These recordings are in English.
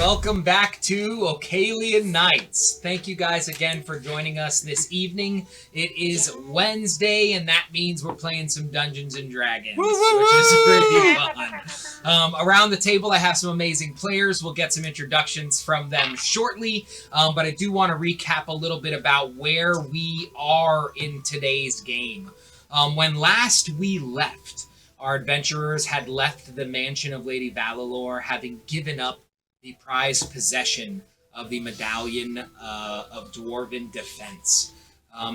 Welcome back to Ocalia Nights. Thank you guys again for joining us this evening. It is Wednesday, and that means we're playing some Dungeons and Dragons, which is pretty fun. Around the table, I have some amazing players. We'll get some introductions from them shortly, but I do want to recap a little bit about where we are in today's game. When last we left, our adventurers had left the mansion of Lady Valalor, having given up the prized possession of the medallion of Dwarven Defense.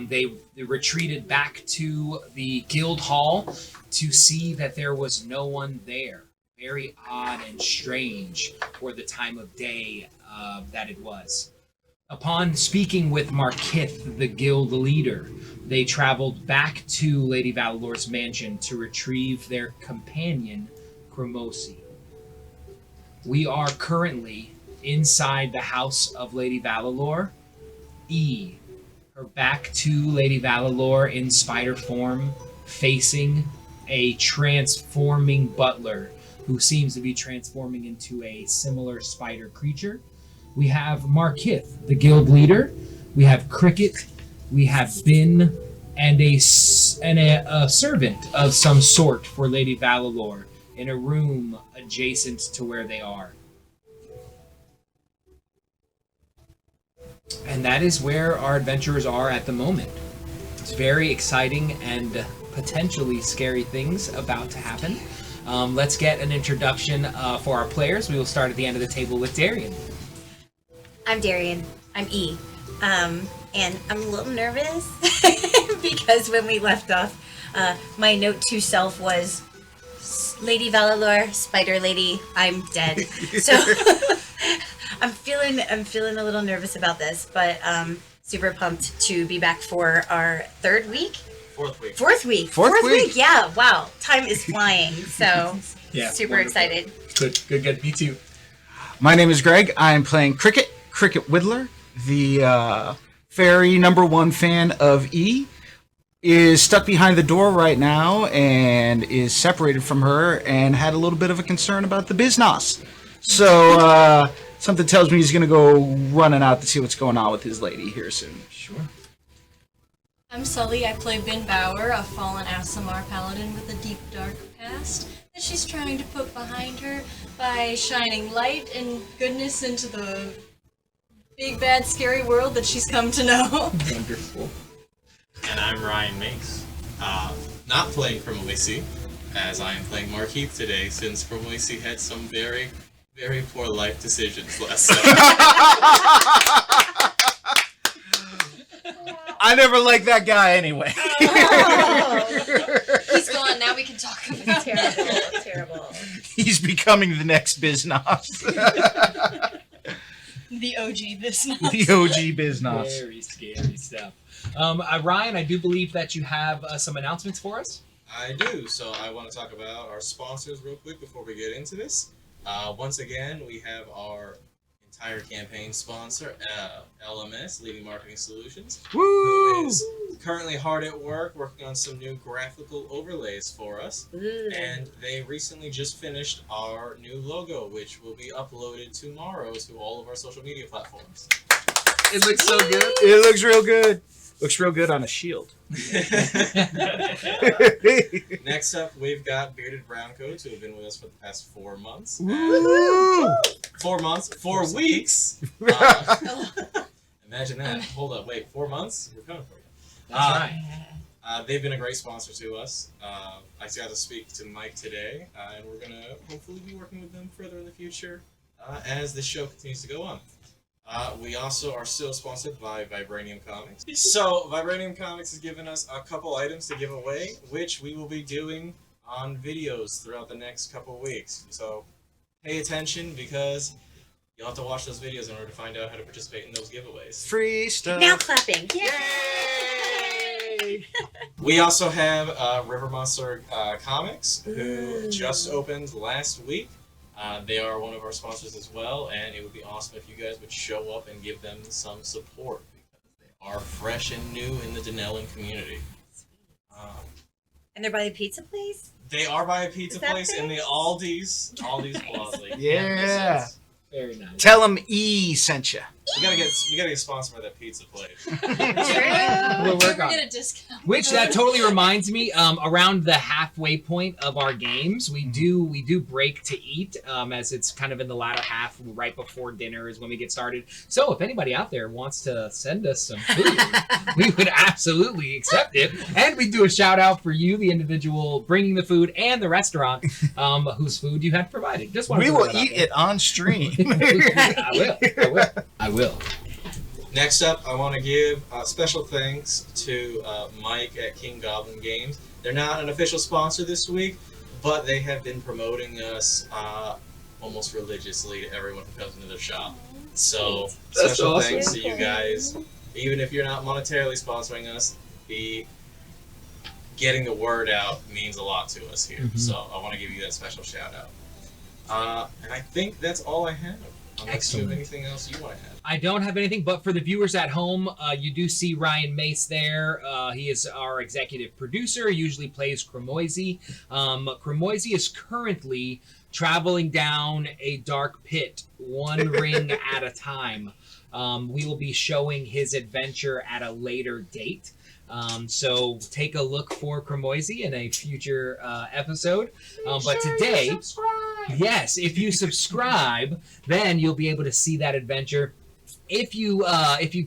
They retreated back to the guild hall to see that there was no one there. Very odd and strange for the time of day that it was. Upon speaking with Markith, the guild leader, they traveled back to Lady Valalor's mansion to retrieve their companion, Cremosi. We are currently inside the house of Lady Valalor. Her back to Lady Valalor in spider form, facing a transforming butler who seems to be transforming into a similar spider creature. We have Markith, the guild leader. We have Cricket. We have Bin, and a servant of some sort for Lady Valalor in a room adjacent to where they are. And that is where our adventurers are at the moment. It's very exciting and potentially scary things about to happen. Let's get an introduction for our players. We will start at the end of the table with Darian. I'm Darian. I'm E. And I'm a little nervous because when we left off, my note to self was, Lady Valalor, Spider Lady, I'm dead. So I'm feeling a little nervous about this, but super pumped to be back for our third week. Fourth week. Yeah. Wow. Time is flying. So Yeah, super wonderful. excited. Good. Me too. My name is Greg. I'm playing Cricket Whittler, the fairy #1 fan of E. Is stuck behind the door right now and is separated from her and had a little bit of a concern about the business. So something tells me he's going to go running out to see what's going on with his lady here soon. Sure. I'm Sully. I play Bin Bauer, a fallen Aasimar paladin with a deep, dark past that she's trying to put behind her by shining light and goodness into the big, bad, scary world that she's come to know. Wonderful. And I'm Ryan Makes, not playing Cremosi, as I am playing Markeith today, since Cremosi had some very, very poor life decisions last night. I never liked that guy anyway. He's gone. Now we can talk about it. Terrible. He's becoming the next business. The OG business. The OG business. Very scary stuff. Ryan, I do believe that you have some announcements for us. I do, so I want to talk about our sponsors real quick before we get into this. Once again, we have our entire campaign sponsor, LMS, Leading Marketing Solutions, who is currently hard at work working on some new graphical overlays for us. And they recently just finished our new logo, which will be uploaded tomorrow to all of our social media platforms. It looks so good. It looks real good. Looks real good on a shield. Next up, we've got Bearded Browncoats, who have been with us for the past 4 months. Woo! 4 months? 4 weeks? Imagine that. Hold up, wait, 4 months? We're coming for you. That's right. They've been a great sponsor to us. I got to speak to Mike today, and we're going to hopefully be working with them further in the future as the show continues to go on. We also are still sponsored by Vibranium Comics. So, Vibranium Comics has given us a couple items to give away, which we will be doing on videos throughout the next couple weeks. So, pay attention because you'll have to watch those videos in order to find out how to participate in those giveaways. Free stuff. Now clapping. Yay! We also have River Monster Comics, who just opened last week. They are one of our sponsors as well, and it would be awesome if you guys would show up and give them some support because they are fresh and new in the Dunnellon community. And they're by the pizza place? They are by a pizza Is that place in the fixed? Aldi's Plaza. Yeah. Very nice. Tell him E sent you. We gotta get sponsored by that pizza place. We'll work on get it. a discount. Which that totally reminds me, around the halfway point of our games, we do break to eat, as it's kind of in the latter half, right before dinner is when we get started. So if anybody out there wants to send us some food, we would absolutely accept it, and we do a shout out for you, the individual bringing the food, and the restaurant whose food you had provided. Just wanted We to will throw that out eat it on stream. I will. Next up, I want to give special thanks to Mike at King Goblin Games. They're not an official sponsor this week, but they have been promoting us almost religiously to everyone who comes into their shop. So, That's special awesome. thanks to you guys. Even if you're not monetarily sponsoring us, getting the word out means a lot to us here. Mhm. So, I want to give you that special shout out. And I think that's all I have. Unless Excellent. you have anything else you want to add. I don't have anything, but for the viewers at home, you do see Ryan Mace there. He is our executive producer. He usually plays Cremoisy. Cremoisy is currently traveling down a dark pit, one ring at a time. We will be showing his adventure at a later date. So take a look for Cremoisy in a future episode. But today, yes, if you subscribe, then you'll be able to see that adventure. If you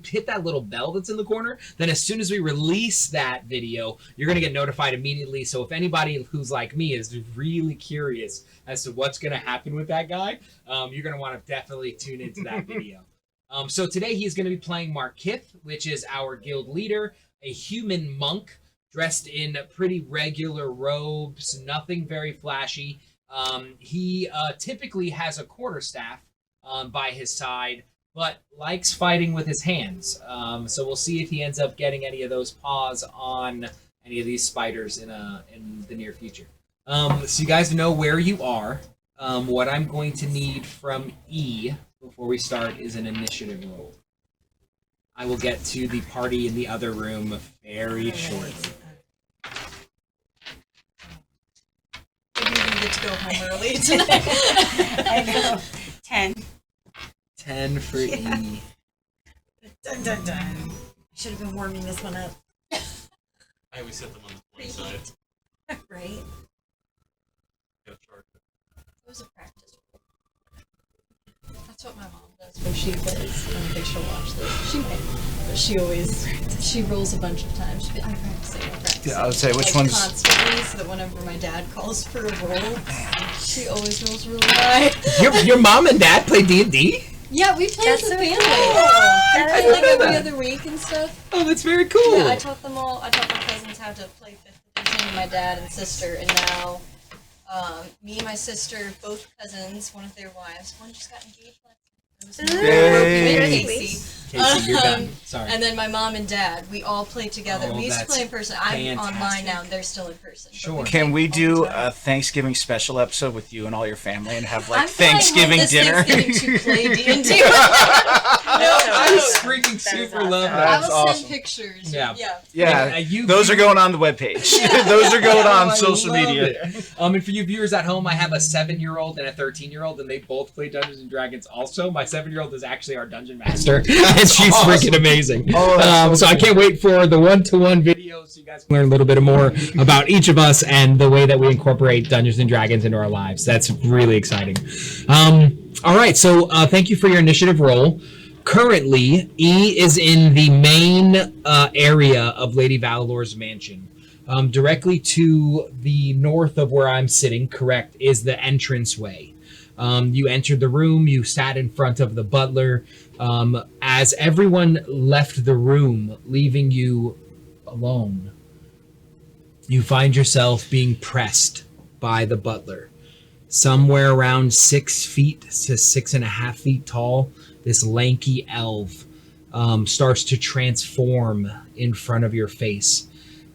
hit that little bell that's in the corner, then as soon as we release that video, you're going to get notified immediately. So if anybody who's like me is really curious as to what's going to happen with that guy, you're going to want to definitely tune into that video. So today he's going to be playing Markith, which is our guild leader, a human monk dressed in pretty regular robes, nothing very flashy. He typically has a quarterstaff by his side, but likes fighting with his hands. So we'll see if he ends up getting any of those paws on any of these spiders in the near future. So you guys know where you are. What I'm going to need from E before we start is an initiative roll. I will get to the party in the other room very shortly. Maybe we get to go home early tonight. I know. 10. 10 for E. Dun, dun, dun. Should have been warming this one up. I always set them on the 20 side. Right? Gotta charge it. It was a practice. That's what my mom does when she plays. I don't think she'll watch this. She might, but she rolls a bunch of times. She'll be, I'm practicing. Yeah, I would say, which like, one's- constantly, so that whenever my dad calls for a roll, she always rolls really high. Your mom and dad play D&D? Yeah, we play as a family. That's We play like every other week and stuff. Oh, that's very cool. Yeah, I taught my cousins how to play 5th edition, my dad and sister, and now me and my sister, both cousins, one of their wives, one just got engaged last Yay. Casey. Casey, you're done. Sorry. And then my mom and dad, we all play together. Oh, we used to that's play in person. I'm fantastic. online now, and they're still in person. but Sure. we Can play we all do the time. a Thanksgiving special episode with you and all your family and have I'm like flying home Thanksgiving this dinner? Thanksgiving to play D&D. I That's freaking That is super awesome. love I that. That's will awesome. send pictures. Yeah. Yeah, you- those are going on the webpage. Those are going on social media. And for you viewers at home, I have a 7-year-old and a 13-year-old, and they both play Dungeons and Dragons. Also, my 7-year-old is actually our dungeon master, and she's awesome. freaking amazing. Oh, that's So I can't wait for the one-to-one videos so you guys can learn a little bit more about each of us and the way that we incorporate Dungeons and Dragons into our lives. That's really exciting. All right, so thank you for your initiative roll. Currently, E is in the main area of Lady Valalor's mansion. Directly to the north of where I'm sitting, correct, is the entranceway. You entered the room, you sat in front of the butler. As everyone left the room, leaving you alone, you find yourself being pressed by the butler. Somewhere around 6 feet to 6.5 feet tall, this lanky elf starts to transform in front of your face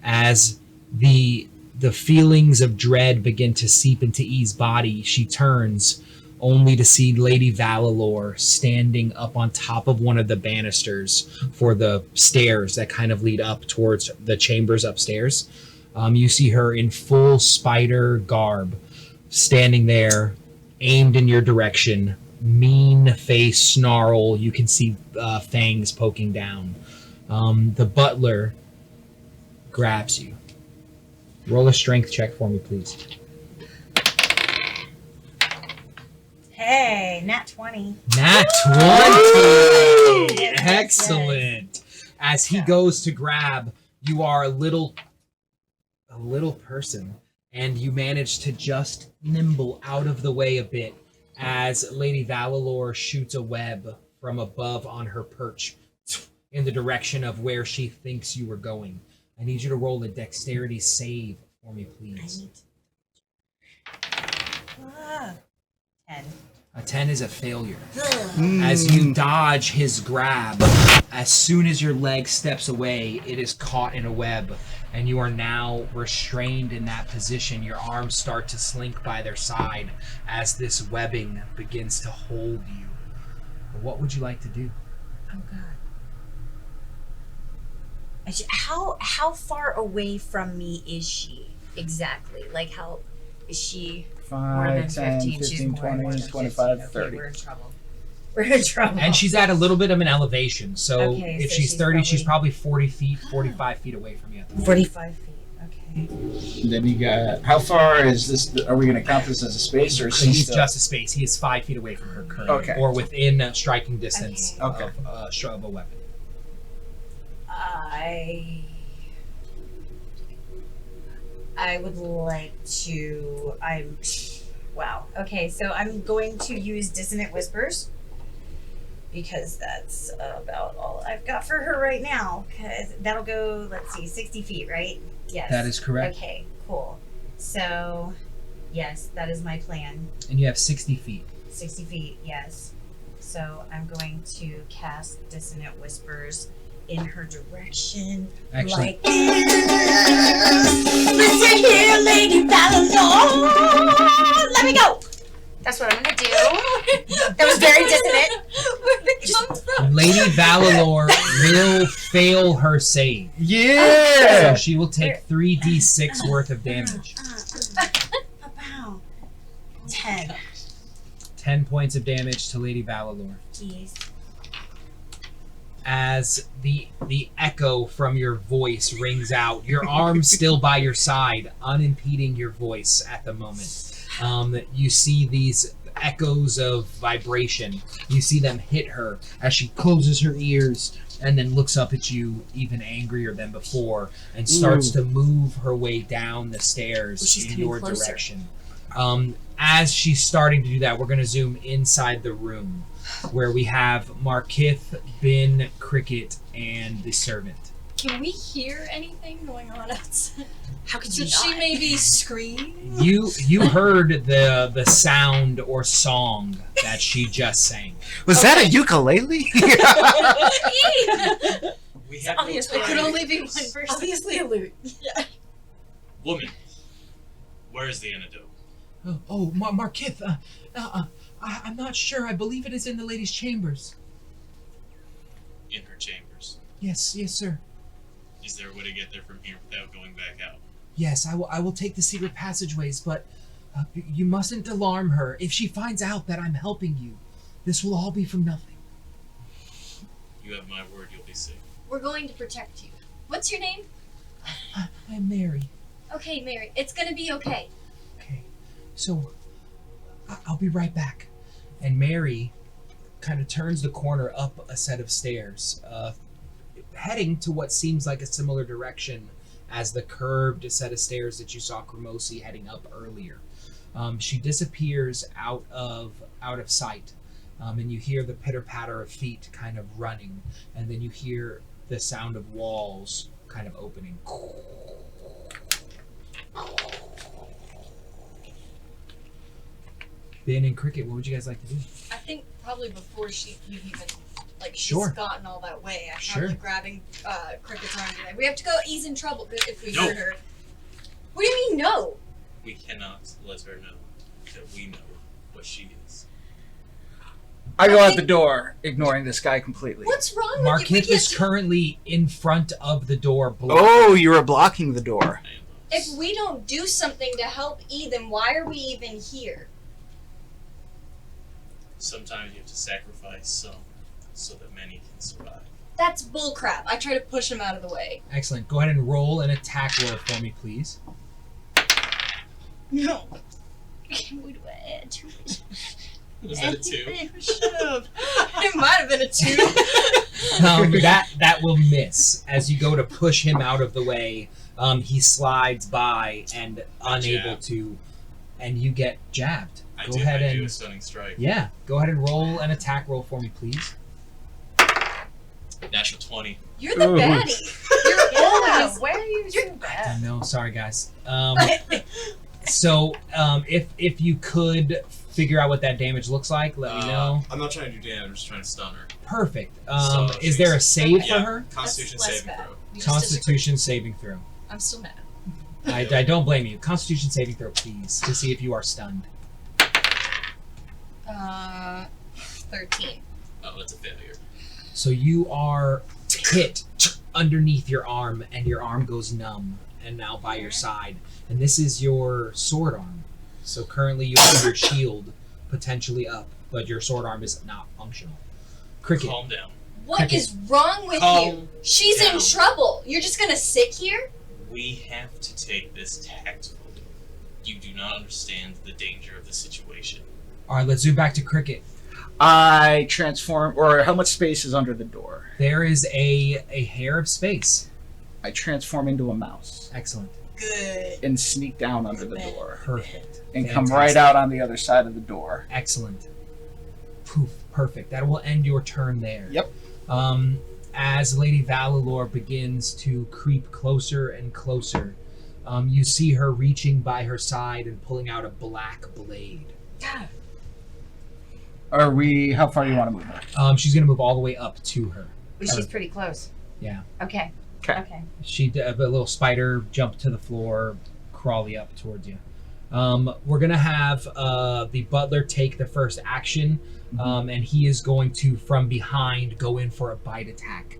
as the feelings of dread begin to seep into E's body. She turns only to see Lady Valalor standing up on top of one of the banisters for the stairs that kind of lead up towards the chambers upstairs. You see her in full spider garb, standing there, aimed in your direction, mean face snarl. You can see fangs poking down. The butler grabs you. Roll a strength check for me, please. Hey, nat 20. Nat 20! Excellent. As he goes to grab, you are a little person, and you manage to just nimble out of the way a bit as Lady Valalor shoots a web from above on her perch in the direction of where she thinks you were going. I need you to roll a dexterity save for me, please. 10. A 10 is a failure. As you dodge his grab, as soon as your leg steps away, it is caught in a web, and you are now restrained in that position. Your arms start to slink by their side as this webbing begins to hold you. What would you like to do? Oh, God. How far away from me is she exactly? Like, how is she? More than 5, 10, 15, she's 15, more than 20, 15. 25, Okay, 30. we're in trouble. We're in trouble. And she's at a little bit of an elevation, so Okay, if so she's she's 30, she's probably- probably 40 feet, 45 feet away from you at the moment. 45 feet. Okay. Then you got, how far is this? Are we going to count this as a space or is he He's still? just a space. He is 5 feet away from her currently, Okay. or within striking distance Okay. of a weapon. I would like to. Wow. Okay, so I'm going to use Dissonant Whispers because that's about all I've got for her right now. Cause that'll go, let's see, 60 feet, right? Yes. That is correct. Okay, cool. So, yes, that is my plan. And you have 60 feet. 60 feet, yes. So I'm going to cast Dissonant Whispers in her direction. Actually, Like this. Listen here, Lady Valalor. Let me go. That's what I'm gonna do. That was very dissonant. Lady Valalor will fail her save. So Yeah! she will take 3d6 worth of damage. About 10. 10 points of damage to Lady Valalor. Please. As the echo from your voice rings out, your arms still by your side, unimpeding your voice at the moment. You see these echoes of vibration. You see them hit her as she closes her ears and then looks up at you even angrier than before and starts to move her way down the stairs in your direction. As she's starting to do that, we're going to zoom inside the room where we have Markith, Bin, Cricket, and the servant. Can we hear anything going on outside? How could you Did not? she maybe scream? You heard the sound or song that she just sang. Was that a ukulele? We have Obviously, It could only be one person. Obviously a lute. Woman, where is the antidote? Markith, I'm not sure. I believe it is in the lady's chambers. In her chambers. Yes, sir. Is there a way to get there from here without going back out? Yes, I will take the secret passageways, but you mustn't alarm her. If she finds out that I'm helping you, this will all be for nothing. You have my word, you'll be safe. We're going to protect you. What's your name? I'm Mary. Okay, Mary. It's gonna be okay. Okay, so I'll be right back. And Mary kind of turns the corner up a set of stairs, heading to what seems like a similar direction as the curved set of stairs that you saw Cremosi heading up earlier. She disappears out of sight, and you hear the pitter-patter of feet kind of running, and then you hear the sound of walls kind of opening. Ben and Cricket, what would you guys like to do? I think probably before you even she's Sure. gotten all that way. I'm Sure. probably grabbing Cricket's arm. And be like, we have to go. He's in trouble if we No. hurt her. What do you mean no? We cannot let her know that we know what she is. I go out the door, ignoring this guy completely. What's wrong with you? Markith is currently in front of the door. Oh, you were blocking the door. I am If we don't do something to help E, then why are we even here? Sometimes you have to sacrifice some so that many can survive. That's bullcrap. I try to push him out of the way. Excellent. Go ahead and roll an attack roll for me, please. No. What do I add to it? Was that a 2? Shut up. It might have been a 2. That will miss. As you go to push him out of the way, he slides by and unable to, and you get jabbed. I Go ahead and do a stunning strike. yeah, go ahead and roll an attack roll for me, please. Natural 20. You're the Ooh. baddie. You're always. Why are you so I bad? know. Sorry, guys. So, if you could figure out what that damage looks like, let me know. I'm not trying to do damage. I'm just trying to stun her. Perfect. So Is there a save for Yeah. her? Constitution That's less saving bad. throw. We just Constitution saving throw. disagree. I'm still mad. I don't blame you. Constitution saving throw, please, to see if you are stunned. 13. Oh, that's a failure. So you are hit underneath your arm, and your arm goes numb, and now by your side. And this is your sword arm. So currently you have your shield potentially up, but your sword arm is not functional. Cricket. Calm down. What Cricket. is wrong with Calm you? She's down. in trouble. You're just gonna sit here? We have to take this tactfully. You do not understand the danger of the situation. All right, let's zoom back to Cricket. I transform, or how much space is under the door? There is a hair of space. I transform into a mouse Excellent. Good. and sneak down under the door Perfect. and come Fantastic. right out on the other side of the door. Excellent. Poof. Perfect. That will end your turn there. Yep. As Lady Valalor begins to creep closer and closer, you see her reaching by her side and pulling out a black blade. Are we? How far do you want to move her? She's going to move all the way up to her. She's pretty close. Yeah. Okay. 'Kay. Okay. A little spider jumped to the floor, crawly up towards you. We're going to have the butler take the first action, and he is going to, from behind, go in for a bite attack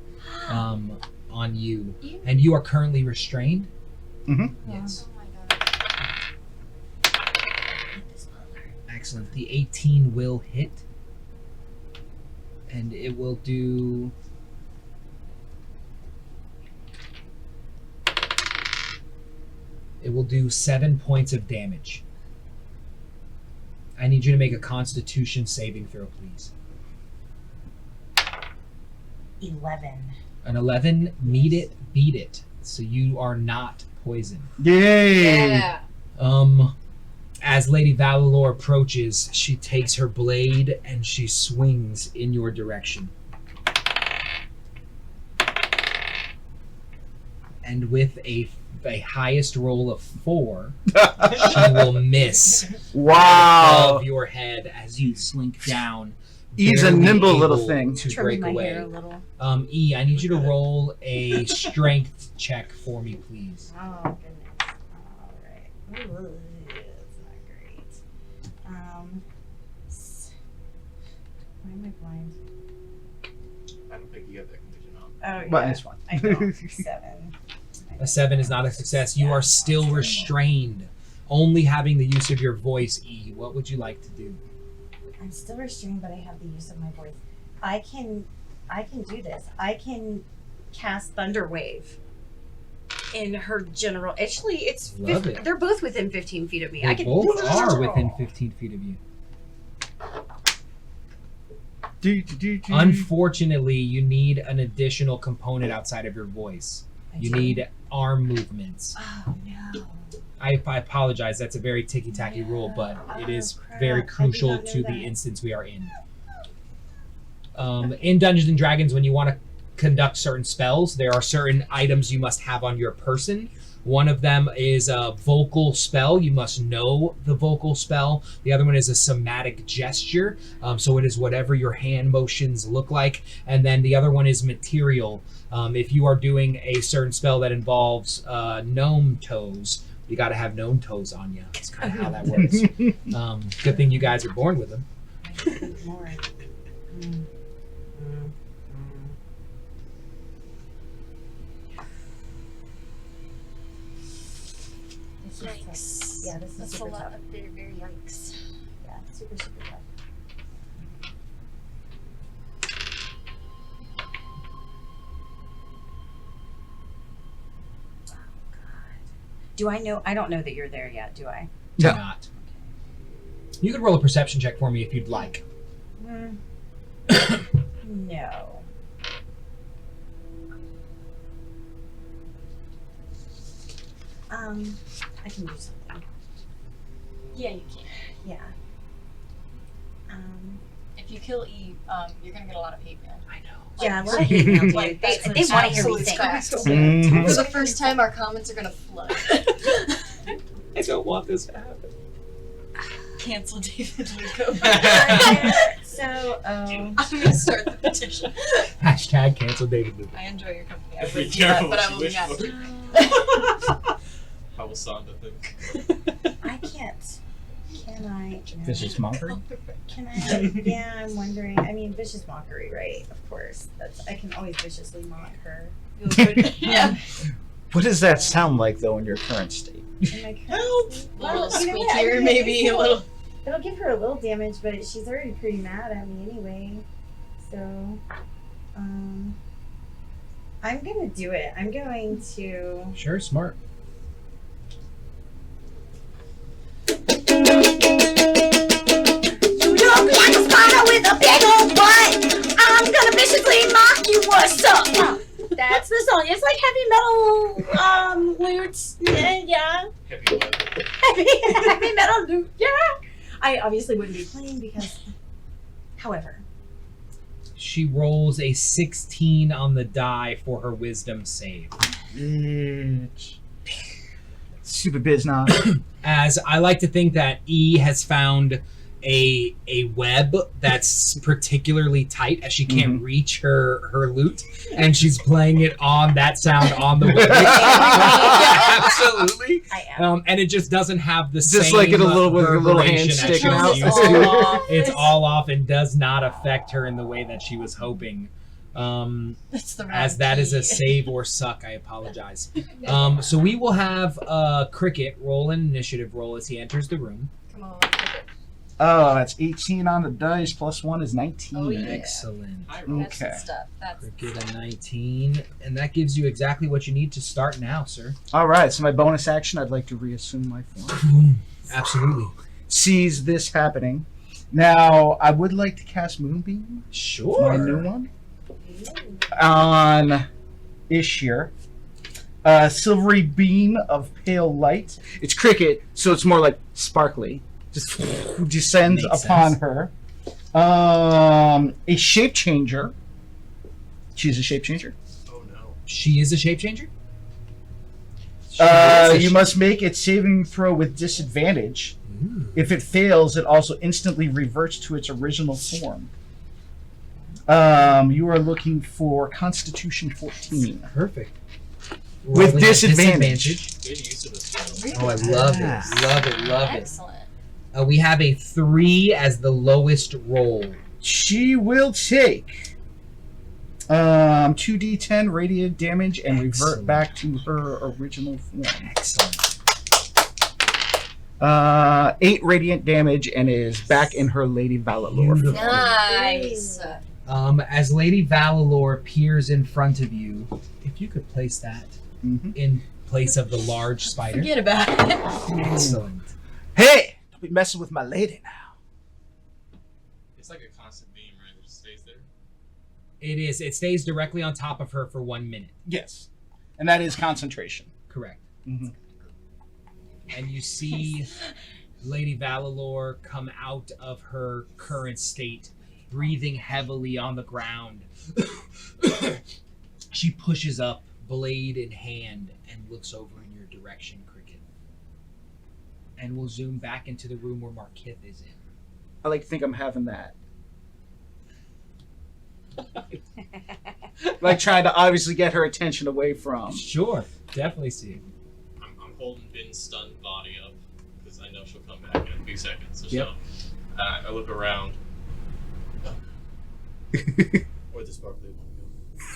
on you. And you are currently restrained? Mhm. Yes. Oh my god. Excellent. The 18 will hit. And it will do... It will do 7 points of damage. I need you to make a Constitution saving throw, please. 11. An 11, meet it, beat it. So you are not poisoned. Yay! Yeah. As Lady Valalor approaches, she takes her blade and she swings in your direction. And with a highest roll of 4, she will miss Wow! above your head as you slink down. He's a barely nimble little able thing. to Trimming break my hair a away. little. E, I need you to roll a strength check for me, please. Oh, goodness. Alright. Ooh, that's not great. Why am I blind? I don't think you got that condition on. Oh, yeah. But it's fine. I don't. 7. A 7 is not a success. You are still restrained, only having the use of your voice, E. What would you like to do? I'm still restrained, but I have the use of my voice. I can do this. I can cast Thunder Wave in her general. Actually, it's Love it. they're both within 15 feet of me. They I can. both are within 15 feet of you. Unfortunately, you need an additional component outside of your voice. You need arm movements. Oh no. I apologize. That's a very ticky-tacky rule, but it is crap. very I did crucial not know to that. the instance we are in. In Dungeons and Dragons, when you want to conduct certain spells, there are certain items you must have on your person. One of them is a vocal spell. You must know the vocal spell. The other one is a somatic gesture. So it is whatever your hand motions look like. And then the other one is material. If you are doing a certain spell that involves gnome toes, you got to have gnome toes on you. That's kind of how that works. Good thing you guys are born with them. More. Yikes. Yeah, this is That's a super lot tough. of very yikes. Yeah, super tough. Do I know? I don't know that you're there yet, do I? Do No. not. You could roll a perception check for me if you'd like. No. I can do something. Yeah, you can. Yeah. If you kill Eve, you're gonna get a lot of hate mail. I know. Yeah, a lot of hate mail, dude. Like, They that's an want to hear me absolute sing. fact. Mhm. For the first time, our comments are gonna flood. I don't want this to happen. Cancel David Luco. So, I'm gonna start the petition. Hashtag cancel David Luke. I enjoy your company. I Be would do that, careful but what I you will wish not. for. How will Sonda think? I can't. Can I? No. Vicious mockery. Can I? Yeah, I'm wondering. I mean, vicious mockery, right? Of course. I can always viciously mock her. Yeah. What does that sound like, though, in your current state? In my current state. A little Well, you know what? I squeakier, mean, maybe a little. It'll give her a little damage, but she's already pretty mad at me anyway. So, I'm gonna do it. I'm going to. Sure, smart. You look like a spider with a big old butt. I'm gonna viciously mock you. What's up? That's the song. It's like heavy metal, lutes. Yeah. Heavy weather. Heavy metal loot. Yeah. I obviously wouldn't be playing because. However. She rolls a 16 on the die for her wisdom save. Bitch. Stupid biz now. As I like to think that E has found a web that's particularly tight as she can't reach her lute, and she's playing it on that sound on the web. Absolutely. I am. And it just doesn't have the Just same like it a little with a little hand reverberation as sticking she was out. used to. Aw. It's all off and does not affect her in the way that she was hoping. That's the wrong As that is a key. save or suck, I apologize. So we will have Cricket roll an initiative roll as he enters the room. Come on, Cricket. Oh, that's 18 on the dice, plus 1 is 19. Oh, yeah. Excellent. That's Okay. the stuff. That's Cricket a 19, and that gives you exactly what you need to start now, sir. All right, so my bonus action, I'd like to reassume my form. Absolutely. Sees this happening. Now, I would like to cast Moonbeam, Sure. my new one, on Ishir. Silvery beam of pale light. It's Cricket, so it's more like sparkly. Just descends Makes upon sense. her. A shape changer. She's a shape changer. Oh no. She is a shape changer? You must make its saving throw with disadvantage. Ooh. If it fails, it also instantly reverts to its original form. You are looking for Constitution 14. Perfect. With Rolling at disadvantage. Good use of this. Oh, I love Yeah. it. Love it. Love it. excellent. We have a 3 as the lowest roll. She will take 2d10 radiant damage and revert Excellent. back to her original form. Excellent. 8 radiant damage and is back in her Lady Valalore. Beautiful. Nice. As Lady Valalore appears in front of you, if you could place that Mhm. in place of the large spider. Forget about it. Excellent. Hey! Don't be messing with my lady now. It's like a constant beam, right? It just stays there. It is. It stays directly on top of her for 1 minute. Yes. And that is concentration. Correct. Mhm. And you see Lady Valalore come out of her current state, breathing heavily on the ground. She pushes up, blade in hand, and looks over in your direction, Cricket. And we'll zoom back into the room where Markith is in. I like to think I'm having that. Like trying to obviously get her attention away from. Sure, definitely see. I'm holding Bin's stunned body up because I know she'll come back in a few seconds. So Yep. I look around. Where'd the sparkly one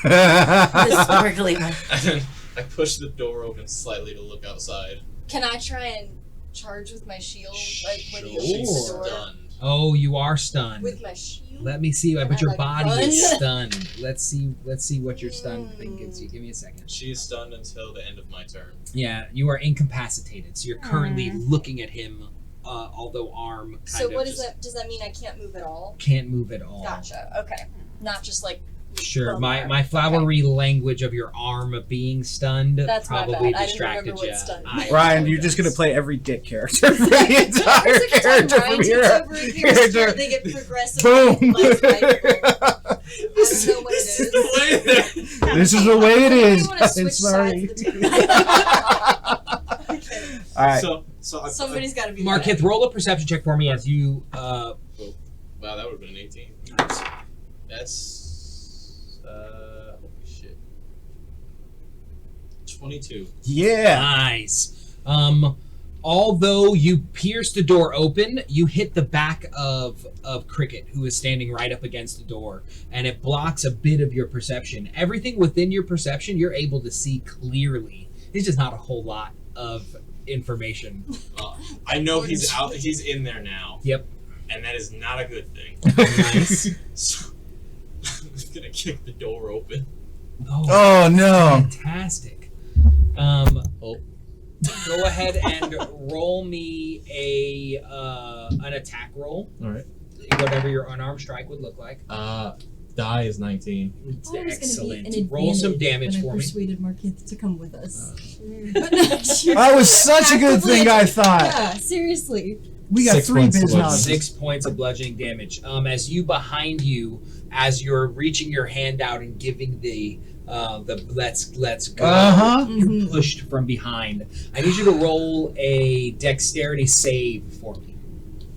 go? The sparkly one. And then I push the door open slightly to look outside. Can I try and charge with my shield? Like when you Sure. open She's the door? stunned. Oh, you are stunned. with my shield. Let me see. But And your I, like, body run. is stunned. Let's see what your stun thing gives you. Give me a second. She is stunned until the end of my turn. Yeah, you are incapacitated, so you're currently looking at him. Although arm kind So of what is just that? Does that mean I can't move at all? can't move at all. Gotcha. Okay. Not just like. Sure. bone My mark. flowery language of your arm being stunned That's my probably bad. I didn't distracted remember what you. stunned I meant. Ryan, you're just gonna apologize. play every dick character for the entire character from here. Character. They get progressive. Boom. Life cycle. This I don't know what it is is. the way that. This is the way it is. I wanna switch I'm sorry. sides of the table. Okay. All right. So Somebody's got to be. Markith, roll a perception check for me as you. Wow, that would have been an 18. That's holy shit. 22. Yeah. Nice. Although you pierce the door open, you hit the back of Cricket, who is standing right up against the door, and it blocks a bit of your perception. Everything within your perception, you're able to see clearly. There's just not a whole lot of information. I know he's out. He's in there now. Yep. And that is not a good thing. Nice. So, I'm gonna kick the door open. Oh no. Fantastic. Go ahead and roll me an attack roll. All right. Whatever your unarmed strike would look like. Die is 19. Excellent. Roll some damage for me. Persuaded Markith to come with us. That was such a good thing, I thought. Yeah, seriously. We got 6 3 points to biz bludgeoning. nods. 6 points of bludgeoning damage. As you behind you, as you're reaching your hand out and giving the let's go, you're pushed from behind. I need you to roll a dexterity save for me.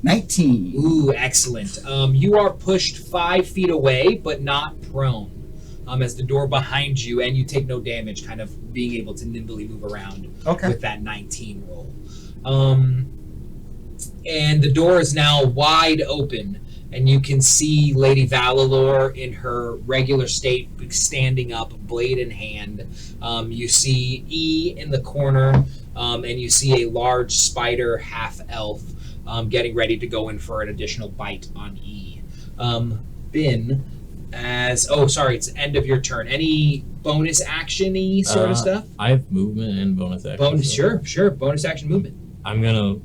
19. Ooh, excellent. You are pushed 5 feet away, but not prone. As the door behind you, and you take no damage, kind of being able to nimbly move around with that 19 roll. And the door is now wide open, and you can see Lady Valalor in her regular state, standing up, blade in hand. You see E in the corner, and you see a large spider half-elf getting ready to go in for an additional bite on E. Bin, it's the end of your turn. Any bonus action-y sort of stuff? I have movement and bonus action. Sure. Bonus action movement. I'm gonna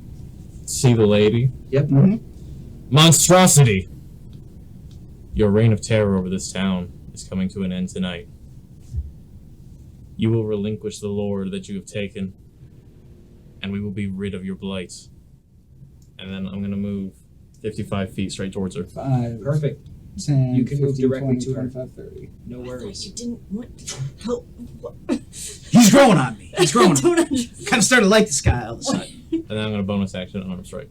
see the lady. Yep. Monstrosity! Your reign of terror over this town is coming to an end tonight. You will relinquish the lord that you have taken, and we will be rid of your blight. And then I'm gonna move 55 feet straight towards her. 5, Perfect. 10, You can move 15, directly 20, to her. 25, 30. No worries. You didn't want to help. He's growing on me. He's growing on me. Don't understand. Kind of started to like this guy all of a sudden. And then I'm gonna bonus action on arm strike.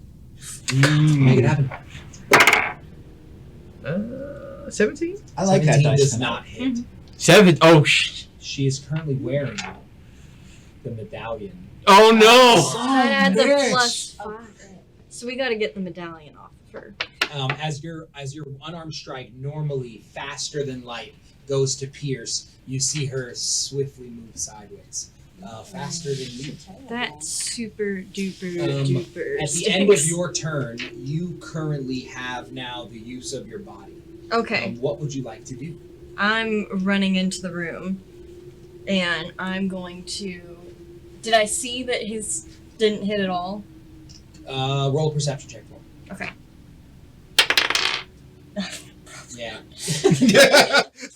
Make it happen. 17? I like that 17 dice. does tonight. not hit. 7. Oh, She is currently wearing the medallion. Oh no! That adds a bitch. +5. So we gotta get the medallion off of her. As your unarmed strike, normally faster than light, goes to pierce, you see her swiftly move sideways. Faster than you. That's super duper duper. At the end of your turn, you currently have now the use of your body. Okay, What would you like to do? I'm running into the room, and I'm going to. Did I see that his didn't hit at all? Roll a perception check for me. Okay. Yeah.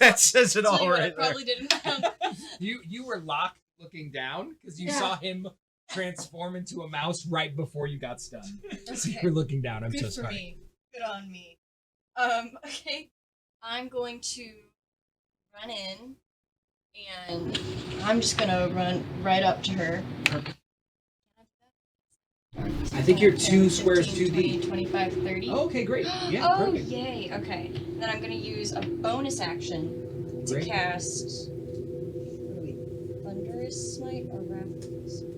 That says it Tell all you what, I right there. probably didn't have. You were locked looking down because you saw him transform into a mouse right before you got stunned. So you were looking down. I'm Good so for sorry. me. Good on me. Okay. I'm going to run in, and I'm just gonna run right up to her. I think you're 2 squares 2D. 25, 30. Oh, okay, great. Yeah, Oh, perfect. yay. Okay. Then I'm going to use a bonus action to Great. cast. What are we? Thunderous Smite or Wrathful Smite?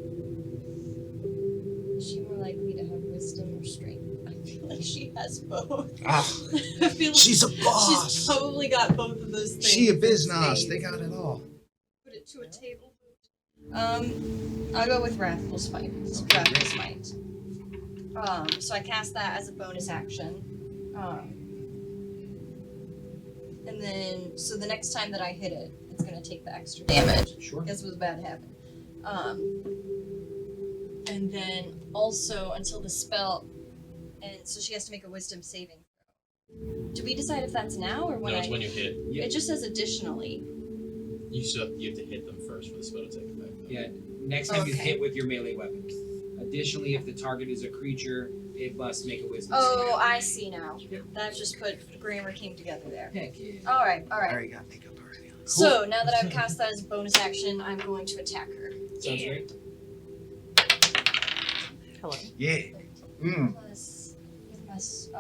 Is she more likely to have wisdom or strength? I feel like she has both. Ah, I feel like she's a boss. she's probably got both of those things. She a in biznos. spades. They got it all. Put it to a table. I'll go with Wrathful Smite. Wrathful Smite. So I cast that as a bonus action. And then, so the next time that I hit it, it's gonna take the extra damage. Sure. Guess what was about to happen. And then also until the spell, and so she has to make a wisdom saving throw. Do we decide if that's now or when No, it's when you hit. Yeah. It just says additionally. You have to hit them first for the spell to take effect. Yeah. Next time you Okay. hit with your melee weapon. Additionally, if the target is a creature, it must make a wisdom Oh, saving. I see now. Yep. That just put grammar came together there. Heck yeah. Alright, alright. already got makeup already. So now that I've cast that as a bonus action, I'm going to attack her. Sounds great. Hello. Yeah. Mm. Plus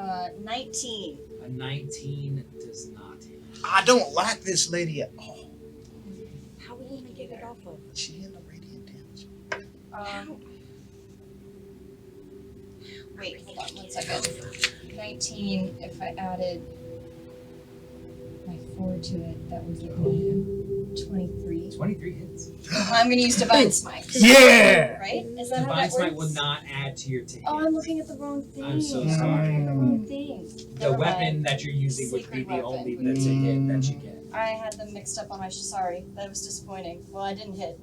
19. A 19 does not hit. I don't like this lady at all. How would we get it off of? She in the radiant damage. Wait, hold on 1 second. 19, if I added my 4 to it, that would give me 23. 23 hits. I'm going to use Divine Smite. Yeah! Right? Is that how Divine that Smite works? will not add to your take. Oh, I'm looking at the wrong thing. I'm so I'm sorry. looking at the wrong thing. The Never weapon mind. that you're using would be Secret the weapon. only that's a hit that you get. I had them mixed up on my. Sorry, that was disappointing. Well, I didn't hit.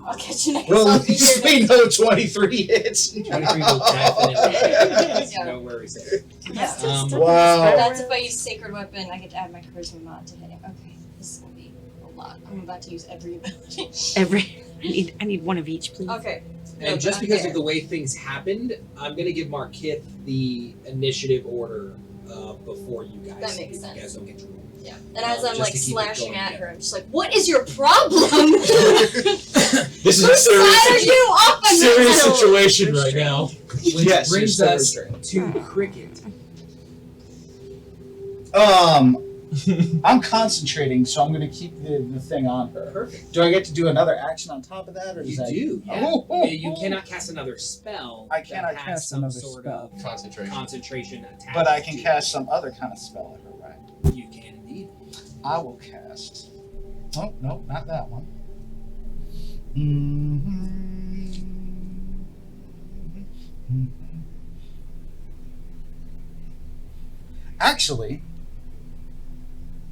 I'll catch you next. Well, I'll at be least here we next. know 23 hits. 23 will definitely hit. Yeah. No worries there. Yeah. Wow. That's if I use sacred weapon. I get to add my charisma mod to hit it. Okay, this is gonna be a lot. I'm about to use every ability. I need one of each, please. Okay. And just because of the way things happened, I'm gonna give Markith the initiative order before you guys. That makes You sense. guys don't get to roll. Yeah. And as I'm Just like to keep it slashing going, at yeah. her, I'm just like, "What is your problem? This is a Whose side are serious, you up on serious this? situation right now. Which Yes, brings you're us still to Cricket. I'm concentrating, so I'm going to keep the thing on her. Perfect. Do I get to do another action on top of that, or does You that? do. Yeah. Oh. You cannot cast another spell. I that cannot has cast some another sort spell. of Concentration. concentration attack. But I can cast some other kind of spell at her, right? You can indeed. I will cast. Oh, no, not that one. Actually,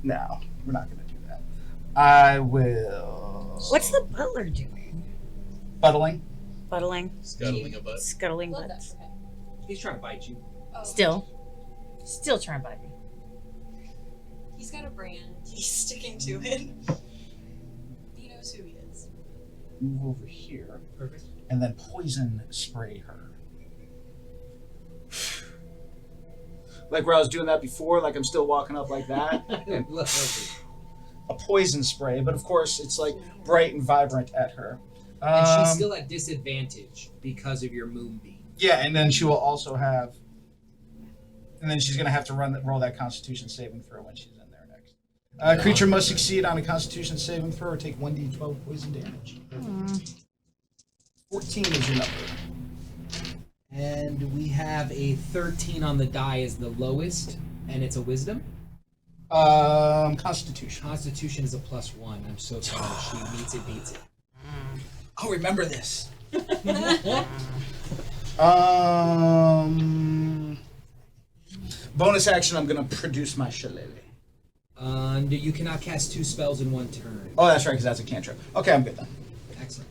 no, we're not going to do that. I will. What's the butler doing? Buttling? Buttling, Scuttling a butt. scuttling Love that. butts. Okay. He's trying to bite you. Oh. Still trying to bite me. He's got a brand. He's sticking to it. He knows who he is. Move over here Perfect. and then poison spray her. Like where I was doing that before, like I'm still walking up like that. A poison spray, but of course it's like bright and vibrant at her. And she's still at disadvantage because of your moonbeam. Yeah, and then she will also have, and then she's gonna have to roll that Constitution saving throw when she's in there next. Creature must succeed on a Constitution saving throw or take 1d12 poison damage. 14 is your number. And we have a 13 on the die as the lowest, and it's a wisdom. Constitution. Constitution is a +1. I'm so sorry. She meets it, beats it. I'll remember this. Bonus action. I'm gonna produce my shillelagh. And you cannot cast 2 spells in 1 turn. Oh, that's right, because that's a cantrip. Okay, I'm good then. Excellent.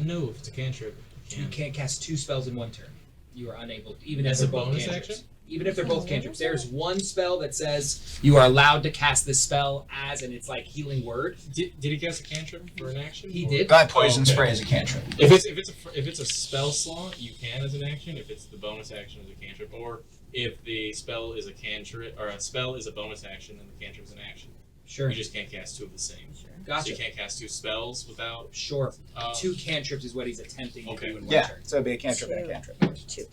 No, if it's a cantrip. You can't cast 2 spells in 1 turn. You are unable, even if As they're a both bonus cantrips. action? Even if they're both cantrips. There's one spell that says you are allowed to cast this spell as, and it's like healing word. Did he cast a cantrip for an action? He or- did. Guy poison okay. spray is a cantrip. If it's a spell slot, you can as an action. If it's the bonus action as a cantrip, or if the spell is a cantrip or a spell is a bonus action and the cantrip is an action, Sure. you just can't cast 2 of the same. Gotcha. So you can't cast 2 spells without. Sure. 2 cantrips is what he's attempting to Okay. do in 1 Yeah, turn. so it'd be a cantrip and a cantrip. 2.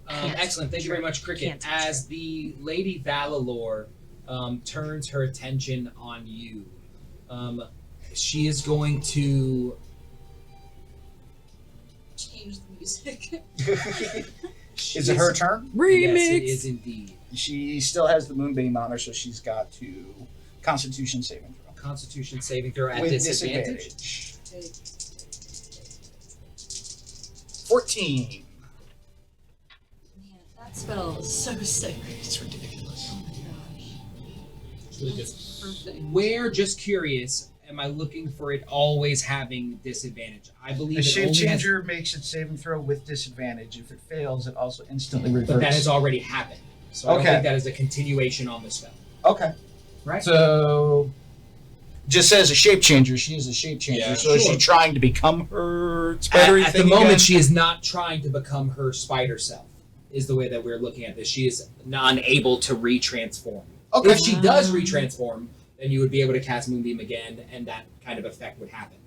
Excellent. Thank you very much, Cricket. Can't. As the Lady Valalore turns her attention on you, she is going to. Change the music. Is it her turn? Yes, it is indeed. She still has the moonbeam on her, so she's got to Constitution saving throw. Constitution saving throw at With disadvantage. disadvantage. 14. That spell is so sick. It's ridiculous. Oh my gosh. It's really good. Perfect. Where, just curious, am I looking for it always having disadvantage? I believe The it shape only changer makes its saving throw with disadvantage. If it fails, it also instantly has, reverts. but that has already happened. So I don't Okay. think that is a continuation on the spell. Okay. Right? So, just as a shape changer, she is a shape changer. Yeah, so is sure. she trying to become her spidery At the thing moment, again? she is not trying to become her spider self, is the way that we're looking at this. She is unable to retransform. Okay. If she does retransform, then you would be able to cast Moonbeam again, and that kind of effect would happen.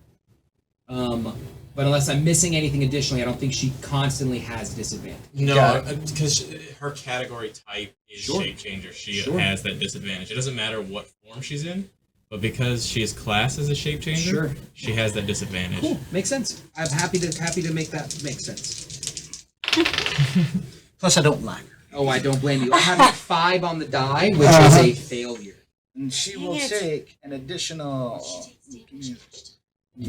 But unless I'm missing anything additionally, I don't think she constantly has disadvantage. No, Got because her category type is Sure. shape changer. She Sure. has that disadvantage. It doesn't matter what form she's in, but because she is classed as a shape changer, Sure. she has that disadvantage. Cool, makes sense. I'm happy to make that make sense. Plus, I don't like her. Oh, I don't blame you. I have a 5 on the die, which is a failure. And she Dang will it. take an additional.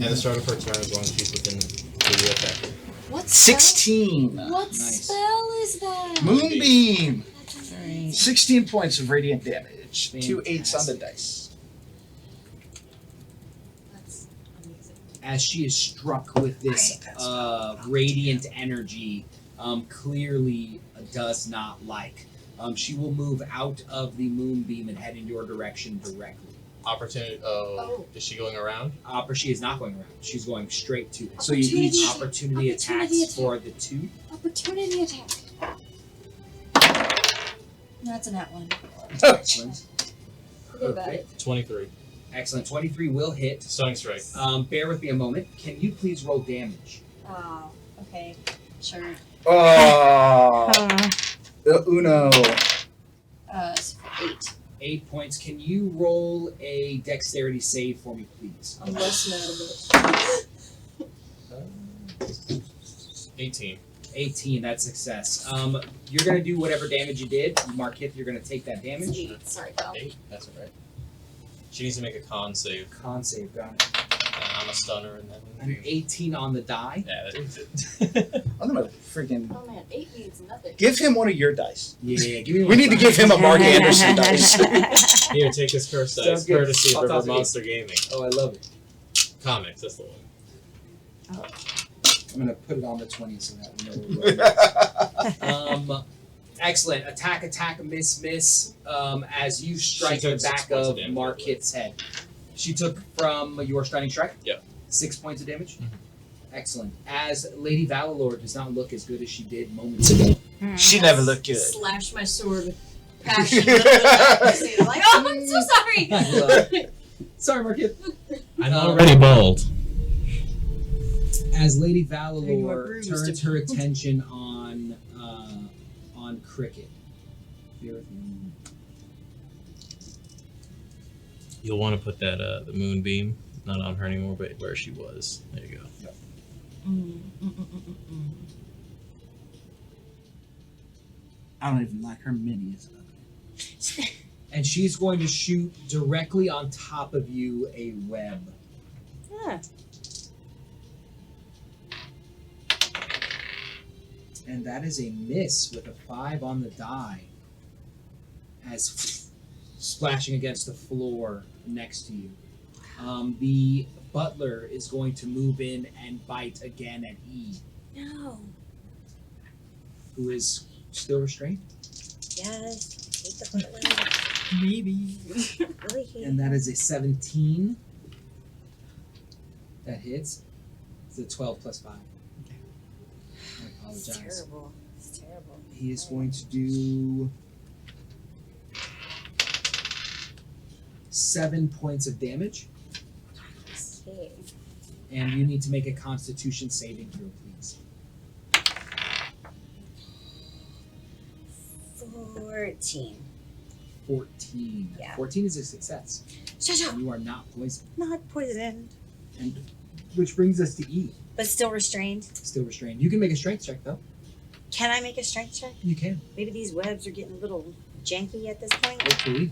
At the start of her turn, as long as she's within the attack. What spell? 16. What Nice. spell is that? Moonbeam. That's amazing. 16 points of radiant damage. 2 8s on the Fantastic. dice. That's amazing. As she is struck with this radiant energy, clearly does not like. She will move out of the moonbeam and head in your direction directly. Opportunity. Oh. Is she going around? Or she is not going around. She's going straight to it. So you Opportunity- each. Opportunity Opportunity attacks attack. for the 2. Opportunity attack. That's a nat one. Excellent. Forget about it. 23. Excellent. 23 will hit. Stunning strike. Bear with me a moment. Can you please roll damage? Oh, okay. Sure. Oh. The Uno. 8. 8 points. Can you roll a dexterity save for me, please? I'm less mad about it. 18. 18, that's success. You're going to do whatever damage you did. Markith, you're going to take that damage. 8. Sorry, pal. 8? That's alright. She needs to make a con save. Con save, got it. I'm a stunner and then. An 18 on the die. Yeah, that's it. I'm gonna freaking. Oh man, 8 means nothing. Give him one of your dice. Yeah, give me We need to give him a Mark Anderson dice. Here, take this curse Sounds dice, good. courtesy of I'll River toss it. Monster Gaming. Oh, I love it. Comics, that's the one. I'm going to put it on the 20 so that we know where we're at. Excellent. Attack, miss. As you strike She the took 6 back points of of damage. Markith's head. She took from your stunning strike? Yep. 6 points of damage? Mhm. Excellent. As Lady Valalore does not look as good as she did moments ago. She never looked good. Slash my sword with passion. Like, oh, I'm so sorry. I love it. Sorry, Markith. I'm already bald. As Lady You are Valalore bruised. turns her attention on Cricket. Bear with me. You'll want to put that the moonbeam not on her anymore, but where she was. There you go. I don't even like her mini. And she's going to shoot directly on top of you a web. Huh. And that is a miss with a 5 on the die. As splashing against the floor next to you. The butler is going to move in and bite again at E, No. who is still restrained. Yes. Hate the butler. Maybe. Really hate And that is a 17. That hits. It's a 12 plus 5. I It's apologize. terrible. It's terrible. He is going to do 7 points of damage, Okay. and you need to make a Constitution saving throw, please. 14. 14. Yeah. 14 is a success. Shut up. You are not poisoned. Not poisoned. And which brings us to E, But still restrained. still restrained. You can make a strength check though. Can I make a strength check? You can. Maybe these webs are getting a little janky at this point. Hopefully.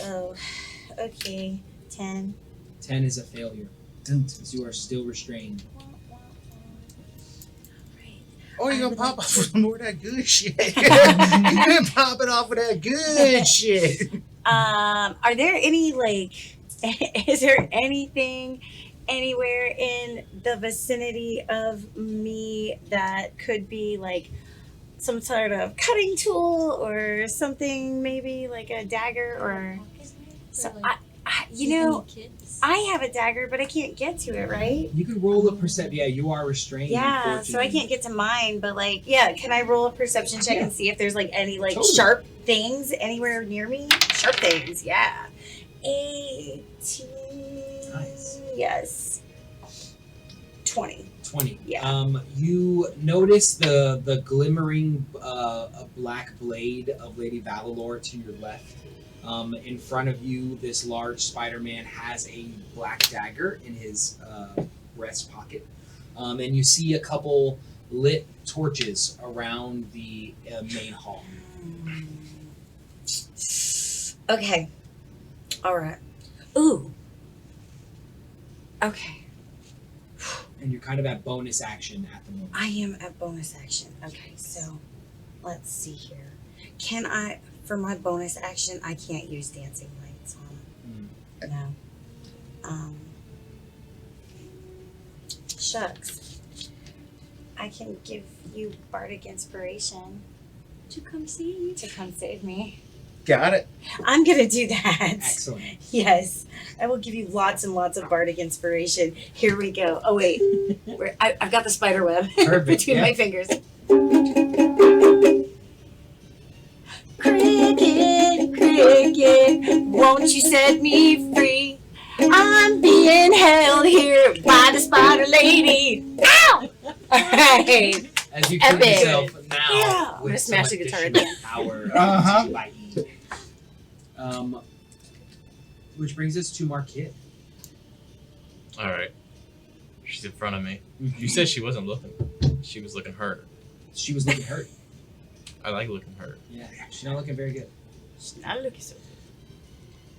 Oh, okay. 10. 10 is a failure. Since you are still restrained. Alright. Oh, you're would gonna pop like off to- with more of that good shit. You're gonna pop it off with that good shit. Are there any like? Is there anything anywhere in the vicinity of me that could be like some sort of cutting tool or something? Maybe like a dagger or. So I have a dagger, but I can't get to it, right? You can roll a perception. Yeah, you are restrained. Yeah, so I can't get to mine, but like, yeah, can I roll a perception check and see if there's like any like Totally. sharp things anywhere near me? Sharp things, yeah. 18. Nice. Yes. 20. 20. Yeah. You notice the glimmering black blade of Lady Valalor to your left. In front of you, this large Spider-Man has a black dagger in his breast pocket. And you see a couple lit torches around the main hall. Okay. All right. Ooh. Okay. And you're kind of at bonus action at the moment. I am at bonus action. Okay, so let's see here. Can I, for my bonus action, I can't use dancing lights on. No. Shucks. I can give you bardic inspiration To come see you. to come save me. Got it. I'm gonna do that. Excellent. Yes, I will give you lots and lots of bardic inspiration. Here we go. Oh wait, I've got the spider web Perfect, between yeah. my fingers. Cricket, cricket, won't you set me free? I'm being held here by the spider lady. Ow! All right. As you feel Epic. yourself now Yeah. I'm with gonna some smash the guitar additional again. power Uh-huh. by E. Which brings us to Marquette. Alright. She's in front of me. You said she wasn't looking. She was looking hurt. She was looking hurt. I like looking hurt. Yeah, she's not looking very good. She's not looking so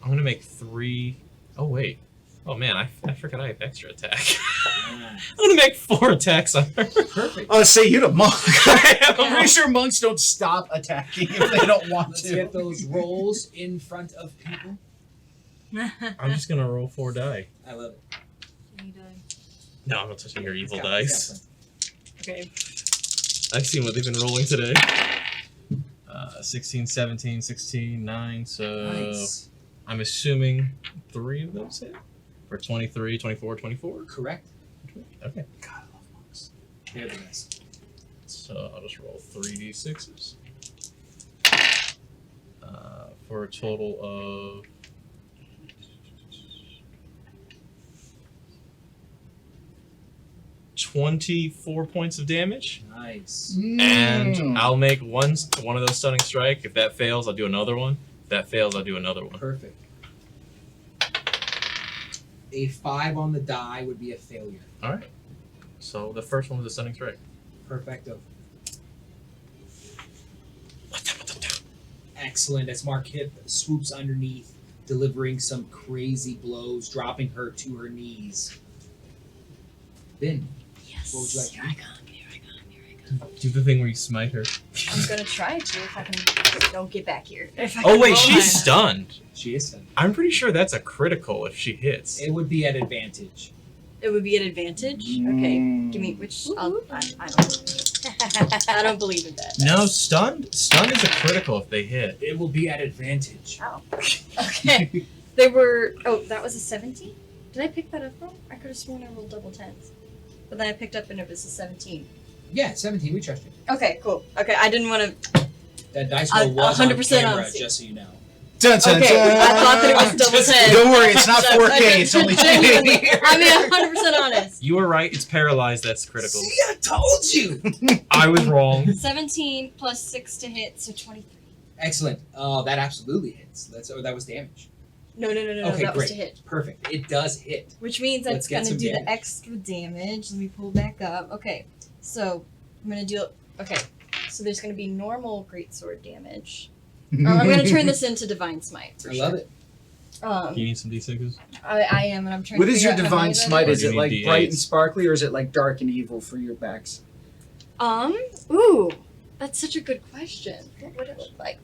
I'm gonna make 3. Oh, wait. Oh, man, I forgot I have extra attack. Ah, I'm gonna make 4 attacks on her. perfect. Oh, say you the monk. I'm I'm pretty sure monks don't stop attacking if they don't want Let's to. get those rolls in front of people. I'm just gonna roll 4 die. I love it. No, I'm not touching your evil It's got- dice. Okay. I've seen what they've been rolling today. 16, 17, 16, 9, so Nice. I'm assuming 3 of those hit? For 23, 24, 24? Correct. Okay. God, I love monks. They're the best. So I'll just roll 3d6s. For a total of 24 points of damage. Nice. And I'll make one of those stunning strike. If that fails, I'll do another one. If that fails, I'll do another one. Perfect. A 5 on the die would be a failure. Alright. So the first one was a stunning strike. Perfecto. Excellent. As Marquette swoops underneath, delivering some crazy blows, dropping her to her knees. Ben, Yes. what would you like to Here do? I come. Here I come. Here I come. Do the thing where you smite her. I'm gonna try to if I can. Don't get back here. If I Oh can wait, roll she's high stunned. She is stunned. I'm pretty sure that's a critical if she hits. It would be at advantage. enough. It would be an advantage. Okay. Give me which. I don't believe in that. No, stunned. Stunned is a critical if they hit. It will be at advantage. Okay. They were. Oh, that was a 17. Did I pick that up wrong? I could have sworn I rolled double 10s, but then I picked up and it was a 17. Yeah, 17. We trust you. Okay, cool. Okay, I didn't want to. That dice roll was 100% on camera, honesty. just so you know. Dun, dun, Okay, dun. I thought that it was double 10. Don't worry, it's not So, 4K. It's only 1080. I mean, 100% honest. You were right. It's paralyzed. That's critical. See, I told you. I was wrong. 17 plus 6 to hit, so 23. Excellent. That absolutely hits. That was damage. No, Okay, that great. was to hit. Perfect. It does hit. Which means Let's it's get gonna some do damage. the extra damage. Let me pull back up. Okay, so I'm gonna do. Okay, so there's gonna be normal greatsword damage. I'm gonna turn this into divine smite. For I sure. love it. You need some d6s? I am, and I'm trying. What to is your figure out how divine many that smite? is. Is it like D8s. bright and sparkly, or is it like dark and evil for your backs? Ooh, that's such a good question. What would it look like?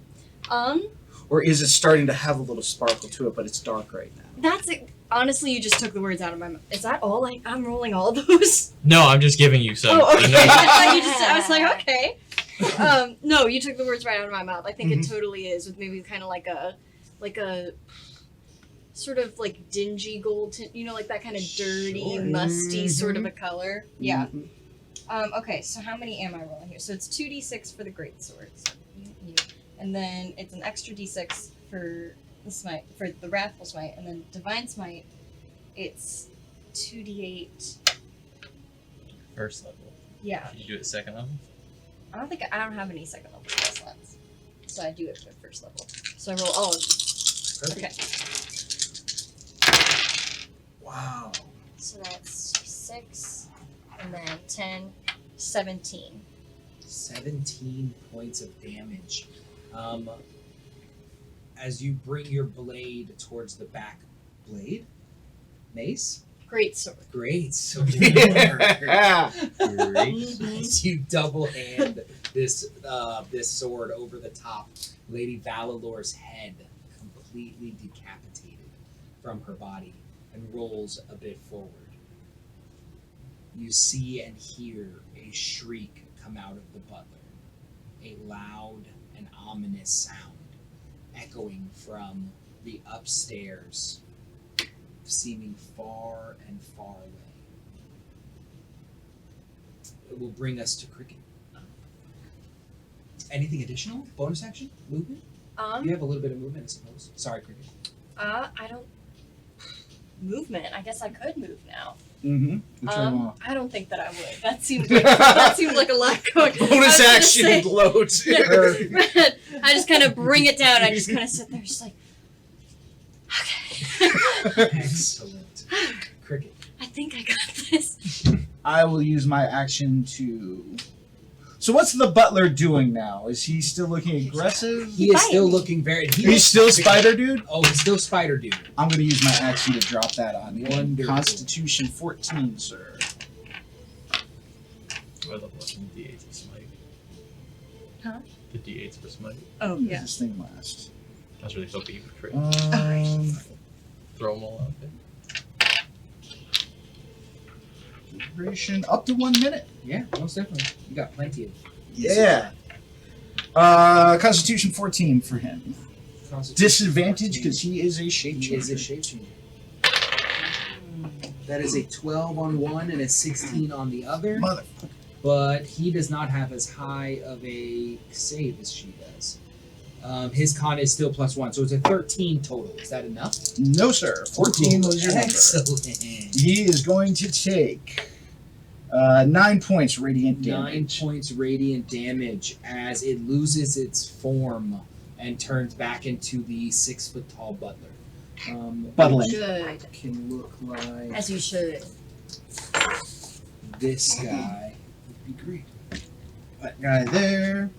Or is it starting to have a little sparkle to it, but it's dark right now? That's it. Honestly, you just took the words out of my mouth. Is that all? I'm rolling all those. No, I'm just giving you some. Oh, okay. You know, I was like, okay. No, you took the words right out of my mouth. I think it totally is, with maybe kind of like a sort of like dingy gold tint, like that kind of dirty, musty sort of a color. Yeah. Okay, so how many am I rolling here? So it's 2d6 for the greatsword, so you, and then it's an extra d6 for the smite, for the wrathful smite, and then divine smite. It's 2d8. first level. Yeah. Can you do it second level? I don't have any second level spell slots, so I do it for first level. So I roll all of these. Okay. Wow. So that's 6, and then 10, 17. 17 points of damage. As you bring your blade towards the back blade, mace. Great sword. Great sword. Yeah. Great. As you double hand this sword over the top, Lady Valalor's head completely decapitated from her body and rolls a bit forward. You see and hear a shriek come out of the butler, a loud and ominous sound echoing from the upstairs, seeming far and far away. It will bring us to Cricket. Anything additional? Bonus action? Movement? You have a little bit of movement, I suppose. Sorry, Cricket. I don't. Movement. I guess I could move now. Which one you want? I don't think that I would. That seemed like a lot going. Bonus action loads. I just kind of bring it down. I just kind of sit there, just like, okay. Excellent. Cricket. I think I got this. I will use my action to. So what's the butler doing now? Is he still looking aggressive? He is still looking very. He's still Spider Dude? Oh, he's still Spider Dude. I'm going to use my action to drop that on you. Wonderful. Constitution 14, sir. I love watching the D8s for smite. Huh? The D8s for smite. Oh, What does this thing last? I was really hoping you would crit. Throw them all out there. Duration up to 1 minute. Yeah, most definitely. You got plenty of. Yeah. Constitution 14 for him. Disadvantage because he is a shape He is a shape changer. That is a 12 on one and a 16 on the other. Mother. But he does not have as high of a save as she does. His con is still +1, so it's a 13 total. Is that enough? No, sir. 14 was your number. Excellent. He is going to take 9 points radiant 9 damage. points radiant damage as it loses its form and turns back into the 6-foot-tall butler. Buttling. Good. Can look like As you should. this guy would be great. That guy there.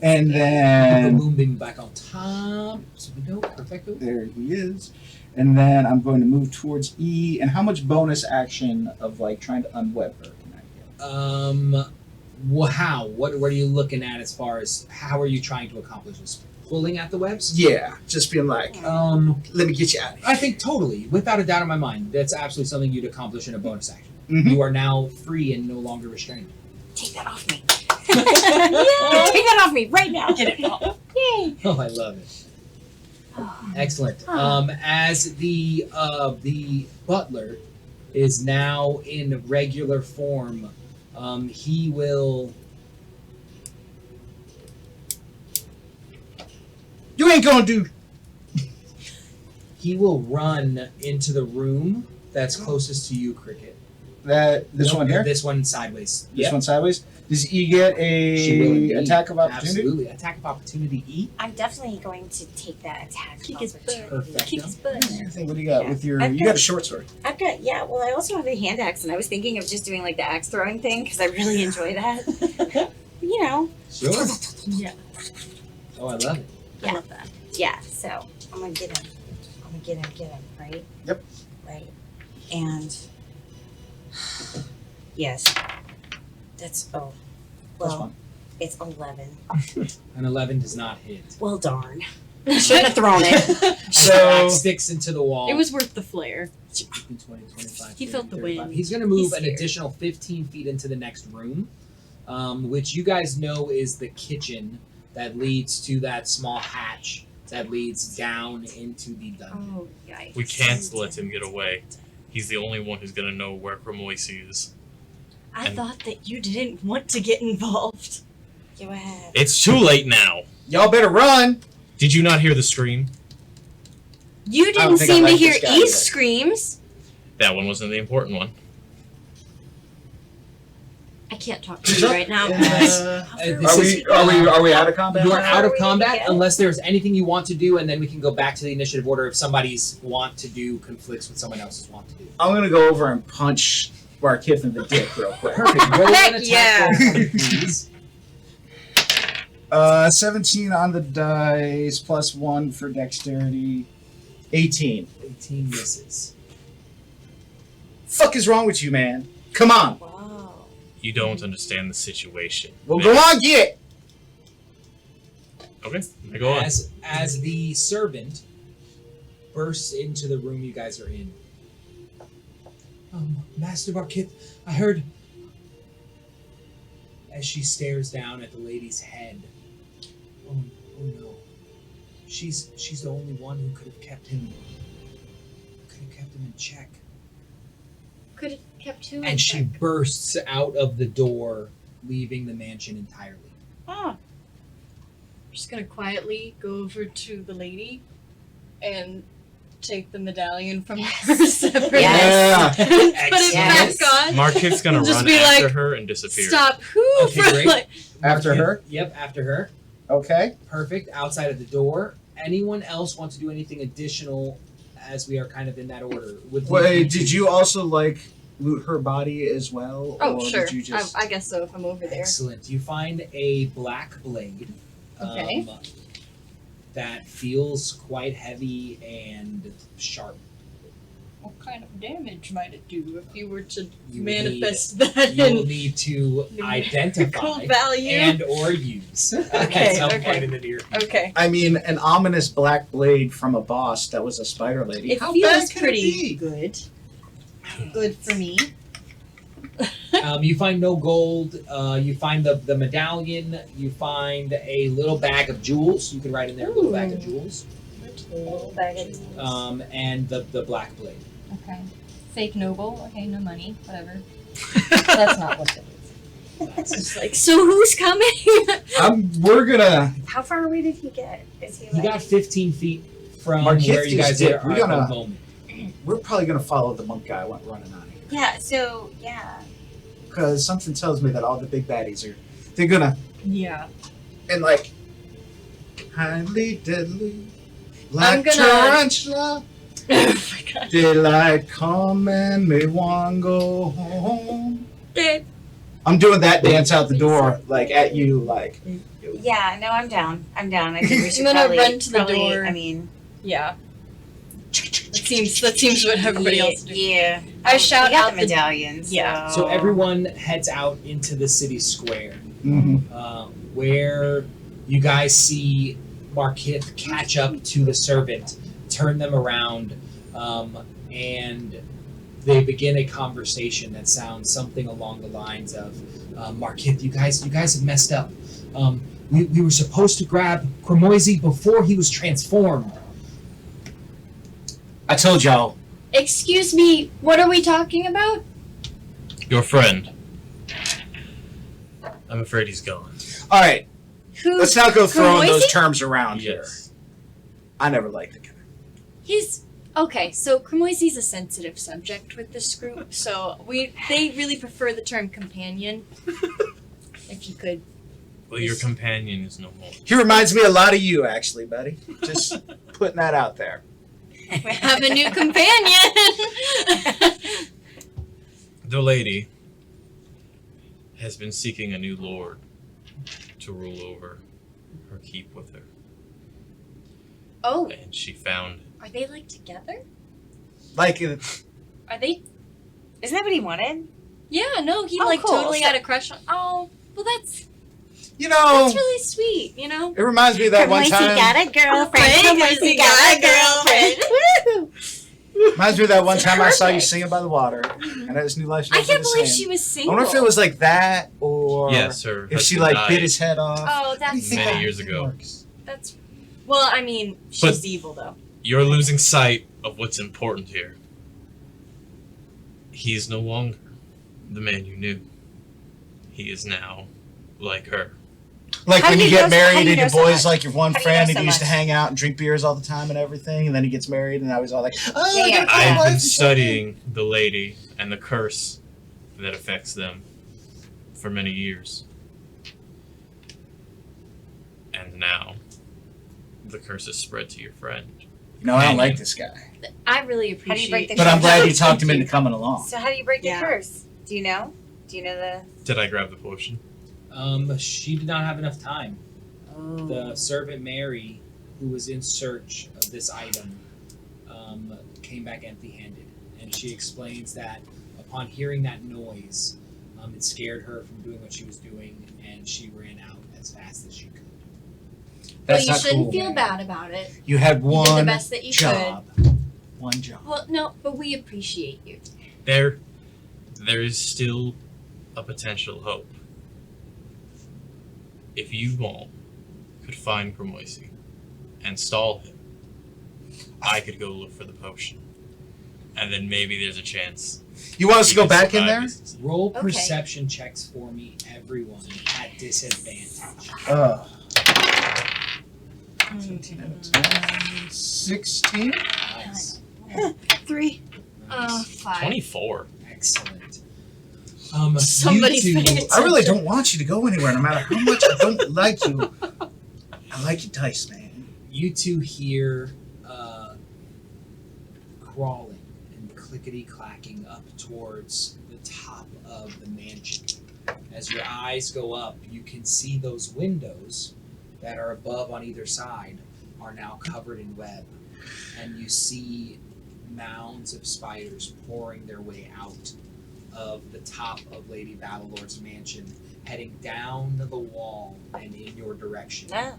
And The then moonbeam back on top. So we go. Perfecto. there he is. And then I'm going to move towards E. And how much bonus action of like trying to unweb her can I get? How? What are you looking at as far as how are you trying to accomplish this? Pulling at the webs? Yeah, just being like, let me get you out of here. I think totally, without a doubt in my mind, that's absolutely something you'd accomplish in a bonus action. Mhm. You are now free and no longer restrained. Take that off me. Take that off me right now. Get it off. Yay. Oh, I love it. Excellent. As the butler is now in regular form, he will. You ain't gonna do. He will run into the room that's closest to you, Cricket. This Nope, one here? This one sideways. This Yep. one sideways? Does E get She will a indeed. attack of opportunity? Absolutely. Attack of opportunity E. I'm definitely going to take that attack. Kick his butt. Perfect. Kick his butt. What do you got with your? I've You got- got a short sword. I've got, well, I also have a hand axe, and I was thinking of just doing like the axe throwing thing because I really enjoy that. You know. Sure. Yeah. Oh, I love it. I love that. Yeah, so I'm gonna get him. Get him, right? Yep. Right. And yes. That's Plus Well, one. it's 11. An 11 does not hit. Well, darn. Shouldn't have thrown it. As So- the axe sticks into the wall. It was worth the flare. 15, 20, 25, He 30, felt the 35. wind. He's going to move He's an scared. additional 15 feet into the next room, which you guys know is the kitchen that leads to that small hatch that leads down into the dungeon. Oh, yikes. We can't let him get away. He's the only one who's gonna know where Cremoisi is. I And- thought that you didn't want to get involved. Go ahead. It's too late now. Y'all better run. Did you not hear the scream? You don't didn't think I seem to like hear this guy E's either. screams. That one wasn't the important one. I can't talk to you right now. This Are we out of combat? You are How out are of we gonna combat get it? unless there's anything you want to do, and then we can go back to the initiative order if somebody's want to do conflicts with someone else's want to do. I'm gonna go over and punch Markith in the dick real quick. Perfect. Roll Heck an attack yeah. roll for me, please. 17 on the dice, plus 1 for dexterity. 18. 18 misses. Fuck is wrong with you, man? Come on. Wow. You don't understand the situation. Well, go on, get. Okay, I go on. As the servant bursts into the room you guys are in. Master Markith, I heard. As she stares down at the lady's head. Oh no. She's the only one who could have kept him in check. Could have kept two. And she bursts out of the door, leaving the mansion entirely. Oh. I'm just gonna quietly go over to the lady and take the medallion from her separately. Yes. Yeah. And put it Yes. back on. Markith's gonna Just run be after like, her and disappear. Stop. Who? Okay, for great. like, After her? Yep, after her. Okay. Perfect. Outside of the door. Anyone else want to do anything additional as we are kind of in that order? Wait, did you also, loot her body as well? oh, or sure. Did you just... I guess so if I'm over there. Excellent. You find a black blade. Okay. That feels quite heavy and sharp. What kind of damage might it do if you were to You manifest that You will in need to numerical identify value? and or use Okay, at some okay. point in the near future. Okay. I mean, an ominous black blade from a boss that was a spider lady. It How feels bad could it pretty be? good. Good for me. You find no gold. You find the medallion. You find a little bag of jewels. You can write in there a little bag of jewels. And the black blade. Okay. Fake noble. Okay, no money. Whatever. That's not what it is. It's like, so who's coming? We're gonna... How far away did he get? Is he He like... got 15 feet from Marquette where you just guys did. are We at gotta- the moment. We're probably gonna follow the monk guy went running out of here. Yeah, so, yeah. Because something tells me that all the big baddies are... They're gonna... Yeah. And highly deadly, I'm like gonna- tarantula. Oh my god. Daylight come and me want go home. Dead. I'm doing that dance out the door, at you, Yeah, no, I'm down. I think we should I'm gonna probably, run to the probably- door. I mean... Yeah. That seems what everybody else do. Yeah. I shout we got out the the- medallions. Yeah. So everyone heads out into the city square, where you guys see Markith catch up to the servant, turn them around, and they begin a conversation that sounds something along the lines of, Markith, you guys have messed up. We were supposed to grab Cremoisi before he was transformed. I told y'all. Excuse me, what are we talking about? Your friend. I'm afraid he's gone. All right, Who? let's not go throwing those Cremoisi? terms around here. Yes. I never liked the guy. He's okay. So Cremoisi's a sensitive subject with this group, so they really prefer the term companion. If you could. Well, your companion is no more. He reminds me a lot of you, actually, buddy. Just putting that out there. We have a new companion. The lady has been seeking a new lord to rule over her keep with her. Oh, And she found are they together? Are they? Isn't that what he wanted? Yeah, no, he Oh, cool. totally So- had a crush on. Oh, well, that's You know, That's really sweet, you know? it reminds me of that one Moisey time. got a girlfriend. Moisey got a girlfriend. Woo! Reminds me of that one It's time I saw you perfect. singing by the water, and I just knew life. I can't believe she was I single. wonder if it was like that, or Yes, her if she husband like bit died his head off. Oh, What do you that's think many that years ago. works? That's. Well, I mean, she's But- evil though. You're losing sight of what's important here. He is no longer the man you knew. He is now like her. Like How when do you you get know- married how do you and your know so boy's much? like your one How do you know friend so and he used to much? hang out and drink beers all the time and everything, and then he gets married and now he's all like, oh, Yeah, I yeah. got a I've wife been and shit. studying the lady and the curse that affects them for many years. And now, the curse is spread to your friend. No, I don't like this guy. I really How do you break appreciate. the But I'm curse? glad you talked him into coming along. So how do you break the Yeah. curse? Do you know? Do you know the? Did I grab the potion? She did not have enough time. Oh. The servant Mary, who was in search of this item, came back empty-handed, and she explains that upon hearing that noise, it scared her from doing what she was doing, and she ran out as fast as she could. But That's you not shouldn't cool, feel man. bad about it. You had You did the one best that you job. One job. could. Well, no, but we appreciate you. There is still a potential hope. If you all could find Gramoisi and stall him, I could go look for the potion. And then maybe there's a chance. You want us he to go could back in survive there? this. Roll Okay. perception checks for me, everyone, at disadvantage. 17 out of 10. 16? Nice. 3. Nice. 5. 24. Excellent. Somebody's you two, paying I really don't want you to go anywhere, no matter how much I don't like you. I like your dice, man. you two hear crawling and clickety-clacking up towards the top of the mansion. As your eyes go up, you can see those windows that are above on either side are now covered in web. And you see mounds of spiders pouring their way out of the top of Lady Battlelord's mansion, heading down the wall and in your direction. Ah.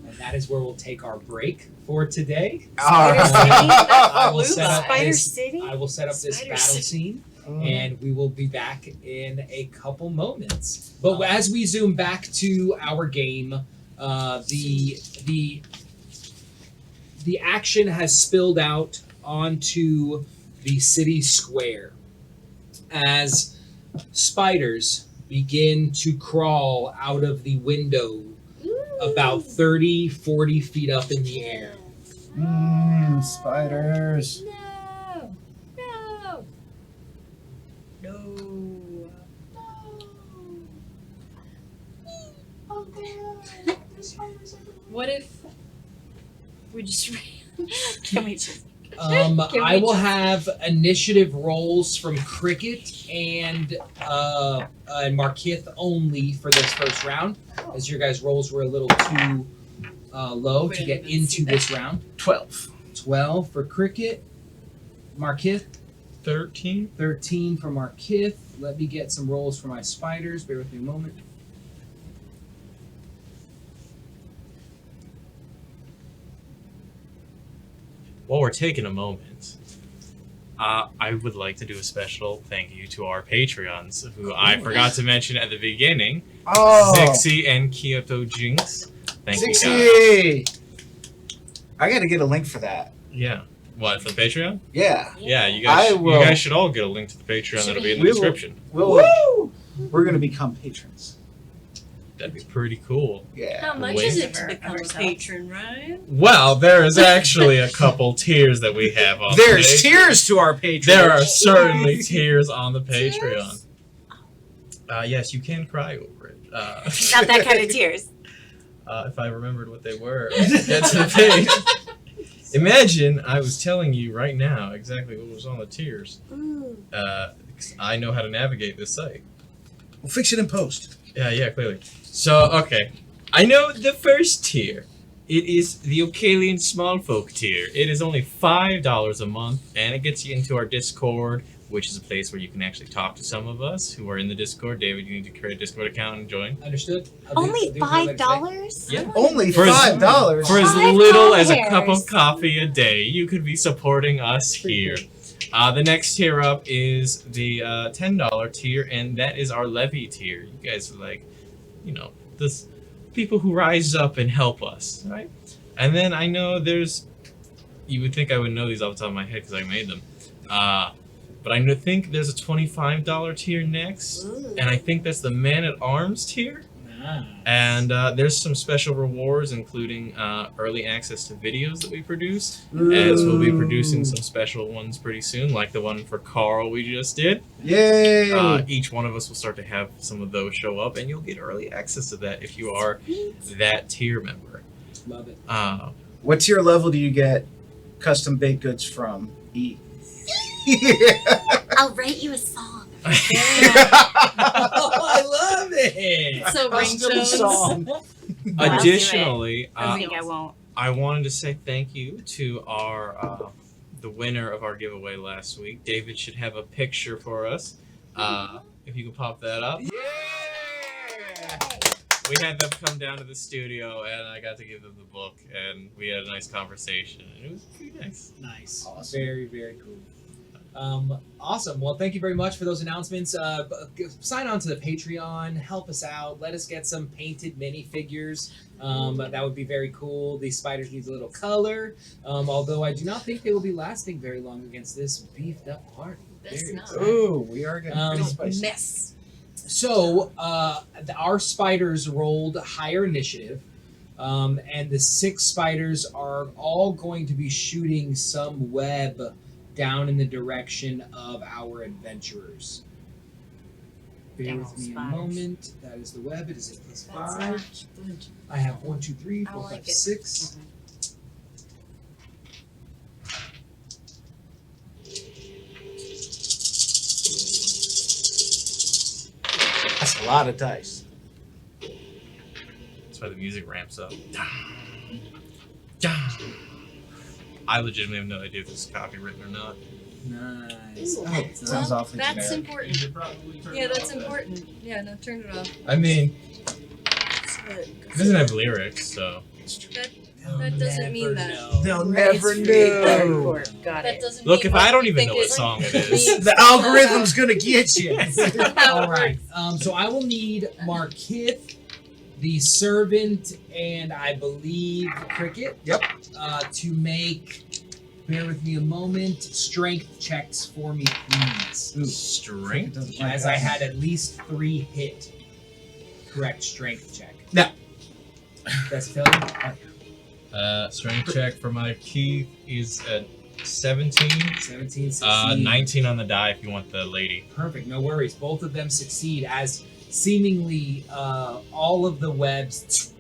And that is where we'll take our break for today. Spider Alright. City? I will set up Spider this, City? I will set up this Spider battle City. scene, Mm. and we will be back in a couple moments. But as we zoom back to our game, the action has spilled out onto the city square as spiders begin to crawl out of the window about 30, 40 feet up in the air. Spiders. No! No! No! What if we just ran? Can we just? Can I we will just- have initiative rolls from Cricket and Markith only for this first round, as your guys' rolls were a little too low to get into this round. 12. 12 for Cricket, Markith, 13? 13 for Markith. Let me get some rolls for my spiders. Bear with me a moment. While we're taking a moment, I would like to do a special thank you to our Patreons, who I forgot to mention at the beginning. Oh. Zixie and Kyoto Jinx. Thank you guys. Zixie! I gotta get a link for that. Yeah. What, for the Patreon? Yeah. Yeah, you I guys, will- you guys should all get a link to the Patreon. That'll be in the We will- description. We're gonna become patrons. That'd be pretty cool. Yeah. How much Wait. is it to become a Ourselves. patron, Ryan? Well, there is actually a couple tiers that we have on There's the tiers to our patrons. There are certainly tiers on the Patreon. Yes, you can cry over it. Not that kind of tears. If I remembered what they were, I could get to the page. Imagine I was telling you right now exactly what was on the tiers. Because I know how to navigate this site. We'll fix it in post. Yeah, clearly. So, okay. I know the first tier. It is the Ocalian Small Folk tier. It is only $5 a month, and it gets you into our Discord which is a place where you can actually talk to some of us who are in the Discord. David, you need to create a Discord account and join. Understood. Only $5? Yeah. Only For as- $5. For as $5. little as a cup of coffee a day, you could be supporting us here. The next tier up is the $10 tier, and that is our levy tier. You guys are like, you know, the people who rise up and help us, right? And then I know there's, you would think I would know these off the top of my head because I made them. But I think there's a $25 tier next, and I think that's the Man-at-Arms tier. And there's some special rewards, including early access to videos that we produce, as we'll be producing some special ones pretty soon, like the one for Carl we just did. Yay! Each one of us will start to have some of those show up, and you'll get early access to that if you are that tier member. Love it. What tier level do you get custom baked goods from? E. I'll write you a song. Oh, I love it. So ringtones. Additionally, I think I won't. I wanted to say thank you to our the winner of our giveaway last week. David should have a picture for us. If you can pop that up. Yeah! We had them come down to the studio, and I got to give them the book, and we had a nice conversation, and it was pretty nice. Nice. Awesome. Very, very cool. Awesome. Well, thank you very much for those announcements. Sign on to the Patreon. Help us out. Let us get some painted minifigures. That would be very cool. These spiders need a little color. Although I do not think they will be lasting very long against this beefed up party. That's Very not. exciting. Ooh, we are getting pretty Um, spicy. Mess. So, our spiders rolled higher initiative, and the 6 spiders are all going to be shooting some web down in the direction of our adventurers. Bear Damn with me a spiders. moment. That is the web. It is a That's +5. not good. I have 1, 2, 3, I 4, 5, like it. 6. That's a lot of dice. That's why the music ramps up. I legitimately have no idea if this is copywritten or not. Nice. Ooh. Oh, it's Sounds not. awfully That's generic. important. probably turn Yeah, it that's off then. important. Yeah, no, turn it off. I mean, But it doesn't have lyrics, so. that doesn't mean that. know. They'll Right, never it's really know. hardcore. Got That it. doesn't Look, mean if I what don't you even think know what song it is. means. The algorithm's gonna get you. All right. So I will need Markith, the servant, and I believe Cricket. Yep. To make. Bear with me a moment. Strength checks for me, please. Ooh, Strength? doesn't like As I that. had at least 3 hit. Correct strength check. No. That's a failure. Strength check for my Keith is at 17. 17 succeed. 19 on the die if you want the lady. Perfect, no worries. Both of them succeed as seemingly all of the webs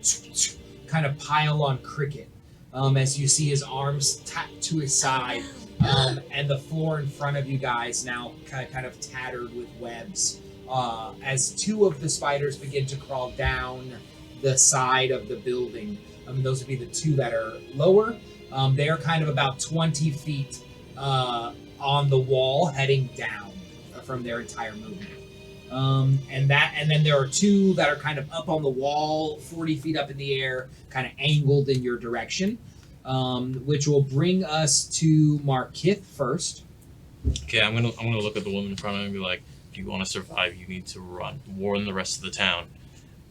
kind of pile on Cricket. As you see his arms tapped to his side, and the floor in front of you guys now kind of tattered with webs. As 2 of the spiders begin to crawl down the side of the building. Those would be the 2 that are lower. They are kind of about 20 feet on the wall, heading down from their entire movement. And then there are 2 that are kind of up on the wall, 40 feet up in the air, kind of angled in your direction, which will bring us to Markith first. Okay, I'm gonna look at the woman in front of me and be like, if you want to survive, you need to run. Warn the rest of the town.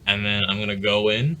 And then I'm gonna go in.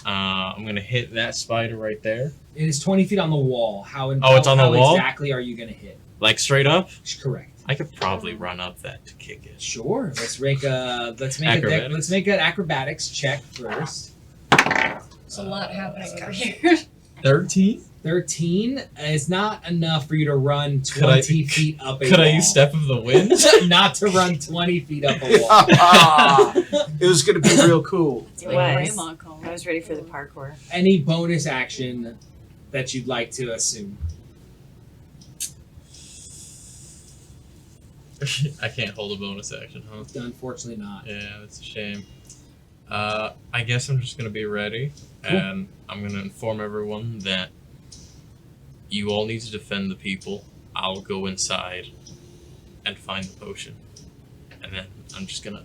I'm gonna hit that spider right there. It is 20 feet on the wall. How it's on the how wall? exactly are you going to hit? Like straight up? Correct. I could probably run up that to kick it. Sure. Let's make an acrobatics check first. There's a lot happening over here. 13? 13 is not enough for you to run 20 feet up a wall. Could I use Step of the Wind? Not to run 20 feet up a wall. It was gonna be real cool. It Like was. grandma calling. I was ready for the parkour. Any bonus action that you'd like to assume? I can't hold a bonus action, huh? Unfortunately not. Yeah, that's a shame. I guess I'm just gonna be ready, Cool. and I'm gonna inform everyone that you all need to defend the people. I'll go inside and find the potion. And then I'm just gonna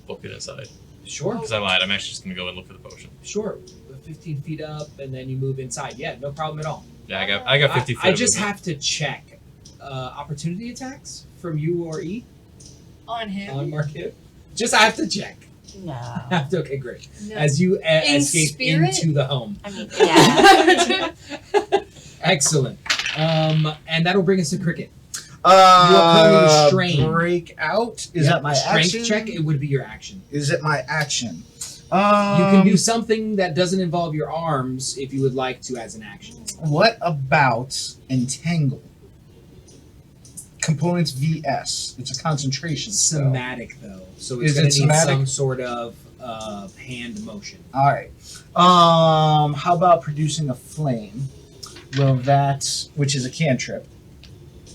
book it aside. Sure. Because I lied, I'm actually just gonna go and look for the potion. Sure. 15 feet up, and then you move inside. Yeah, no problem at all. Yeah, I got 50 feet. I of just movement. have to check opportunity attacks from you or E On him. on Marquette. Just I have to check. No. Okay, great. No. As you In escape spirit? into the home. I mean, yeah. Excellent. And that'll bring us to Cricket. You are currently restrained. Break out. Is Yep, that my strength action? check? It would be your action. Is it my action? You can do something that doesn't involve your arms if you would like to as an action. What about entangle? Components VS. It's a concentration spell. Somatic though, so it's Is going it to need somatic? some sort of hand motion. All right. How about producing a flame? Will that, which is a cantrip,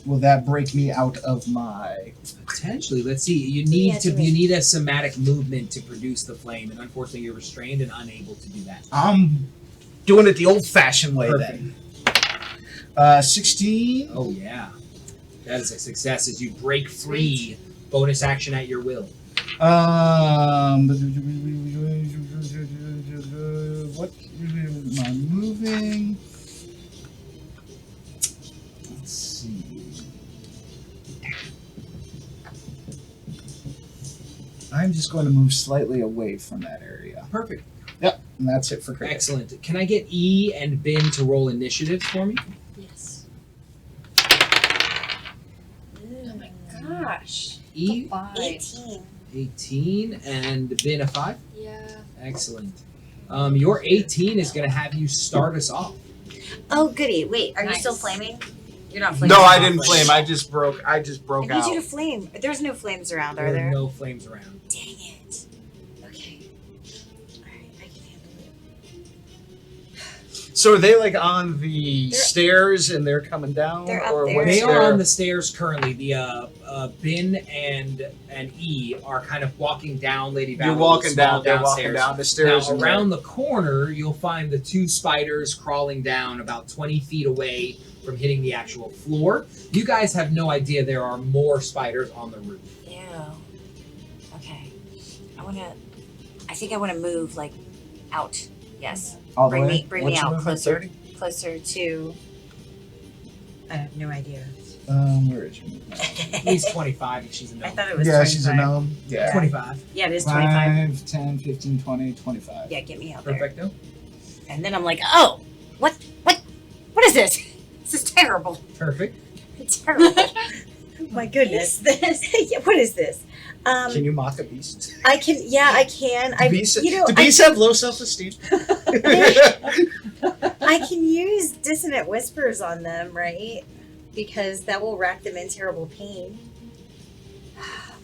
will that break me out of my? Potentially, let's see. You need Yeah, to. do it. You need a somatic movement to produce the flame, and unfortunately, you're restrained and unable to do that. I'm doing it the old-fashioned way Perfect. then. 16. Oh yeah, that is a success. As you break free, bonus action at your will. What am I moving? Let's see. I'm just going to move slightly away from that area. Perfect. Yep, and that's it for cricket. Excellent. Can I get E and Bin to roll initiative for me? Yes. Oh my gosh. E, 5. 18. 18, and Bin a 5. Yeah. Excellent. Your 18 is going to have you start us off. Oh, goody. Wait, are you Nice. still flaming? You're not flaming. No, I You're didn't not flame. I just broke I out. need you to flame. There's no flames around, are There there? are no flames around. Dang it. Okay. Alright, I can handle it. So are they like on the They're- stairs and they're coming down? They're up or there. what's They their- are on the stairs currently. The Bin and E are kind of walking down Lady Valley. You're walking small down. They're walking downstairs. down the stairs. Now, and around the corner, you'll find the two spiders crawling down about 20 feet away from hitting the actual floor. You guys have no idea there are more spiders on the roof. Ew. Okay. I think I wanna move like out. Yes. all the bring way. me- bring me What's your out movement, closer. 30? Closer to I have no idea. Where is your movement? At least 25 if she's a I gnome. thought it was Yeah, 25. she's a gnome. Yeah. 25. Yeah, it is 25. 5, 10, 15, 20, 25. Yeah, get me out there. Perfecto. And then I'm like, oh, what is this? This is terrible. Perfect. It's terrible. My goodness. Yeah, what is this? Can you mock a beast? I can. Yeah, I can. Do I. beasts, You know, do beasts have low self-esteem? I can use dissonant whispers on them, right? Because that will rack them in terrible pain.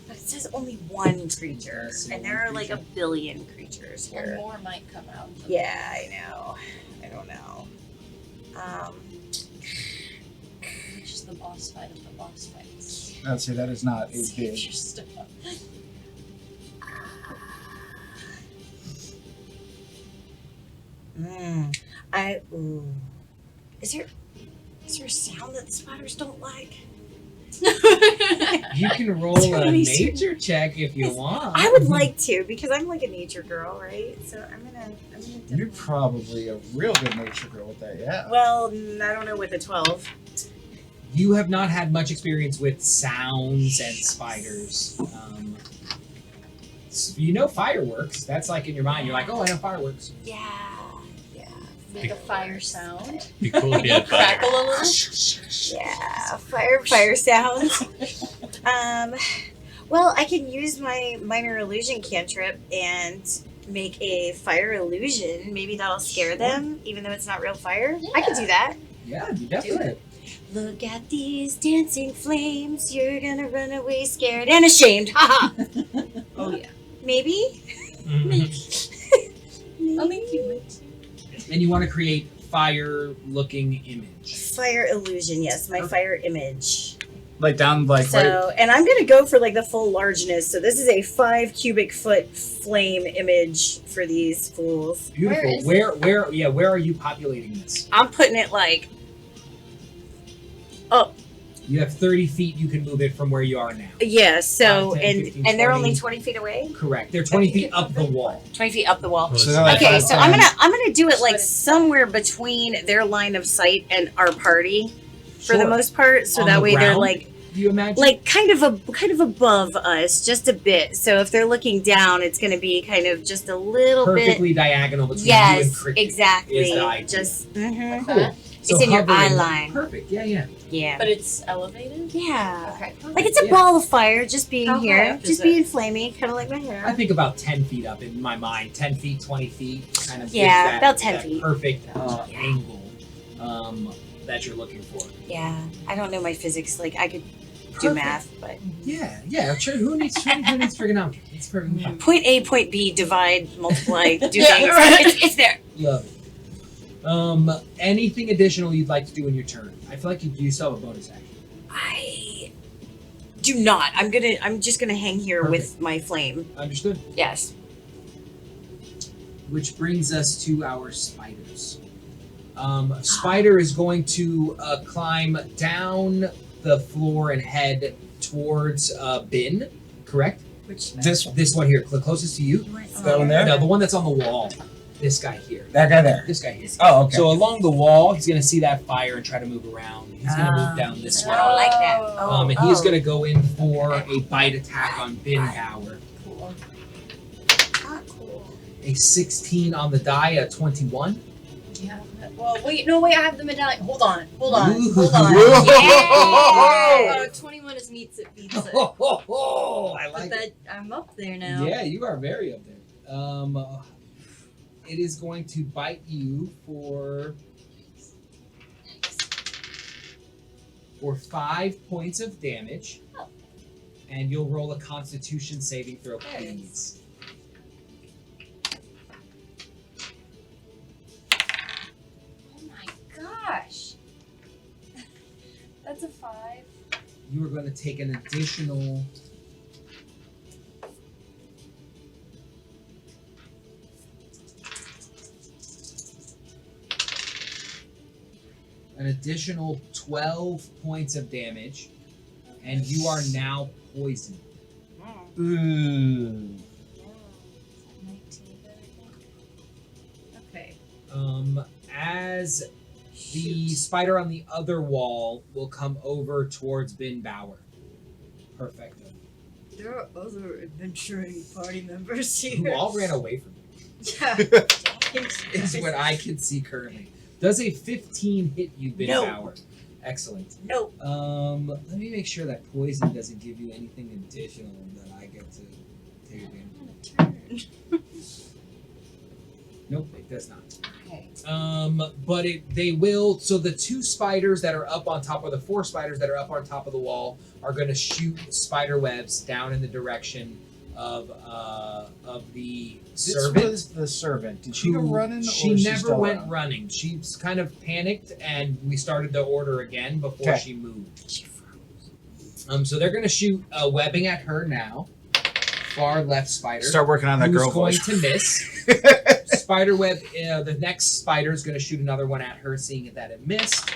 But it says only one creature, Yes, and one there are like a creature. billion creatures One here. more might come out. Yeah, I know. I don't know. It's just the boss fight of the boss fights. I'd say that is not a Save big. your stuff. Ooh. Is there a sound that the spiders don't like? You can roll Too a many nature check if you want. I would like to because I'm like a nature girl, right? So I'm gonna You're probably a real good nature girl with that, yeah. Well, I don't know with a 12. You have not had much experience with sounds and spiders. You know fireworks. That's like in your mind. You're like, oh, I know fireworks. Yeah. Make a fire sound. Be cool if you had fire. Crackle a little. Yeah. Fire sounds. Well, I can use my minor illusion cantrip and make a fire illusion. Maybe that'll scare them, even though it's not real fire. I could do that. Yeah, you definitely. Look at these dancing flames. You're gonna run away scared and ashamed. Haha. Oh yeah. Maybe. I'll make you wait. And you want to create fire-looking image. Fire illusion, yes, my fire image. Like down, like right. So, and I'm gonna go for like the full largeness. So this is a 5 cubic foot flame image for these fools. Beautiful. Where Where are you populating this? I'm putting it like up You have 30 feet. You can move it from where you are now. Yeah. So 5, 10, 15, and they're 20. only 20 feet away. Correct. They're 20 feet up the wall. 20 feet up the wall. So they're like Okay, five, so 10. I'm gonna do it like somewhere between their line of sight and our party, for the Sure. most part. So On that the way they're ground? like Do you imagine? kind of above us, just a bit. So if they're looking down, it's gonna be kind of just a little bit. Perfectly diagonal between you and Yes, Cricket. exactly. is the idea. Just Cool. So It's in your hovering- eye line. Perfect. Yeah. yeah, But it's elevated? yeah. Okay. Like it's a Yeah. ball of fire, just being How high here, up is just it? being flaming, kind of like my I hair. think about 10 feet up in my mind. 10 feet, 20 feet, kind of. gives Yeah, that, about 10 that feet. Perfect Yeah. angle that you're looking for. Yeah, I don't know my physics. Like I could do Perfect. math, but Yeah. Sure. Who needs trigonometry? It's perfectly fine. point A, point B, divide, multiply, do Yeah, things. right. It's there. Love it. Anything additional you'd like to do in your turn? I feel like you still have a bonus action. I do not. I'm just gonna hang here with my flame. Understood. Yes. Which brings us to our spiders. Spider is going to climb down the floor and head towards bin. Correct? Which This one. This one here, closest to you. That one there? No, the one that's on the wall. This guy here. That guy there. This guy here. Oh, okay. So along the wall, he's going to see that fire and try to move around. He's going to move down this way. I don't like that. And he is going to go in for a bite attack on Bin Power. cool. Not cool. A 16 on the die, a 21. Yeah. Well, wait, no, wait, I have the medallion. Hold on. Ooh. Oh, 21 is meets it, beats it. I But like it. that I'm up there now. Yeah, you are very up there. It is going to bite you for 5 points of damage. Oh. And you'll roll a Constitution saving throw, There it please. Oh my gosh. That's a 5. You are going to take an additional. An additional 12 points of damage, and you are now poisoned. Ooh. 19, Okay. As the spider on the other wall will come over towards Bin Bauer. Perfect. There are other adventuring party members Who here. all ran away from you, Yeah. is what I can see currently. Does a 15 hit you, Bin No. Bauer? Excellent. Nope. Let me make sure that poison doesn't give you anything additional that I get to take advantage of. Nope, it does not. Okay. But they will. So the 2 spiders that are up on top, or the 4 spiders that are up on top of the wall, are going to shoot spider webs down in the direction of the This servant. was the servant. Did she go who- running? She or is never still went around? running. She's kind of panicked, and we started the order again before Okay. she moved. So they're going to shoot webbing at her now. Far left spider. Start working on that who's girl going voice. to miss. Spider web. The next spider is going to shoot another one at her, seeing that it missed.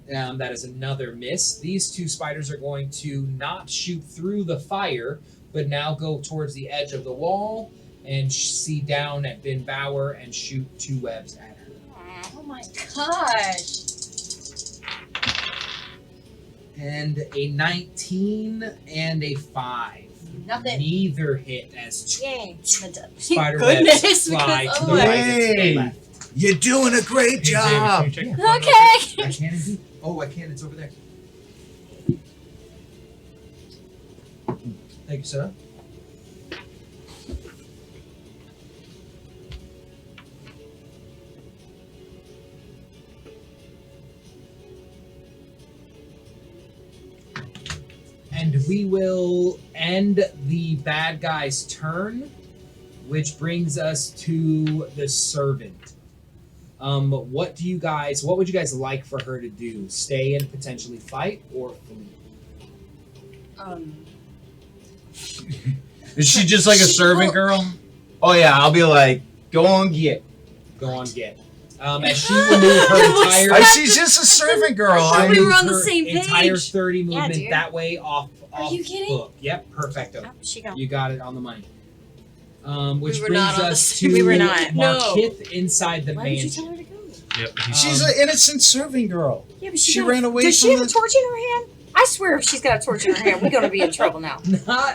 That is another miss. These 2 spiders are going to not shoot through the fire, but now go towards the edge of the wall and see down at Bin Bauer and shoot 2 webs at her. Oh my gosh. And a 19 and a 5. Nothing. Neither hit as Yay. spider Goodness, webs fly because to the right and to the Yay. left. You're doing a great job. Okay. I can indeed. Oh, I can. It's over there. Thank you, sir. And we will end the bad guy's turn, which brings us to the servant. What would you guys like for her to do? Stay and potentially fight, or flee? Is she just like a servant girl? Oh yeah, I'll be like, go on get. Go on, get. As she will move her entire, She's just a servant girl. thought we were on the her same entire page. 30 movement dude. that way off you kidding? book. Yep, perfecto. Oh, she gone. You got it on the money. Which We were brings not on the us same- to We were not. No. Markith inside the Why did you mansion. tell her to go? Yep. She's an innocent serving girl. Yeah, but She ran away Does she from have a the- torch in her hand? I swear, if she's got a torch in her hand, we're gonna be in trouble now.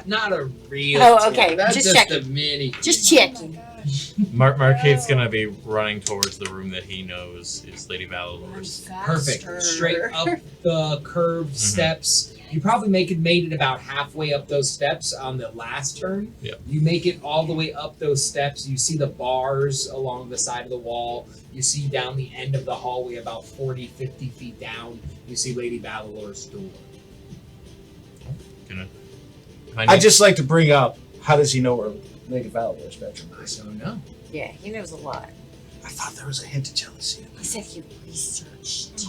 Not a real. Oh, okay, tip. That's just just checking. a mini. Just thing. Oh my checking. gosh. Marquette's gonna be running towards the room that he knows is Lady Valalor's. Perfect. Straight up the curved steps. You probably made it about halfway up those steps on the last turn. Yep. You make it all the way up those steps. You see the bars along the side of the wall. You see down the end of the hallway about 40, 50 feet down. You see Lady Valalor's door. I'd just like to bring up, how does he know where Lady Valalor's bedroom I is? don't know. Yeah, he knows a lot. I thought there was a hint of jealousy. He said he researched.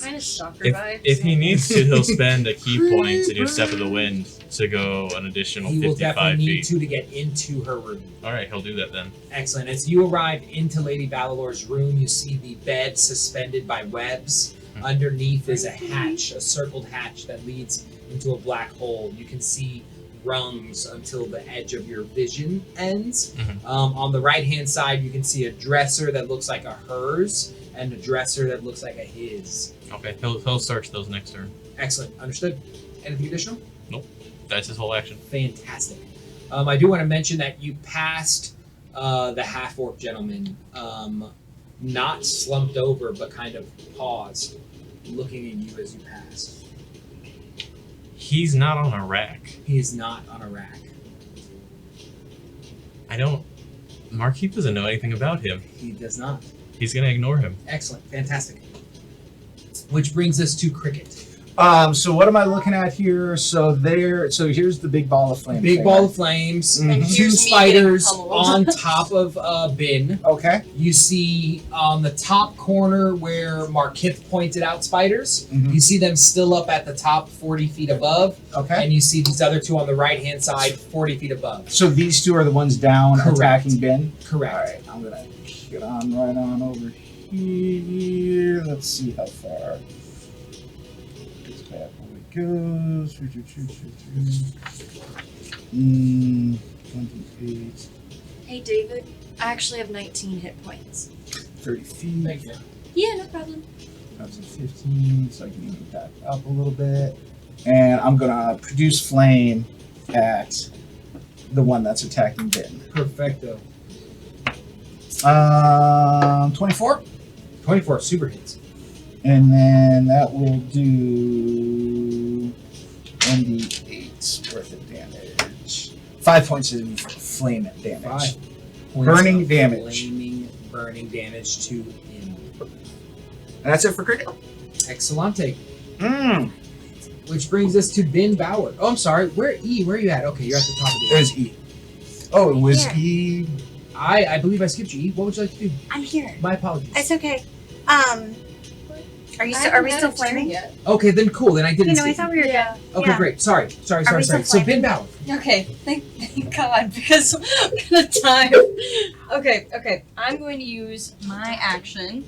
Kind of stalker If, vibes. if he needs to, he'll spend a key point to do Step of the Wind to go an additional He will 55 definitely need feet. to get into her room. Alright, he'll do that then. Excellent. As you arrive into Lady Valalor's room, you see the bed suspended by webs. Underneath is a hatch, a circled hatch that leads into a black hole. You can see rungs until the edge of your vision ends. Mhm. On the right-hand side, you can see a dresser that looks like a hers and a dresser that looks like a his. Okay, he'll search those next turn. Excellent. Understood. Anything additional? That's his whole action. Fantastic. I do want to mention that you passed the half-orc gentleman, not slumped over, but kind of paused, looking at you as you passed. He's not on a rack. He is not on a rack. Marquette doesn't know anything about him. He does not. He's gonna ignore him. Excellent. Fantastic. Which brings us to Cricket. So what am I looking at here? So here's the big ball of flame. Big thing, ball right? of flames, Mhm. And two here's me spiders getting pummeled. on top of bin. Okay. You see on the top corner where Markith pointed out spiders, Mhm. you see them still up at the top 40 feet above, Okay. and you see these other two on the right-hand side 40 feet above. So these two are the ones down Correct. attacking Ben. Correct. All right. I'm gonna get on right on over here. Let's see how far this bad boy goes. 28, Hey, David. I actually have 19 hit points. 30 feet. Thank you. Yeah, no problem. That was a 15, so I can even back up a little bit. And I'm gonna produce flame at the one that's attacking Ben. Perfecto. 24. 24, super hits. And then that will do 1d8 worth of damage. 5 points of flame damage. 5 points Burning of damage. Burning damage to him. And that's it for cricket. Excellente. Mm. Which brings us to Ben Bauer. Oh, I'm sorry. Where are you at? Okay, you're at the top of the It was E. Oh, it was Yeah. E. I believe I skipped you. E. What would you like to do? I'm here. My apologies. It's okay. Are you I still? Are we haven't still had a turn flaming? yet. Okay, then cool. Then I didn't You know, I skip thought you. we were Yeah. good. Okay, Yeah. great. Sorry. Are we still So Ben flaming? Bauer. Okay, thank God, because I'm gonna die. Okay, I'm going to use my action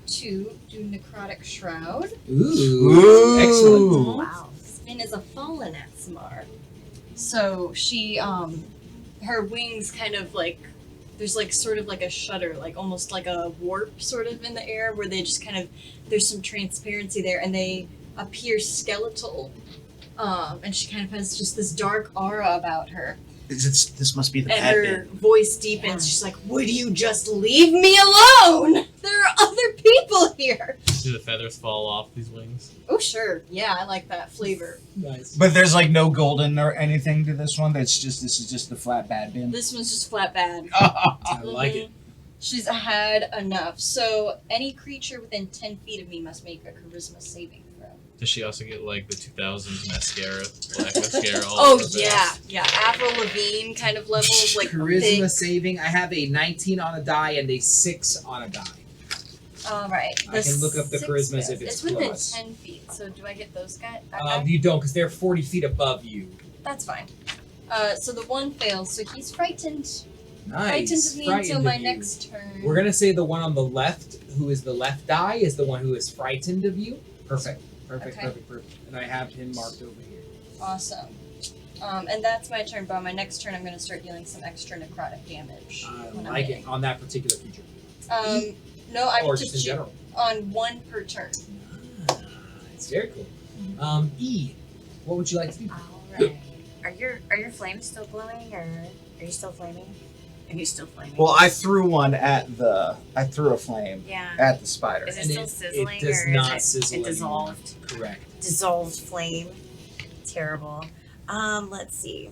to do Necrotic Shroud. Ooh. Excellent. Wow. Spin is a fallen Asmar. So she, her wings kind of like, there's like sort of like a shudder, like almost like a warp sort of in the air where they just kind of, there's some transparency there and they appear skeletal. And she kind of has just this dark aura about her. This must be the And bad her bit. voice deepens. She's like, would you just leave me alone? There are other people here. Do the feathers fall off these wings? Oh, sure. Yeah, I like that flavor. Nice. But there's like no golden or anything to this one. This is just the flat bad bin. This one's just flat bad. I like it. She's had enough. So any creature within 10 feet of me must make a charisma saving throw. Does she also get like the 2000s mascara, black mascara all Oh over her face? yeah. Avril Lavigne kind of levels, like Charisma thick. saving. I have a 19 on a die and a 6 on a die. All right. I can look up the charismas if it's within close. 10 feet. So do I get those guys? You don't, because they're 40 feet above you. That's fine. So the one fails. So he's frightened. Nice. Frightened of me Frightened until of my you. next turn. We're gonna say the one on the left, who is the left die, is the one who is frightened of you. Perfect. Perfect. Okay. Perfect. Perfect. And I have him marked over here. Awesome. And that's my turn, but on my next turn I'm going to start dealing some extra necrotic damage. I when I'm like hitting. it on that particular creature, No, I'm or just in shoot general. on one per turn. It's very cool. E, what would you like to do? Alright. Are your flames still glowing, or are you still flaming? Are you still flaming? Well, I threw a flame yeah. at the spider. Is it And still it sizzling, does or not is sizzle it anymore. dissolved? Correct. Dissolved flame. Terrible. Let's see.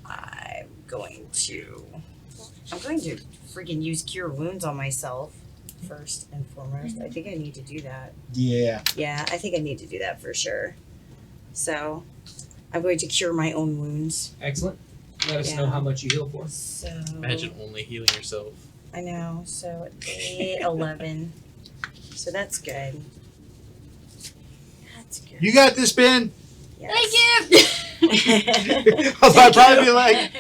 I'm going to freaking use Cure Wounds on myself first and foremost. I think I need to do that. Yeah. Yeah, I think I need to do that for sure. So, I'm going to cure my own wounds. Excellent. Let us know Yeah. how much you heal for. So Imagine only healing yourself. I know. So 8, 11. So that's good. That's good. You got this, Ben. Yes. Thank you! I'd probably be like,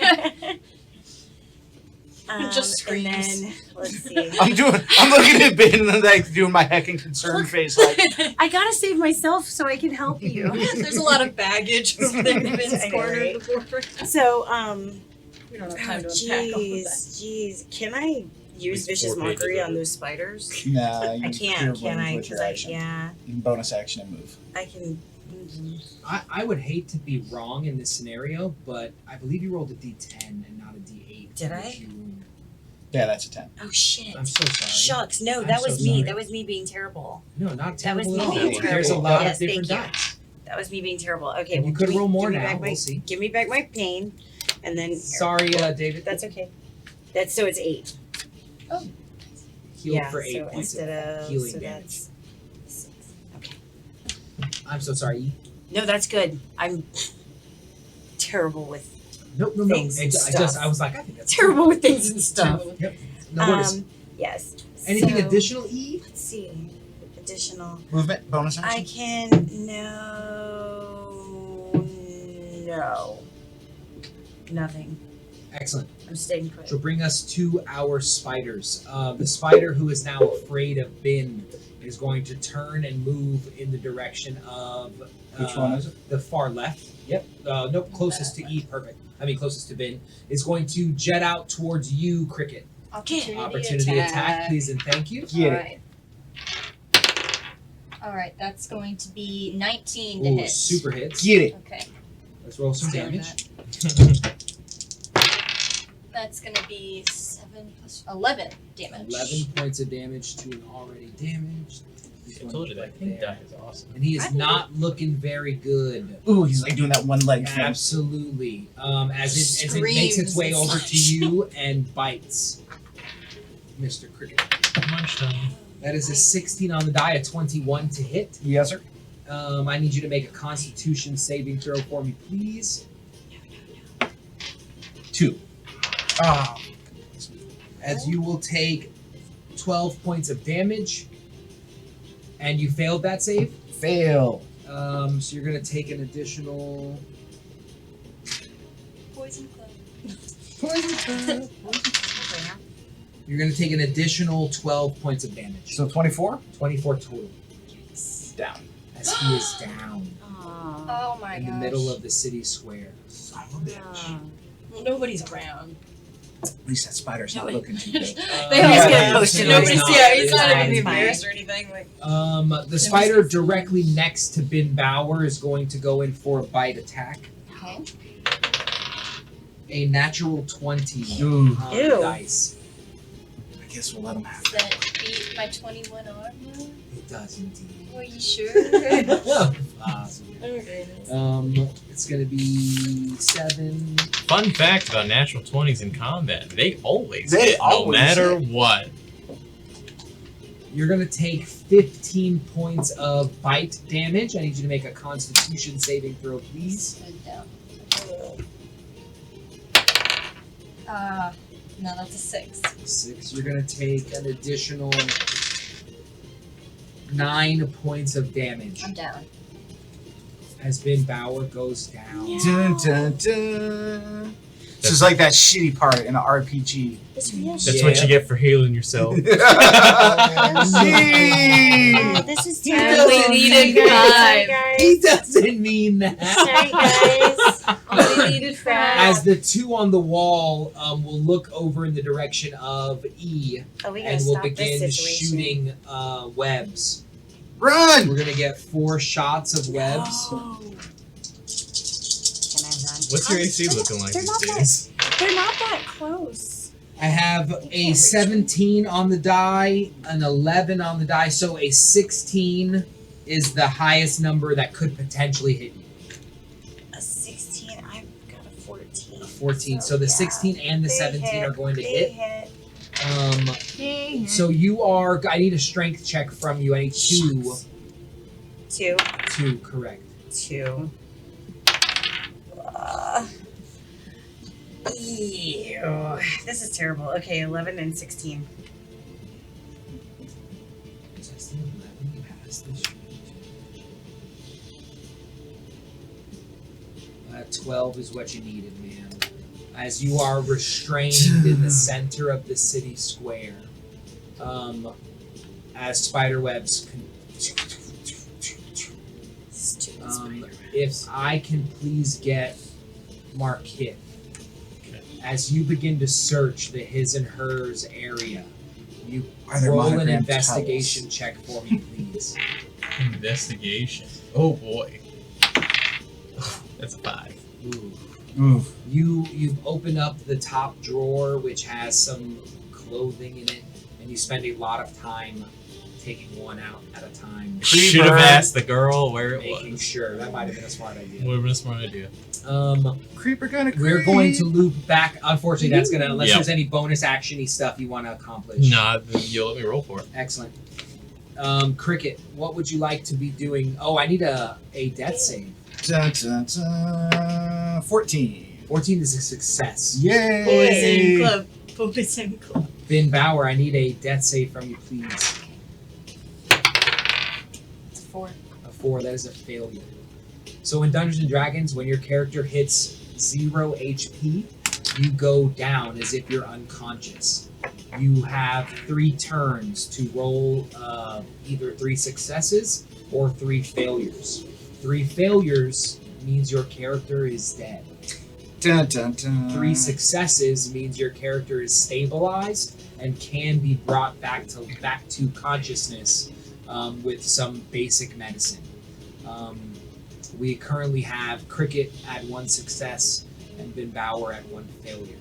Just screams. And then, let's see. I'm looking at Ben and like doing my heckin' concerned face, like, I gotta save myself so I can help you. There's a lot of baggage over there in I Vin's know, corner right? of the board. So, We don't have time to unpack all of that. jeez. Can I use Least Vicious 4 pages Mockery of on it. those spiders? nah, you I can cure can't, can wounds I? with your Because action. yeah, You can bonus action and move. I can. I would hate to be wrong in this scenario, but I believe you rolled a D10 and not a D8. Did for I? which you- Yeah, that's a 10. Oh shit! I'm so sorry. Shucks! No, I'm that so was me. sorry. That was me being terrible. No, not That was terrible me at all. being There's a terrible. lot Yes, of different thank you. dice. That was me being terrible. Okay, And you well, could give me- roll more give me now. back my- We'll see. Give me back my pain, and then here. Sorry, David. That's okay. That's so it's 8. Healed yeah. for 8 So points instead of of healing so damage. that's 6. Okay. I'm so sorry. No, that's good. I'm terrible with Nope, no. Things and I was like, I think that's terrible with things and stuff. Yep. No worries. Yes. Anything So, additional, E? Let's see. Additional. Movement, bonus I action. can no. Nothing. Excellent. I'm staying put. Which will bring us to our spiders. The spider who is now afraid of Bin is going to turn and move in the direction of Which one is it? the far left. Yep. Nope. Closest to E. Perfect. I mean, closest to Bin is going to jet out towards you, Cricket. Opportunity attack, please and thank you. Get it. Alright. Alright, that's going to be 19 to Ooh, hit. super hits. Get it. Okay. Let's roll some Stealing damage. That's going to be 7 plus 11 damage. 11 points of damage to an already damaged. He's I going told you to that put pink there. die is awesome. And he is not looking very good. Ooh, he's like doing that one leg thing. Absolutely. As it makes its Screams way and over such. to you and bites Mr. Cricket. Lunchtime. That is a 16 on the die, a 21 to hit. Yes, sir. I need you to make a Constitution saving throw for me, please. 2. Ah, As you will take 12 points of damage. And you failed that save. fail. So you're going to take an additional... Poison club. You're going to take an additional 12 points of damage. So 24? 24 total. Down. As he is down Aw. Oh my in gosh. the middle of the city square. Son of a bitch. Well, nobody's around. At least that spider's not Nobody- looking too good. They Yeah, always yeah, get yeah, posted. yeah, Nobody's, it's yeah, not- he's it's not not even fine. embarrassed or anything. Like, The spider directly next to Bin Bauer is going to go in for a bite attack. okay. A natural 20 Ooh. on Ew. the dice. I guess we'll let him have Does that beat my 21 armor? It does indeed. Are you sure? Awesome. Okay. It's going to be 7. Fun fact about natural 20s in combat: they always They hit, always no matter hit. what. You're going to take 15 points of bite damage. I need you to make a Constitution saving throw, please. Head down. No, that's a 6. 6. You're going to take an additional 9 points of damage I'm down. as Bin Bauer goes down. Dun, dun, dun. This is like that shitty part in an RPG. This real That's what you get for healing yourself. Oh, this is He terrible. doesn't needed Sorry, five. guys. He doesn't mean that. Sorry, guys. Only needed five. As the two on the wall will look over in the direction of E, Oh, we gotta and we'll stop begin this situation. shooting webs. Run! We're gonna get 4 shots of webs. Oh. Can I run? What's your AC looking like They're not these days? They're not that close. I have a 17 on the die, an 11 on the die, so a 16 is the highest number that could potentially hit you. A 16. I've got a 14. A 14. So the 16 and the They 17 are going to They hit. hit. So you are. I need a strength check from you. I need 2. 2. 2, correct. 2. Ew. This is terrible. Okay, 11 and 16. 16, 11, you pass this. 12 is what you needed, man. As you are restrained in the center of the city square, as spider webs. Stupid spider. If I can please get Marquette, as you begin to search the his and hers area, you Are there roll an monogrammed investigation check for me, please. Investigation. Oh boy. That's a 5. Ooh. Oof. You've opened up the top drawer, which has some clothing in it, and you spend a lot of time taking one out at a time, Should have asked the girl where it making was. sure. That might have been a smart idea. Would have been a smart idea. Creeper gonna creep. We're going to loop back. Unfortunately, that's gonna unless Yep. there's any bonus actiony stuff you want to accomplish. Nah, then you'll let me roll for it. Excellent. Cricket, what would you like to be doing? Oh, I need a death save. Dun, dun, dun. 14. 14 is a success. Yay! Boys in club. Boys in club. Finn Bauer, I need a death save from you, please. It's 4. A 4, that is a failure. So in Dungeons and Dragons, when your character hits 0 HP, you go down as if you're unconscious. You have 3 turns to roll either 3 successes or 3 failures. 3 failures means your character is dead. Dun, dun, dun. 3 successes means your character is stabilized and can be brought back to consciousness with some basic medicine. We currently have Cricket at 1 success and Ben Bauer at 1 failure.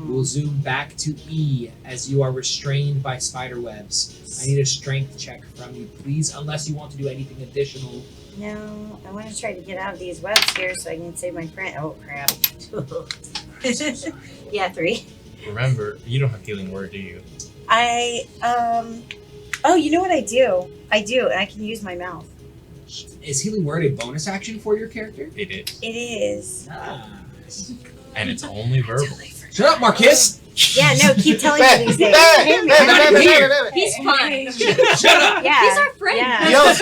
We'll zoom back to E as you are restrained by spider webs. I need a strength check from you, please, unless you want to do anything additional. No, I want to try to get out of these webs here so I can save my friend. Oh, crap. Yeah, 3. Remember, you don't have healing word, do you? Oh, you know what I do? I do, and I can use my mouth. Is Healing Word a bonus action for your character? It is. It is. And it's only verbal. Shut up, Marcus! Yeah, no, keep telling me these things. I'm here. He's fine. Shut up! Yeah. He's our friend. Yeah. Yo,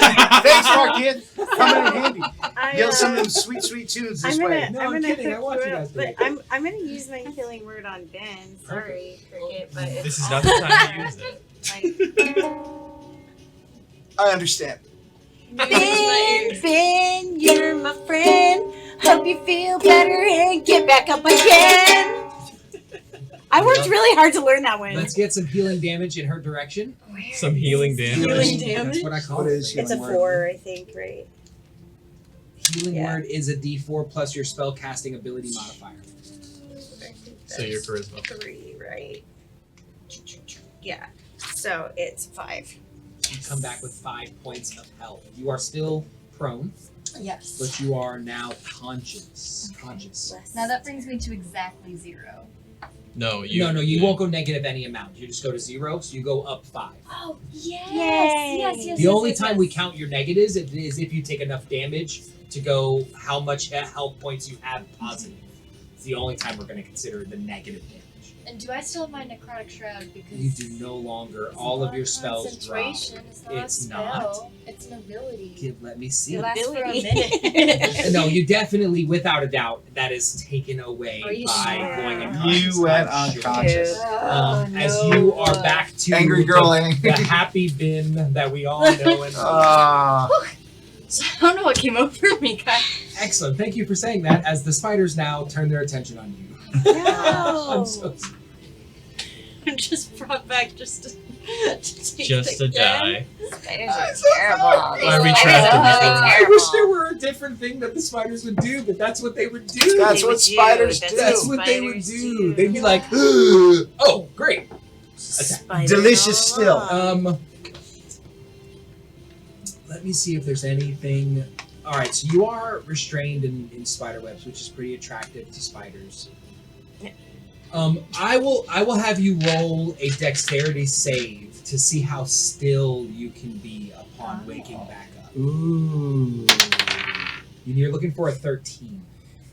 thanks, Mark Kid. Coming in handy. I, Yell some of them sweet, sweet tunes this way. No, I'm kidding. I want you guys to but do it. I'm gonna use my healing word on Ben. Sorry, Cricket, but it's This is not the time to use it. like, I understand. Ben, you're my friend. Hope you feel better and get back up again. I worked really hard to learn that one. Let's get some healing damage in her direction. Some healing damage. Healing That's damage? what I call What it. is It's a healing 4, I think, right? Healing Yeah. Word is a D4 plus your spell casting ability modifier. So your charisma. 3, right? Yeah. So it's 5. You come back with 5 points of health. You are still prone, Yes. but you are now conscious. Now that brings me to exactly 0. No, you. No, you won't go negative any amount. You just go to 0, so you go up 5. Oh, yes. Yay. Yes. The only time we count your negatives is if you take enough damage to go how much health points you have positive. It's the only time we're going to consider the negative damage. And do I still have my Necrotic Shroud? Because You do no longer. it's All not of your spells drop. concentration, It's not It's a spell. It's an ability. Let me see. It lasts for a Ability. minute. No, you definitely, without a doubt, that is taken away Are you by sure? going unconscious. You went I'm sure. unconscious. As you are back to Angry girl, the happy bin that we all know and So I don't know what came over me, guys. Excellent. Thank you for saying that. As the spiders now turn their attention on you. I'm so sorry. I'm just brought back just to take Just the to die. Spiders are terrible. I retract them. I wish there were a different thing that the spiders would do, but that's what they would do. That's what spiders do. That's what they would do. They'd be like, oh, great. Attack. Delicious still. Let me see if there's anything. All right, so you are restrained in spider webs, which is pretty attractive to spiders. I will have you roll a dexterity save to see how still you can be upon waking back up. Ooh. You're looking for a 13.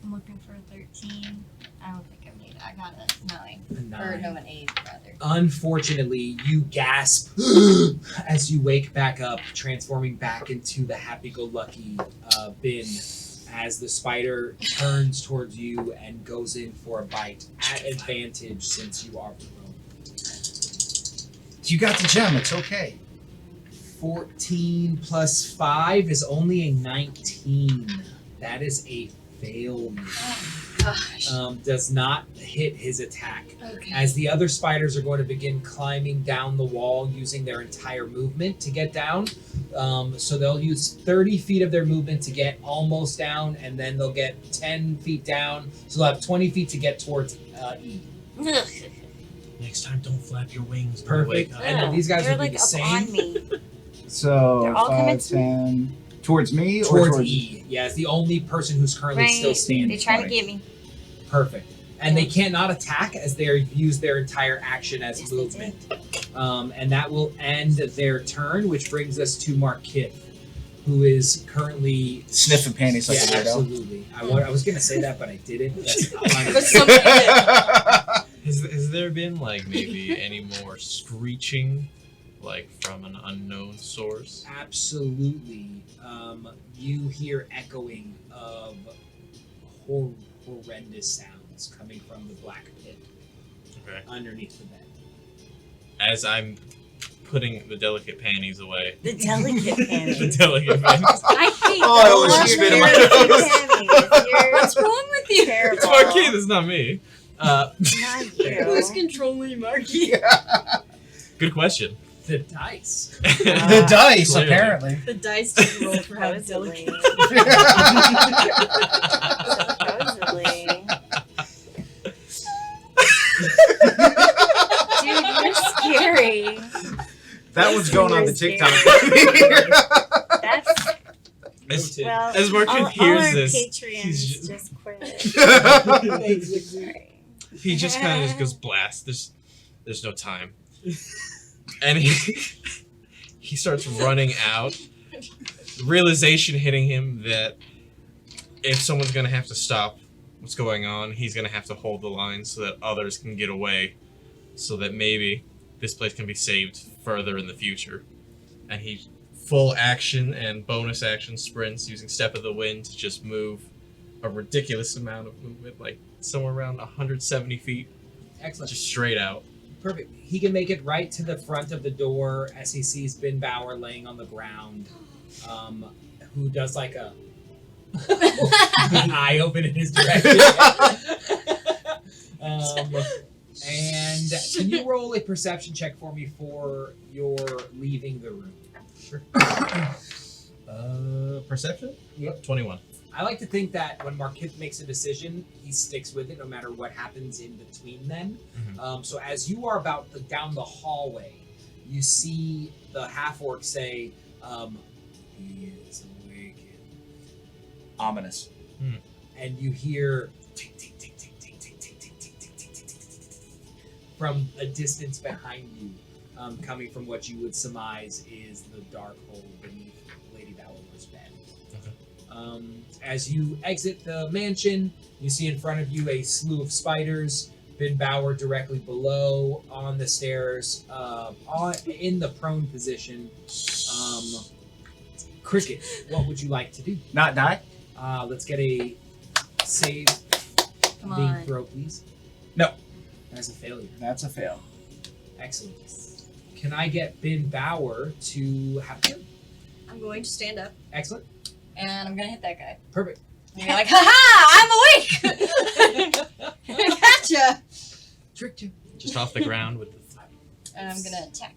I'm looking for a 13. I don't think I need it. I got a 9. A 9. Or no, an 8 rather. Unfortunately, you gasp as you wake back up, transforming back into the happy-go-lucky bin as the spider turns towards you and goes in for a bite at advantage since you are prone. You got the gem. It's okay. 14 plus 5 is only a 19. That is a failure. Gosh. Does not hit his attack. Okay. As the other spiders are going to begin climbing down the wall using their entire movement to get down. So they'll use 30 feet of their movement to get almost down, and then they'll get 10 feet down. So they'll have 20 feet to get towards E. Next time, don't flap your wings. Perfect. And then these guys They're will like do the up same. on me. So They're all coming 5, to me? 10. Towards me or Towards E. Yeah, it's the only person who's currently still standing. They're trying to get me. Perfect. And they cannot attack as they use their entire action as Yes, they movement. And that will end their turn, which brings us to Markith, who is currently sniffing panties like yeah, a weirdo. absolutely. I was gonna say that, but I didn't. That's not my But somebody did. Has there been like maybe any more screeching, like from an unknown source? Absolutely. You hear echoing of horrendous sounds coming from the black pit Okay. underneath the bed. As I'm putting the delicate panties away. The delicate The panties. delicate panties. I hate Oh, I always those just spit in my delicate nose. panties. You're What's wrong with you? terrible. It's Marquis, that's not me. Not Who's you. controlling Marky? Good question. The dice. The dice, Clearly. apparently. The dice didn't roll for how Supposedly. delicate. Supposedly. Dude, you're scary. That one's going on the You're TikTok. That's As, well. as Marquis all hears our this, Patreons he's just quit. Sorry. he just kind of just goes blast. There's no time, and he starts running out. Realization hitting him that if someone's gonna have to stop what's going on, he's gonna have to hold the line so that others can get away, so that maybe this place can be saved further in the future. And he full action and bonus action sprints using Step of the Wind to just move a ridiculous amount of movement, like somewhere around 170 feet, Excellent. just straight out. Perfect. He can make it right to the front of the door as he sees Ben Bauer laying on the ground, who does like a an eye open in his direction. And can you roll a perception check for me for your leaving the room? Sure. Perception? Yep. 21. I like to think that when Markith makes a decision, he sticks with it no matter what happens in between then. Mhm. So as you are about down the hallway, you see the half-orc say, he is awakened. Ominous. And you hear tick, tick, tick, tick, tick, tick, tick, tick, tick, tick, tick, tick, tick, tick, from a distance behind you, coming from what you would surmise is the dark hole beneath Lady Valora's bed. As you exit the mansion, you see in front of you a slew of spiders. Ben Bauer directly below on the stairs, in the prone position. Cricket, what would you like to do? Not die? Let's get a save Come being on. throw, please. No. That's a failure. That's a fail. Excellent. Can I get Ben Bauer to have a turn? I'm going to stand up Excellent. and I'm gonna hit that guy. Perfect. And you're like, ha I'm awake! Gotcha! Tricked you. Just off the ground with the fire. And I'm gonna attack.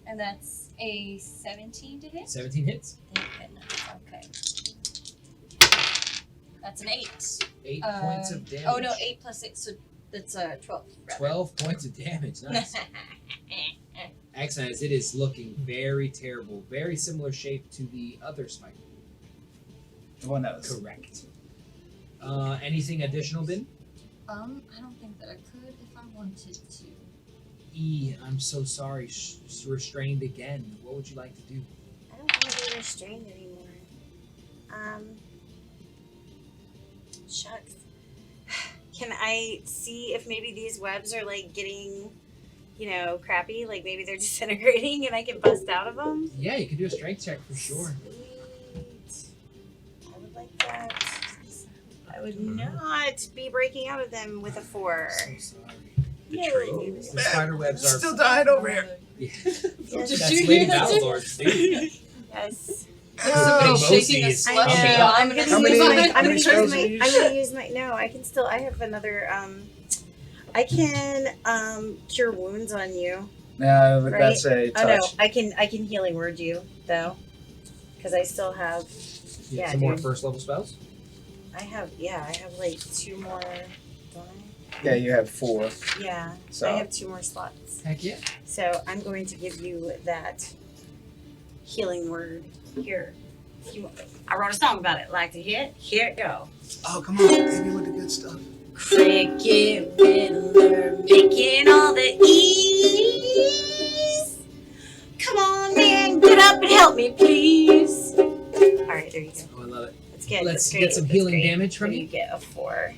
And that's a 17 to hit? 17 hits. Thank goodness. Okay. That's an 8. 8 points of damage. Oh no, 8 plus 8, so that's 12. rather. 12 points of damage. Nice. Excellent, as it is looking very terrible. Very similar shape to the other spider. The one that was. Correct. Anything additional, Ben? I don't think that I could if I wanted to. E, I'm so sorry. Restrained again. What would you like to do? I don't want to be restrained anymore. Shucks. Can I see if maybe these webs are like getting, crappy? Like maybe they're disintegrating and I can bust out of them? Yeah, you can do a strength check for sure. Sweet. I would like that. I would not be breaking out of them with a 4. So sorry. No. The spider webs are Still dying over here. Yeah. Yes. That's you Lady hear that? Battlelord's dude. Yes. Somebody shaking a Moses. I slushy. know. I'm I'm gonna gonna How use many- my. how I'm many gonna spells use my. do you I'm use? gonna use my. No, I can still. I have another. I can cure wounds on you. No, but Right? that's a touch. Oh no, I can healing word you though, because I still have. You have Yeah, some more dude. first level spells? I have like 2 more. Don't I? Yeah, you have 4. Yeah, So I have 2 more slots. Heck yeah. So I'm going to give you that healing word here. If you want. I wrote a song about it. Like to hit? Here it go. oh, come on, baby, with the good stuff. Cricket Riddler making all the E's. Come on, man, get up and help me, please. All right, there you go. Oh, I love it. That's good. Let's that's get great, some that's healing great. damage from Then you. You get a 4.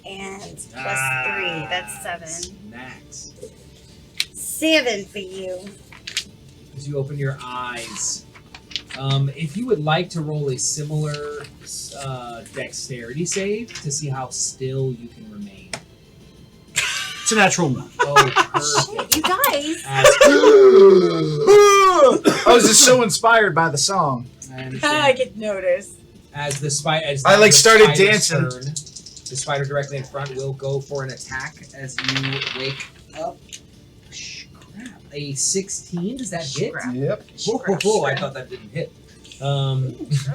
And plus 3, that's 7. Max. 7 for you. As you open your eyes, if you would like to roll a similar dexterity save to see how still you can remain. It's a natural 1. Oh, perfect. You guys. As, I was just so inspired by the song. I I understand. get notice. As the spider, I, like, started dancing. The spider directly in front will go for an attack as you wake up. Crap. A 16, does that hit? Scrap. Yep. Oh, I thought that didn't hit.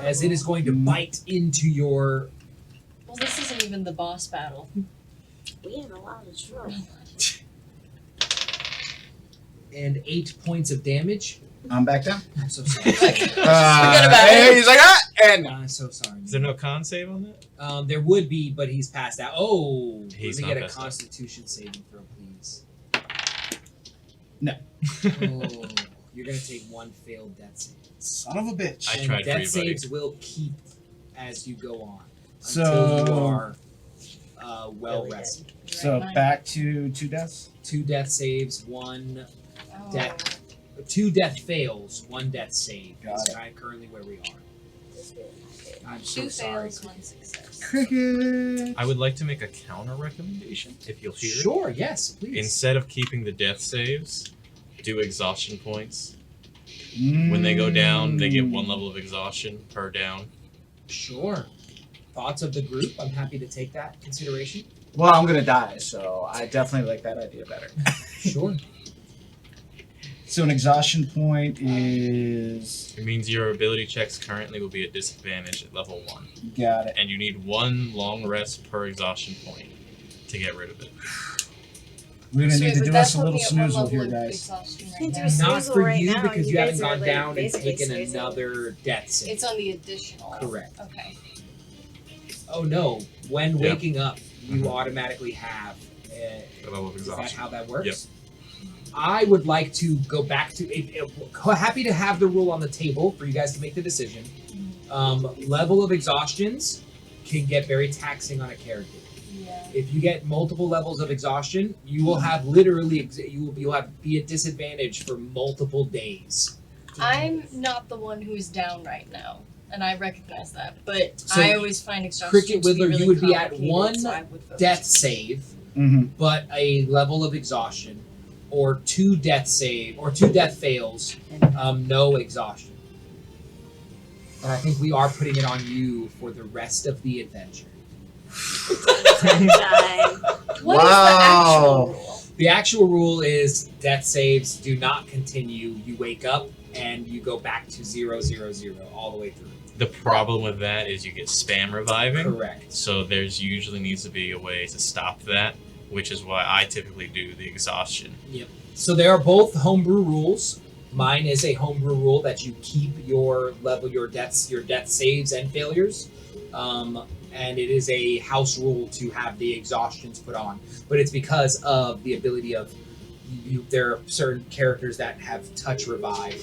As it is going to bite into your. Well, this isn't even the boss battle. We in a lot of trouble. And 8 points of damage. I'm back down. I'm so sorry. Forget about and it. he's like, and I'm so sorry. Is there no con save on that? There would be, but he's passed out. Oh, He's let me not get a passed out. Constitution saving throw, please. No. Oh, you're gonna take 1 failed death save. son of a bitch. I And tried for death you, buddy. saves will keep as you go on So- until you are well Really rested. So back to 2 deaths. 2 death saves, 1 Oh. death. 2 death fails, 1 death save. Got Is it. Currently where we are. I'm 2 so sorry. fails, 1 success. Cricket. I would like to make a counter recommendation, if you'll hear it. Sure, yes, please. Instead of keeping the death saves, do exhaustion points. When they go down, they get 1 level of exhaustion per down. Sure. Thoughts of the group? I'm happy to take that into consideration. Well, I'm gonna die, so I definitely like that idea better. Sure. So an exhaustion point is It means your ability checks currently will be at disadvantage at level 1. got it. And you need 1 long rest per exhaustion point to get rid of it. We're gonna So need wait, to would do that us a put little me at one snoozle level here, of guys. exhaustion You right can do now? a Not snoozle for right you now, because you you haven't guys are, gone like, down and basically taken snoozing. another death save. It's on the additional. Correct. Okay. Oh no! When Yeah. waking up, you Mhm. automatically have. The level of Is that exhaustion. how that works? Yep. I would like to go back to. Happy to have the rule on the table for you guys to make the decision. Level of exhaustions can get very taxing on a character. Yeah. Yeah. If you get multiple levels of exhaustion, you will have literally you'll have be at disadvantage for multiple days. I'm not the one who's down right now, and I recognize that. But So, I always find exhaustion Cricket to be Whittler, really you would be at complicated, one so I would focus. death save, Mm-hmm. but a level of exhaustion, or 2 death save or 2 death fails, no exhaustion. And I think we are putting it on you for the rest of the adventure. Done. What is the actual Wow. rule? The actual rule is death saves do not continue. You wake up and you go back to 0, 0, 0 all the way through. The problem with that is you get spam reviving. Correct. So there's usually needs to be a way to stop that, which is why I typically do the exhaustion. So they are both homebrew rules. Mine is a homebrew rule that you keep your death saves and failures. And it is a house rule to have the exhaustions put on. But it's because of the ability of there are certain characters that have touch revive,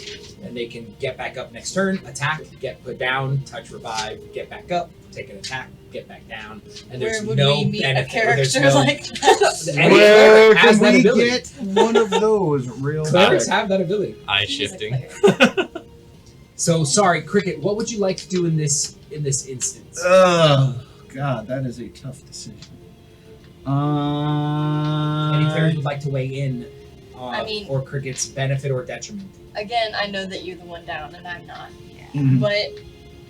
and they can get back up next turn, attack, get put down, touch revive, get back up, take an attack, get back down, and there's Where would no we meet a benefit. There's character no, like that? Any Where cleric has can that we ability. get one of those real Clerics quick? have that ability. Eye He's a shifting. cleric. So sorry, Cricket. What would you like to do in this instance? Oh God, that is a tough decision. Any players would like to weigh in I mean- for Cricket's benefit or detriment? Again, I know that you're the one down and I'm not. Mhm. But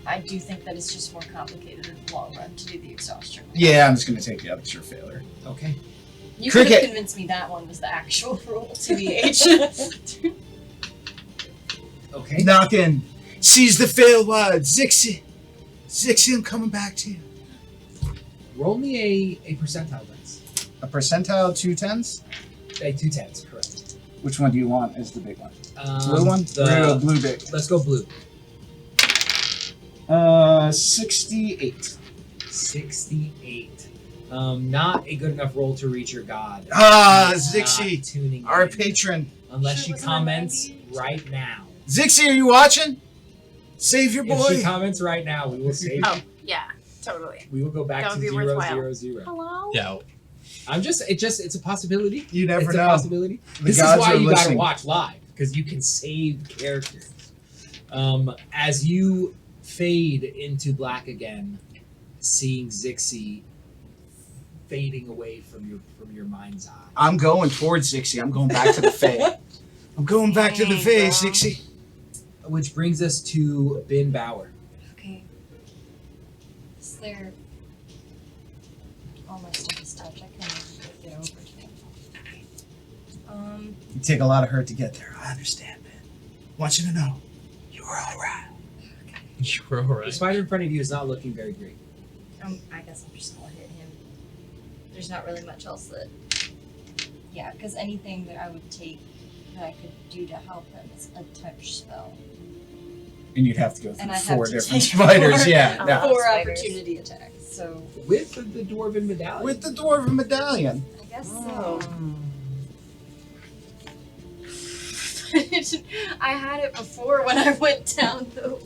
I do think that it's just more complicated in the long run to do the exhaustion. Yeah, I'm just gonna take the other sure failure. Okay. You could have Cricket. convinced me that one was the actual rule, TBH. Okay. Knocking, seize the fail wide, Zixie. Zixie, I'm coming back to you. Roll me a percentile dice. A percentile 2 10s? A 2 10s, correct. Which one do you want as the big one? Um, Blue one? Or The, blue big? let's go blue. 68. 68. Not a good enough roll to reach your god. Ah, He's Zixie, not tuning our in, patron. unless Sure she wasn't on comments 90? right now. Zixie, are you watching? Save your If she boy. comments right now, we will save. Oh, yeah, totally. We will go back That to would be 0, worthwhile. 0, 0. Hello? Yeah. It's a possibility. You never It's a know. possibility. The This is gods why are you listening. gotta watch live, because you can save characters. As you fade into black again, seeing Zixie fading away from your mind's eye. I'm going towards Zixie. I'm going back to the Fae. I'm going back to the Fae, Dang, bro. Zixie. Which brings us to Ben Bauer. Okay. Is there... All my stuff is touch. I can't get over to it. You take a lot of hurt to get there. I understand, man. Want you to know, you're all right. You're The alright. spider in front of you is not looking very great. I guess I'm just gonna hit him. There's not really much else that... Yeah, because anything that I would take that I could do to help him is a touch spell. And you'd have to go And through I'd have 4 to different take spiders. four- Yeah, Oh. no. 4 Spiders. opportunity attacks, so... With the dwarven medallion. With the dwarven medallion. I guess Oh. so. I had it before when I went down, though.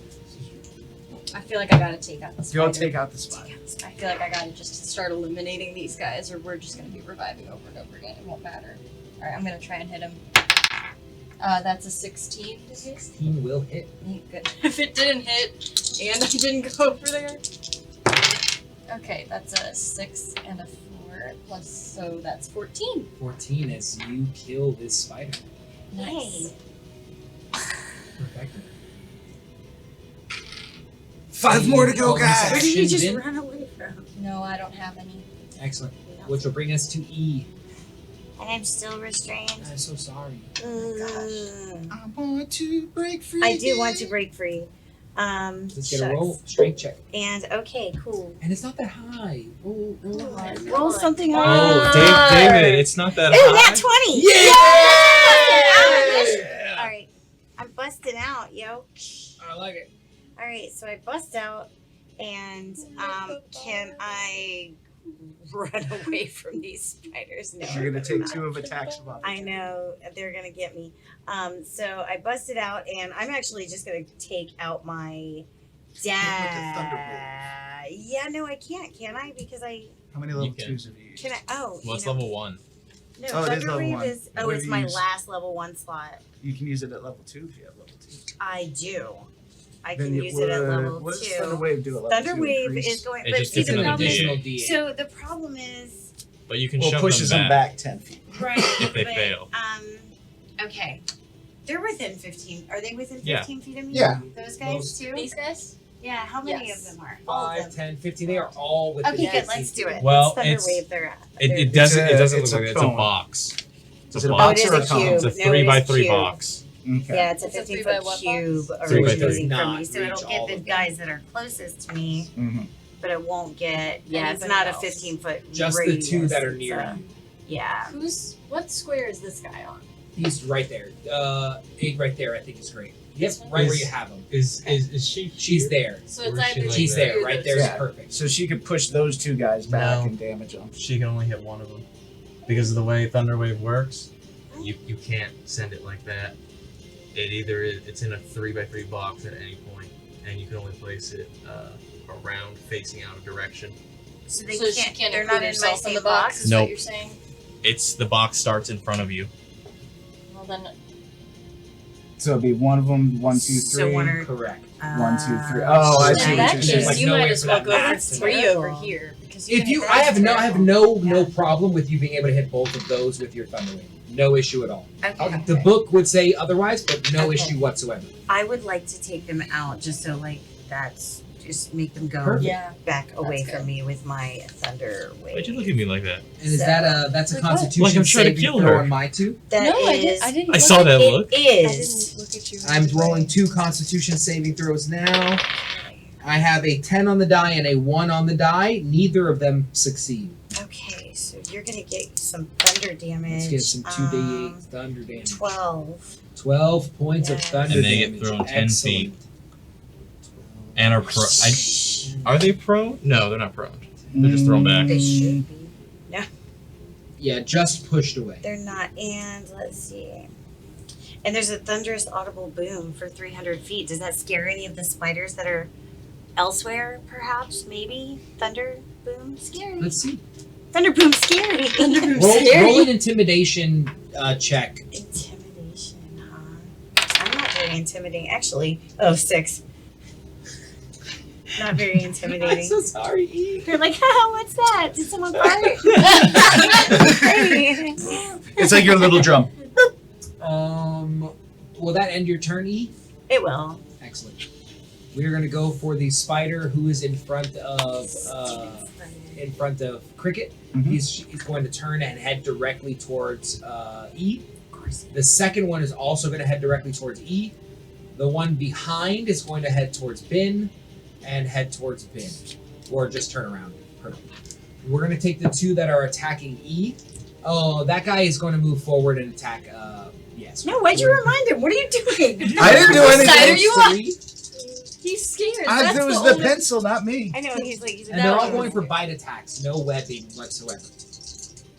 I feel like I gotta take out the spider. Go take out the spider. I feel like I gotta just start eliminating these guys, or we're just gonna be reviving over and over again. It won't matter. Alright, I'm gonna try and hit him. That's a 16 to hit. 16 will hit. Good. If it didn't hit, and I didn't go over there. Okay, that's a 6 and a 4, plus, so that's 14. 14 as you kill this spider. Nice. Perfect. 5 more to go, Bonus guys. Where did you just Actions in. run away from? No, I don't have any. Excellent. Which will bring us to E. And I'm still restrained. I'm so sorry. I want to break free. I do want to break free. Let's get a shucks. roll. Strength check. And okay, cool. And it's not that high. Roll high. Roll something Oh, high. David, it's not that Ooh, high. nat 20! Yeah! All right, I'm busting out, yo. I like it. All right, so I bust out, and can I run away from these spiders? No, You're gonna take I'm 2 not. of attacks of I know they're gonna get me. So I busted out, and I'm actually just gonna take out my dad. Yeah, no, I can't. Can I? Because I How many level You can. 2s have you used? Can I? Oh, Well, it's you know, level 1. No, Oh, it is level Thunderwave 1. is. What Oh, have it's you my used? last level 1 slot. You can use it at level 2 if you have level 2. I do. I Then can it use it at would- level what does 2. Thunderwave do at level 2? Thunderwave Increase? is going. It But just see, gets the an problem is. additional D8. D8. So the problem is. But you can Well, shove pushes them them back. back 10 feet. Right. If they but, fail. Okay. They're within 15. Are they within Yeah. 15 feet of me? Yeah. Those guys Most- too? These guys? Yeah. How many Yes. of them are? All of 5, them. 10, 15. They are all within Okay, good. 15 Let's do feet. it. Well, it's it's- Thunderwave. They're at. It doesn't It's a- look it's a like it's a cone. box. It's Is a it a box. box it is or a a cone? cube. It's a No, 3 it by is 3 cube. box. Okay. Yeah, it's a It's a 15 3 by foot what cube box? 3 by originating 3. from Not me, so reach it'll all get the of them. guys that are closest to me, Mm-hmm. but it won't get. Yeah, it's Anybody not a else. 15 foot. Just the radius. 2 that are It's near a- you. Yeah. What square is this guy on? He's right there. 8 right there, I think is great. Yep, right where you have him. Is she? She's here? there. So it's Where is she either like She's that? there. Right there is Yeah. perfect. So she could push those 2 guys back No. and damage them. She can only hit one of them because of the way Thunderwave works. You can't send it like that. It's in a 3 by 3 box at any point, and you can only place it around, facing out of direction. So they so can't. she can't They're include not in my herself in same the box, box. is Nope. what you're saying? It's the box starts in front of you. Well then, So it'd be one of them, 1, 2, 3. So one or. Correct. 1, 2, 3. Oh, I So see in what that you're case, saying. Like you no might way as for well that go map for That's 3 terrible. over here. Because If you, I have no problem with you being able to hit both of those with your Thunderwave. No issue at all. Okay. The book would say otherwise, but no Okay. issue whatsoever. I would like to take them out just so like that's just make them go Perfect. Yeah. back away That's from good. me with my thunder wave. Why'd you look at me like that? And is So- that's a Like what? Constitution Like I'm trying to saving kill throw her. on my 2? That No, I is- didn't I look saw at that It look. I is. didn't look at you. I'm rolling 2 Constitution saving throws now. I have a 10 on the die and a 1 on the die. Neither of them succeed. Okay, so you're gonna get some thunder damage. Let's get some 2d8 thunder damage. 12. 12 points of Yes. thunder And they get damage. thrown 10 Excellent. And are are they prone? No, they're not prone. They're just thrown back. They Mm. should be. Yeah, just pushed away. They're not. And let's see. And there's a thunderous audible boom for 300 feet. Does that scare any of the spiders that are elsewhere? Perhaps, maybe thunder boom scary. Let's see. Thunder boom scary. Thunder boom Roll an intimidation check. Intimidation, huh? I'm not very intimidating, actually. Oh, 6. Not very I'm intimidating. so sorry, Eve. You're like, haha, what's that? Did someone fart? Great. It's like your little drum. Will that end your turn, E? It will. Excellent. We're gonna go for the spider who is in front of Cricket. Mhm. He's going to turn and head directly towards E. Of course. The second one is also going to head directly towards E. The one behind is going to head towards Bin and head towards Bin, or just turn around. Perfect. We're going to take the 2 that are attacking E. Oh, that guy is going to move forward and attack. Yes. No, why'd you remind him? What are you doing? I didn't do What side are anything. you on? 3, He's scared. It was the pencil, not me. I know, he's like, and they're all going for bite attacks. No webbing whatsoever.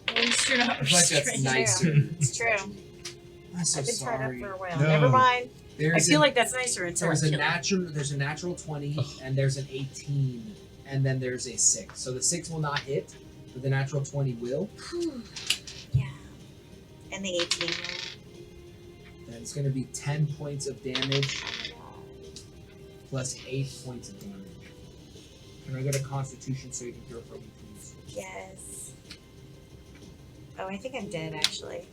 At least you're not I feel like that's restrained. nicer. It's true. I'm so I've been tied up sorry. for a while. No. Never mind. I There's feel a- like that's nicer until I There's a kill him. natural 20, and there's an 18, and then there's a 6. So the 6 will not hit, but the natural 20 will. Yeah. And the 18 will. Then it's going to be 10 points of damage plus 8 points of damage. Can I get a Constitution saving throw from you, please? Yes. Oh, I think I'm dead, actually.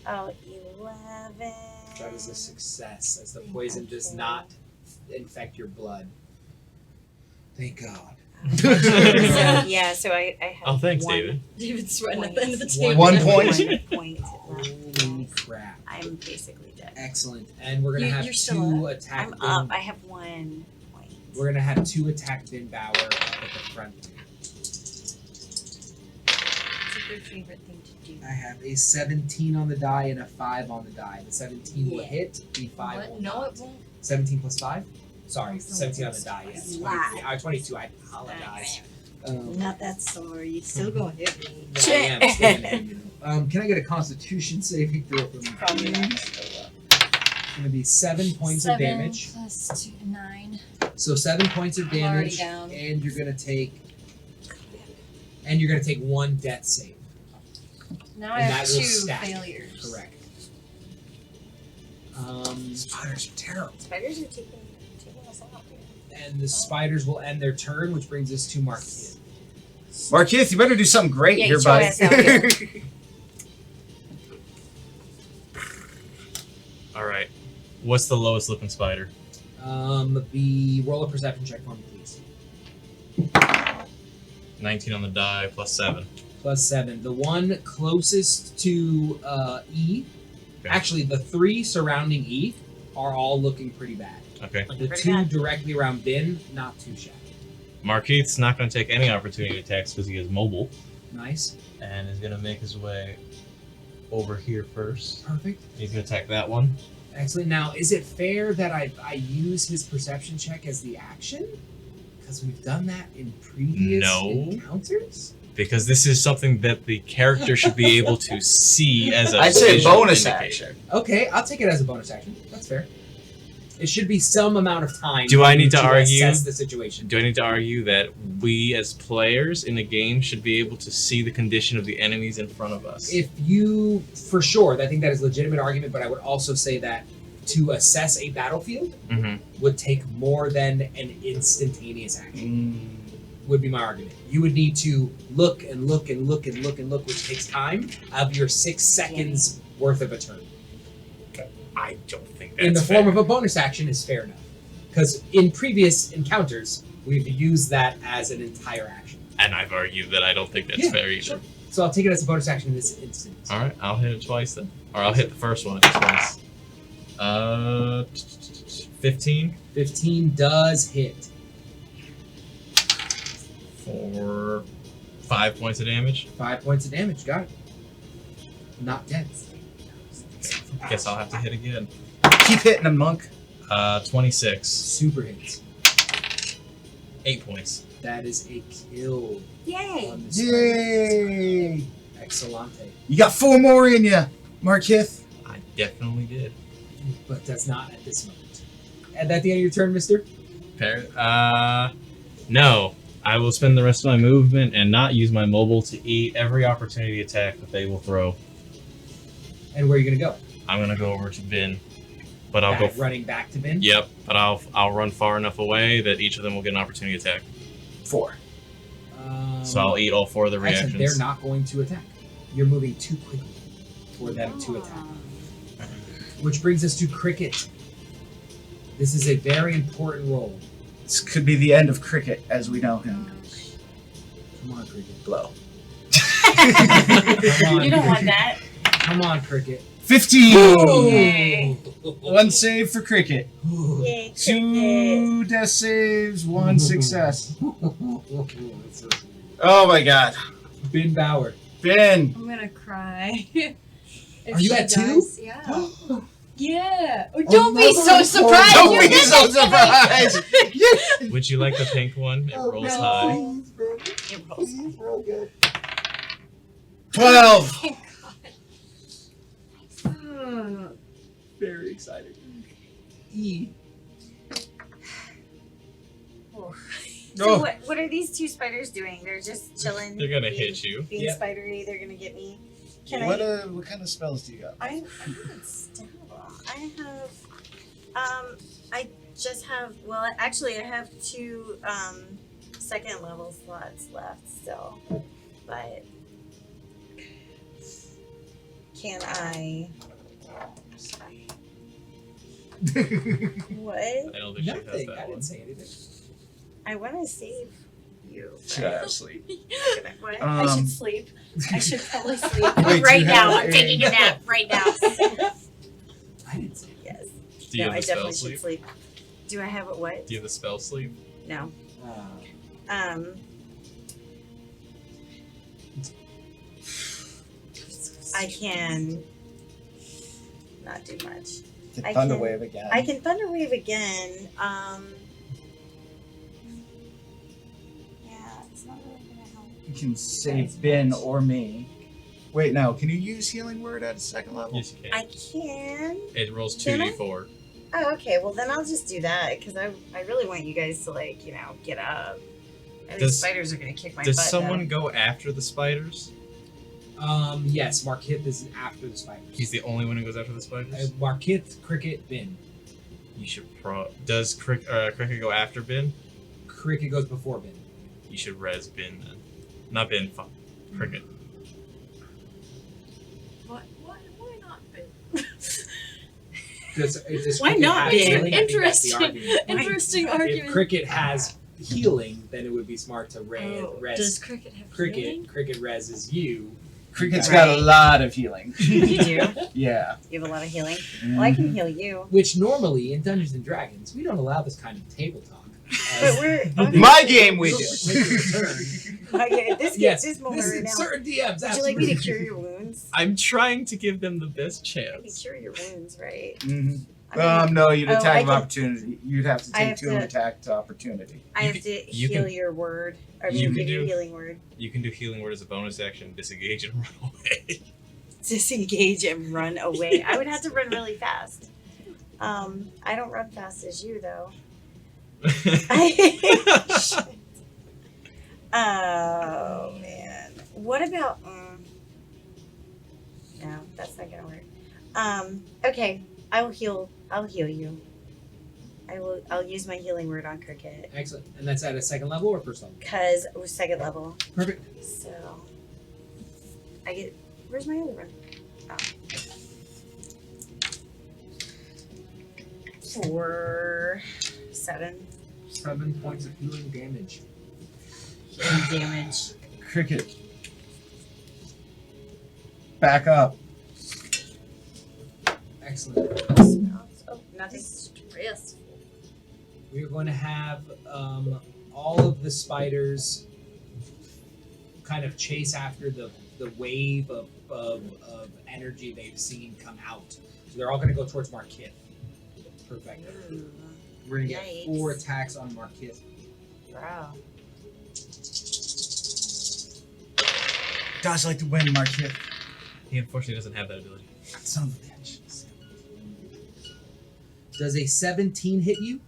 Oh, 11. That is a success, as the poison does not infect your blood. Thank God. So, yeah, so I have Oh, thanks, one David. David's sweating at the end of the One table. 1 One point. point left. Holy crap. I'm basically dead. Excellent. And we're going to have You're still 2 attack I'm Bin. up. I have 1 point. We're going to have 2 attack Bin Bauer up at the front. What's your favorite thing to do? I have a 17 on the die and a 5 on the die. The 17 will Yeah. hit, the 5 What? will No, not. it won't. 17 plus 5? Sorry, 17 on the die, yes. Lie. 23. 22, I apologize. Not that sorry. You still gonna hit me. I am still gonna hit you. Can I get a Constitution saving throw from you? Probably not. It's going to be 7 points of 7 damage. plus 2, 9. So 7 points of I'm already damage, down. and you're going to take And you're going to take 1 death save. Now I And have that will 2 stack. failures. Correct. Spiders are terrible. Spiders are taking us out, dude. And the spiders will end their turn, which brings us to Marquis. Marquith, you better do something great Yeah, here, get your bud. ass out here. All right. What's the lowest looking spider? Roll a perception check for me, please. 19 on the die plus 7. Plus 7. The one closest to E, Okay. actually, the 3 surrounding E are all looking pretty bad. Okay. The Pretty 2 bad. directly around Bin, not too shabby. Markeith's not going to take any opportunity attacks because he is mobile Nice. and is going to make his way over here first. Perfect. He's going to attack that one. Excellent. Now, is it fair that I use his perception check as the action? Because we've done that in previous No. encounters? Because this is something that the character should be able to see as a I'd say visual bonus indicator. action. Okay, I'll take it as a bonus action. That's fair. It should be some amount of time. Do I need to to argue? assess the situation? Do I need to argue that we as players in a game should be able to see the condition of the enemies in front of us? If you, for sure, I think that is a legitimate argument, but I would also say that to assess a battlefield Mhm. would take more than an instantaneous action, would be my argument. You would need to look and look and look and look and look, which takes time of your 6 seconds worth of a turn. I don't think that's In the fair. form of a bonus action is fair enough. Because in previous encounters, we've used that as an entire action. And I've argued that I don't think that's Yeah, fair either. sure. So I'll take it as a bonus action in this instance. All right, I'll hit it twice then, or I'll hit the first one twice. 15 15 does hit. for 5 points of damage. 5 points of damage. Got it. Not dead. Guess I'll have to hit again. Keep hitting him, monk. 26, Super hits. 8 points. That is a kill Yay! on the spider. Yay! Excellente. You got 4 more in you, Markith. I definitely did. But that's not at this moment. And at the end of your turn, mister? No. I will spend the rest of my movement and not use my mobile to eat every opportunity attack that they will throw. And where are you going to go? I'm gonna go over to Bin, but I'll Back, go. running back to Bin? Yep, but I'll run far enough away that each of them will get an opportunity attack. 4. So I'll eat all 4 of the Actually, reactions. they're not going to attack. You're moving too quickly for them to attack. Which brings us to Cricket. This is a very important role. This could be the end of Cricket as we know him. Come on, Cricket. Blow. Come on, You don't want Cricket. that. Come on, Cricket. 15! Yay. 1 save for Cricket. Yay, cricket. 2 death saves, 1 success. That's so sweet. Oh my god. Bin Bauer. Ben! I'm gonna cry. If Are you she at 2? dies, Yeah. Yeah. Oh, don't be so Another surprised. Don't You're be so surprised! Would you like the pink one? It rolls high. It rolls high. 12! Very exciting. E. So what are these 2 spiders doing? They're just chilling. They're gonna being- hit you. Being Yep. spidery, they're gonna get me. Can What I? what kind of spells do you got? I haven't stab 'em. I have. I just have. Well, actually, I have 2 second level slots left still, but can I? What? I don't think she has Nothing. that I one. didn't say anything. I want to save you. Should I have sleep? What? I should sleep. I should probably sleep. Wait, do right you now, have I'm a- taking a nap right now. I didn't say anything. Yes. Do you No, have I the spell definitely sleep? should sleep. Do I have it? What? Do you have the spell sleep? No. Uh, I can not do much. Get I Thunder can- Wave again. I can Thunder Wave again. Yeah, it's not really gonna help. You can save Ben or me. Wait, no. Can you use Healing Word at a second level? Yes, you can. I can. It rolls Can I? 2d4. Oh, okay. Well, then I'll just do that because I really want you guys to get up. And Does- these spiders are gonna kick my Does butt. someone go after the spiders? Yes, Markith is after the spiders. He's the only one who goes after the spiders. Markith, Cricket, Bin. You should Does Cricket go after Bin? Cricket goes before Bin. You should res Bin then. Not Bin. Fuck. Cricket. Why not Ben? Does Why Cricket not have Bin? healing? I think that's the Interesting. argument. Interesting If argument. Cricket has healing, then it would be smart to res. Does Cricket have Cricket. healing? Cricket reses you. Cricket's Right. got a lot of healing. You do? Yeah. You have a lot of healing. Well, I can heal you. Which normally in Dungeons and Dragons we don't allow this kind of table talk. But we're My game we do. Take your turn. this Yes, this moment this right is now. certain DMs. Would you like me to absolutely. cure your wounds? I'm trying to give them the best I can chance. cure your wounds, right? Mhm. I mean, No, you'd Oh, attack I of can- opportunity. You'd have to I take have 2 to- attack to opportunity. I You have can- to you heal can- your word. I you mean, can give you do- healing word. You can do healing word as a bonus action, disengage and run away. Disengage and run away. I would have to run really fast. I don't run fast as you though. Oh man. What about? No, that's not gonna work. Okay, I'll heal you. I'll use my healing word on Cricket Excellent. And that's at a second level or first level? because it was second level. Perfect. So I get. Where's my other one? Oh. For 7 7 points of healing damage. healing damage. Cricket. Back up. Excellent. Oh, nothing. Stressful. We are going to have all of the spiders kind of chase after the wave of energy they've seen come out. So they're all going to go towards Markith. Perfect. We're going to get Yikes. 4 attacks on Markith. Wow. Does like to win, Markith. He unfortunately doesn't have that ability. Son of a bitch. Does a 17 hit you?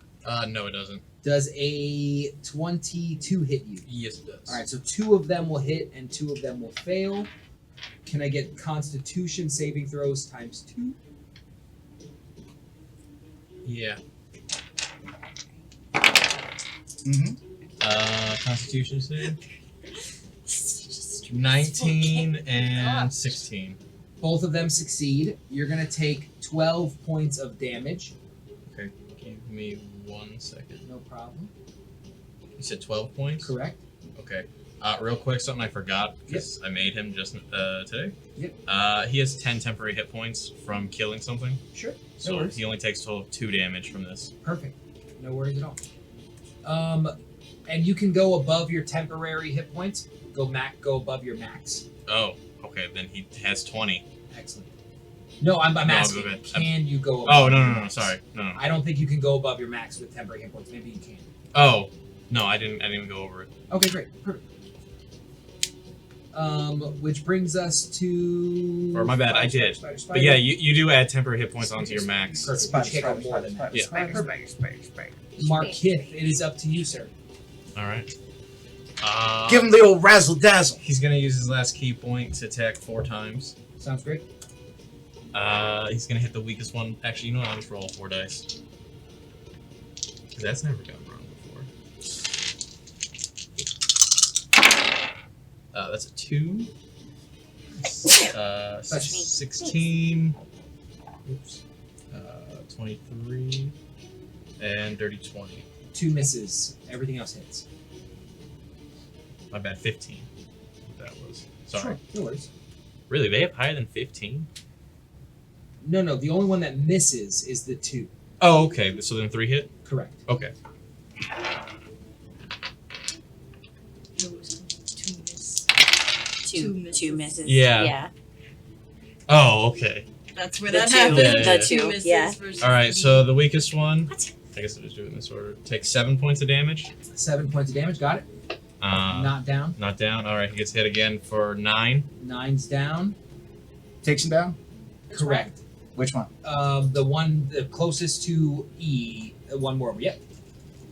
No, it doesn't. Does a 22 hit you? Yes, it does. All right, so 2 of them will hit and 2 of them will fail. Can I get Constitution saving throws times 2? Yeah. Mm-hmm. Constitution save. 19 and 16. Both of them succeed. You're going to take 12 points of damage. Okay, give me 1 second. No problem. You said 12 points? Correct. Okay. Real quick, something I forgot because I made him just today. Yep. He has 10 temporary hit points from killing something, Sure. No so worries. he only takes a total of 2 damage from this. Perfect. No worries at all. And you can go above your temporary hit points. Go above your max. Oh, okay. Then he has 20. Excellent. No, I'm asking. okay. Can you go above Oh no your no no! max? Sorry, no. I don't think you can go above your max with temporary hit points. Maybe you can. Oh no, I didn't even go over it. Okay, great. Perfect. Which brings us to. Or my bad, I did. Spider. But yeah, you do add temporary hit points onto your max. Perfect. Spider, You can't go spider, more than spider, that. Yeah. spider, Perfect. spider, spider, spider. Markith, it is up to you, sir. All right. Give him the old razzle dazzle. He's gonna use his last key point to attack 4 times. Sounds great. He's gonna hit the weakest one. Actually, you know what? I'll just roll 4 dice. Because that's never gone wrong before. That's a 2. 16. Oops. 23. And dirty 20. 2 misses. Everything else hits. My bad, 15. That was. Sorry. Sure. No worries. Really? They have higher than 15? No. The only one that misses is the 2. Oh, okay. So then 3 hit? Correct. Okay. Two misses. Yeah. Yeah. Oh, okay. That's where The that two. happens. Yeah. The Two two. misses Yeah. versus Alright, the- so the weakest one. What? I guess I'll just do it in this order. Takes 7 points of damage. 7 points of damage. Got it. Not down. Not down. Alright, he gets hit again for 9. 9's down. Takes him down.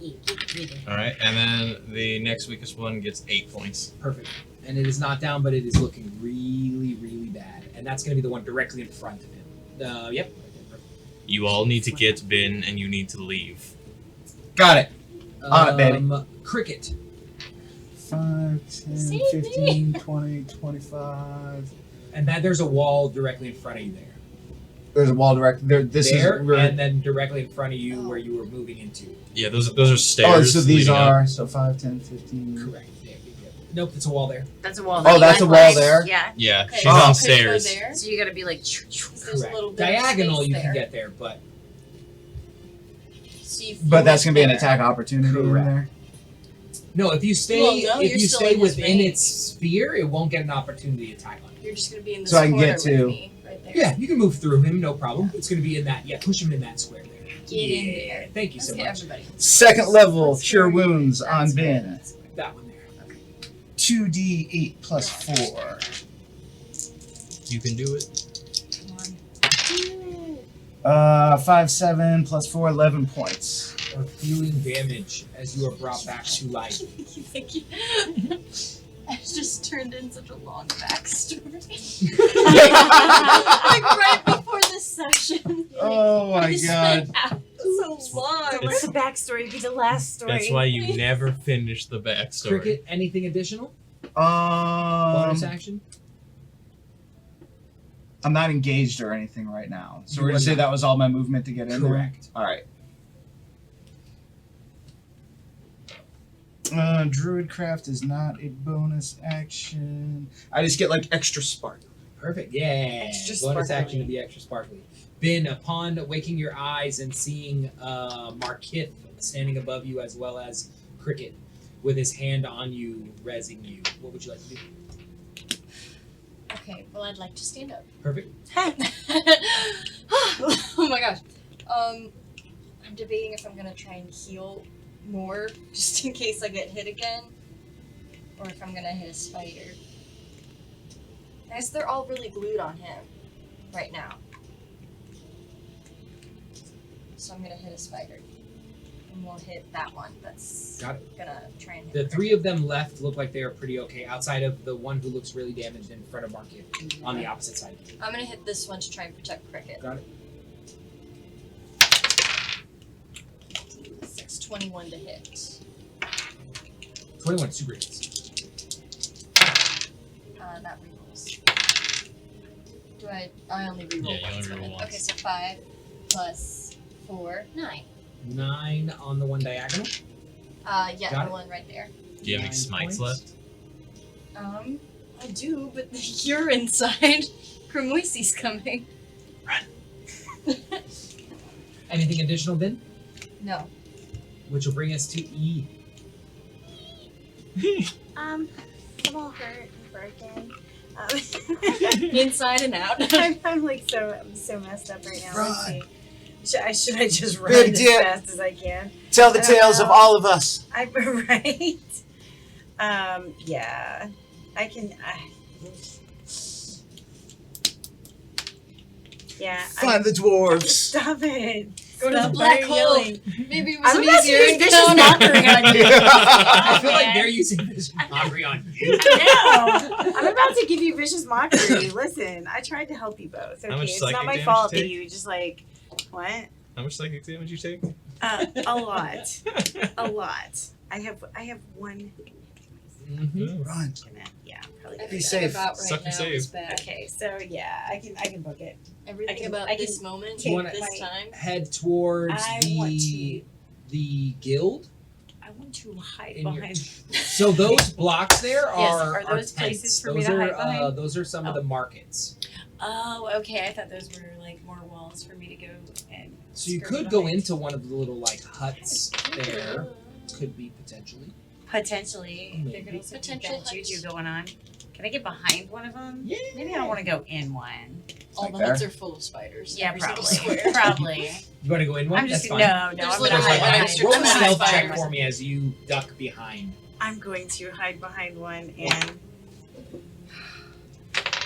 E. Reading. All right, and then the next weakest one gets 8 points. Perfect. And it is not down, but it is looking really, really bad. And that's going to be the one directly in front of him. Yep. You all need to get Bin, and you need to leave. Got it. On it, baby. Cricket. 5, 10, Save 15, 20, 25. And there's a wall directly in front of you there. There's a wall direct there. This there, is and then directly in front of you where you were moving into. Yeah, those are stairs. Oh, so these leading up. are so 5, 10, 15. Correct. There you go. Nope, it's a wall there. That's a wall. Oh, that's a wall there? Yeah. Yeah, Okay, she's so on could go stairs. there. So you gotta be like. There's a Correct. little bit of Diagonal, space you can there. get there, but So you But that's float gonna be an there. attack opportunity in Correct. there. no. If you stay, Well, no, if you're you still stay in his within range. its sphere, it won't get an opportunity to attack on you. You're just gonna be in this So I can corner get to- with me, right there. Yeah, you can move through him, no problem. It's going to be in that. Yeah, push him in that square there. Get in there. Thank you Let's so get much. everybody. Second level, That's cure very- wounds on that's very- Ben. That one there. Okay. 2d8 plus 4. You can do it. Come on. 5, 7 plus 4, 11 points. Or feeling damage as you are brought back to life. Thank you. I just turned in such a long backstory. Like right before this session. Oh my We god. spent so long. Don't let the backstory be the last story. That's why you never finish the backstory. Cricket, anything additional? Bonus Um, action? I'm not engaged or anything right now. So You we're gonna are say not. that was all my movement to get in Correct. there? Alright. Druidcraft is not a bonus action. I just get like extra spark. Perfect. Yeah. Extra Bonus sparkly. action to be extra sparkly. Ben, upon waking your eyes and seeing Markith standing above you as well as Cricket with his hand on you, rezzing you, what would you like to do? Okay, well I'd like to stand up. Perfect. Oh my gosh. I'm debating if I'm gonna try and heal more, just in case I get hit again, or if I'm gonna hit a spider. Guys, they're all really glued on him right now. So I'm gonna hit a spider. And we'll hit that one that's Got gonna try and hit The her. three of them left look like they are pretty okay, outside of the one who looks really damaged in front of Markith on the opposite side. I'm gonna hit this one to try and protect Cricket. Got it. 621 to hit. 21 super hits. That rerolls. Do I only reroll Yeah, you once. only reroll once. Okay, so 5 plus 4, 9. 9 on the one diagonal. Yeah, Got the it. one right there. Do you have 9 any smites points. left? I do, but you're inside. Kramoisi's coming. Anything additional, Ben? No. Which will bring us to E. I'm all hurt and broken. Inside and out. I'm like I'm so messed up right now. Let's Run. see. Should I just run Big as deal. fast as I can? Tell the I don't tales of know. all of us. I right. Yeah. I can. Yeah. Find the dwarves. Stop it. Go to the Stop black my hole. yelling. Maybe it was I'm an about to easier use vicious encounter. mockery on you. I feel like they're using this mockery on you. I know. I'm about to give you vicious mockery. Listen, I tried to help you both. Okay, much it's psychic not my damage fault you that take? you just like what? How much psychic damage you take? A lot. A lot. I have one. Mm-hmm. Run. Yeah, probably. Be Everything safe. about Suck right and now is save. bad. Okay, so yeah, I can book it. Everything I can- about I can this moment, take wanna- this my- time. Head towards I want the guild. I want to hide In your- behind. So those blocks there Yes, are are those tents. places for those me to are hide behind? those are some of Oh. the markets. Oh, okay. I thought those were like more walls for me to go and. So you skirt could go behind. into one of the little like huts there. Could be potentially. Potentially. There Maybe. could also Potential be bad juju huts. going on. Can I get behind one of them? Yeah. Maybe I don't want to go in one. All Like the huts there? are full of spiders. Yeah, every single probably. square. Probably. You want to go in one? I'm just That's no, fine. no. There's I'm little gonna hide hide behind. extra- Roll a I'm gonna stealth hide check behind. for me as you duck behind. I'm going to hide behind one, and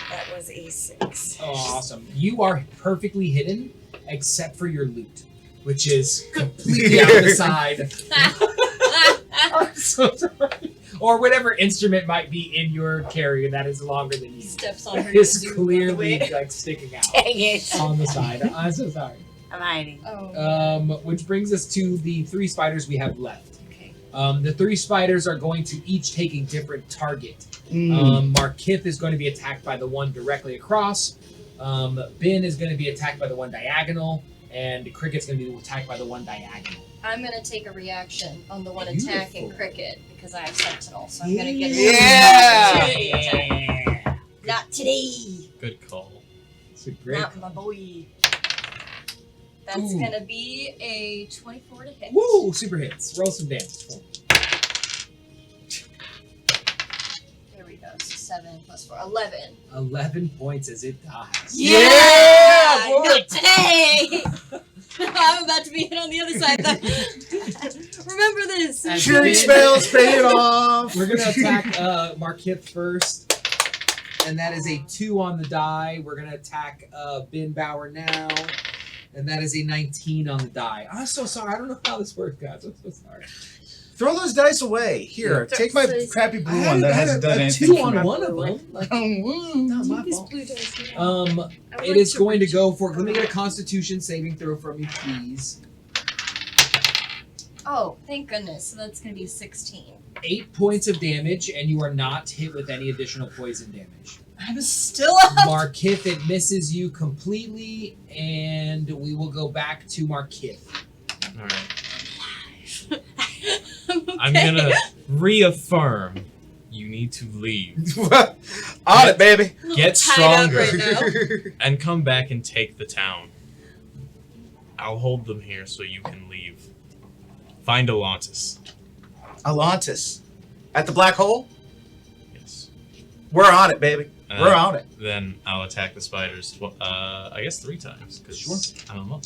that was a 6. Oh, awesome. You are perfectly hidden except for your loot, which is completely out the side. I'm so sorry. Or whatever instrument might be in your carrier that is longer than you. Steps on her. Is clearly like sticking out Dang it. on the side. I'm so sorry. I'm hiding. Oh. Which brings us to the 3 spiders we have left. Okay. The 3 spiders are going to each take a different target. Mm. Markith is going to be attacked by the one directly across. Ben is going to be attacked by the one diagonal. And Cricket's going to be attacked by the one diagonal. I'm gonna take a reaction on the one Beautiful. attacking Cricket because I have Sentinel, so I'm gonna get Yeah. an opportunity attack. Yeah. Not today. Good call. It's a great. Not my boy. That's Ooh. gonna be a 24 to hit. Woo! Super hits. Roll some damage for me. There we go. So 7 plus 4, 11. 11 points as it dies. Yeah, boy. Not today. I'm about to be hit on the other side. Though. Remember this. As Cheering Ben- spells paid off. We're going to attack Markith first. And that is a 2 on the die. We're going to attack Ben Bauer now. And that is a 19 on the die. I'm so sorry. I don't know how this works, guys. I'm so sorry. Throw those dice away. Here, take my crappy blue one that hasn't done a anything. 2 for on me. one of them. Like, not my These fault. blue dice. It is going to go for. Let me get a Constitution saving throw from you, please. Oh, thank goodness. So that's gonna be 16. 8 points of damage, and you are not hit with any additional poison damage. I'm still up. Markith, it misses you completely, and we will go back to Markith. All right. Okay. I'm gonna reaffirm. You need to leave. On it, baby. Get Tied up stronger. right now. And come back and take the town. I'll hold them here so you can leave. Find Atlantis. Atlantis. At the black hole? Yes. We're on it, baby. We're on it. Then I'll attack the spiders. I guess 3 times because Sure. I'm a monk.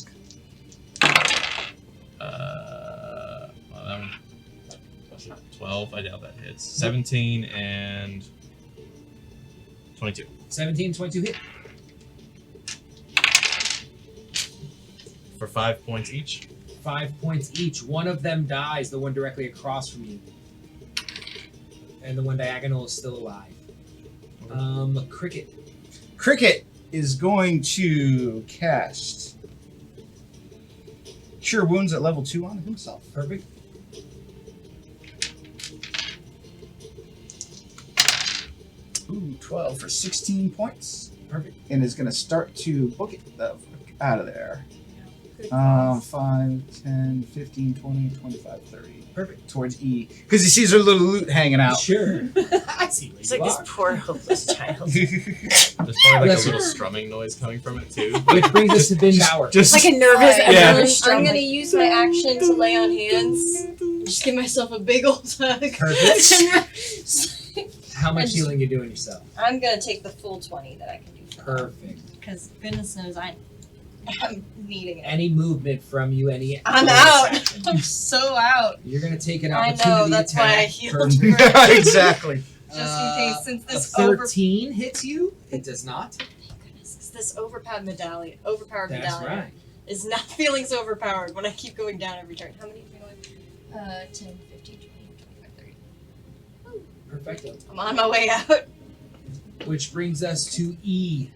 Well, that one. 12. I doubt that hits. 17 and 22. 17, 22 hit. For 5 points each. 5 points each. One of them dies, the one directly across from you. And the one diagonal is still alive. Cricket. Cricket is going to cast Cure Wounds at level 2 on himself. Perfect. Ooh, 12 for 16 points. Perfect. And is going to start to book it the fuck out of there. Good 5, 10, 15, 20, 25, 30. Perfect. Towards E. Because he sees her little loot hanging out. Sure. I see where It's you like this are. poor hopeless child. There's probably like Bless a little you. strumming noise coming from it too. Which brings us to Ben Bauer. Just Like a nervous Alright, Yeah. I'm gonna use my action to lay on hands. Just give myself a big old hug. Perfect. How much And- healing you doing yourself? I'm gonna take the full 20 that I can do for Perfect. because goodness knows I'm needing it. Any movement from you, any I'm bonus out. action. I'm so out. You're gonna take an I opportunity know, that's why I attack. healed from- exactly. Just in case, since this a 13 hits you. It does not. Thank goodness, 'cause this overpowered medallion That's right. is not feeling so overpowered when I keep going down every turn. How many am I going? 10, 15, 20, 25, 30. Perfecto. I'm on my way out. Which brings us to E.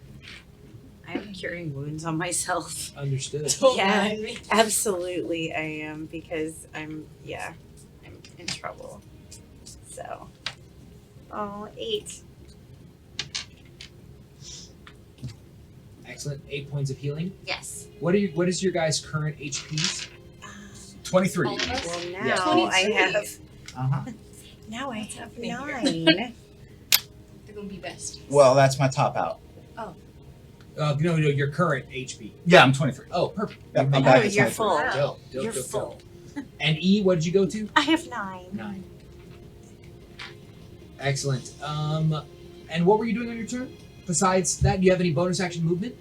I'm curing wounds on myself. Understood. Don't Yeah. mind me. Absolutely, I am because I'm in trouble. So, 8. Excellent. 8 points of healing. Yes. What is your guys' current HPs? 23. All of us? Well, Yeah. now 23. I have. Uh-huh. Now I have happening here? 9. They're gonna be besties. Well, that's my top out. No, your current HP. Yeah, I'm 23. Oh, perfect. Yep, I'm You're back Oh, at you're 23. full. Dope, dope, You're dope, full. dope. And E, what did you go to? I have 9. 9. Excellent. And what were you doing on your turn? Besides that, do you have any bonus action movement?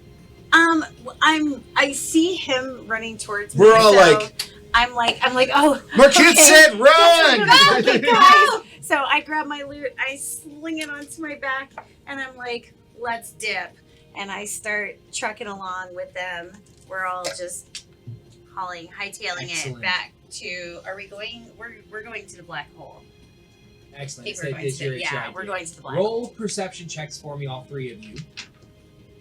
I see him running towards me. We're all so like- I'm like, oh. Marquette okay. said run! Okay, guys. So I grab my loot, I sling it onto my back, and I'm like, let's dip. And I start trucking along with them. We're all just hightailing Excellent. it back to. Are we going? We're going to the black hole. Excellent. I think So we're going did to. your Yeah, idea. we're going to the black Roll hole. perception checks for me, all three of you.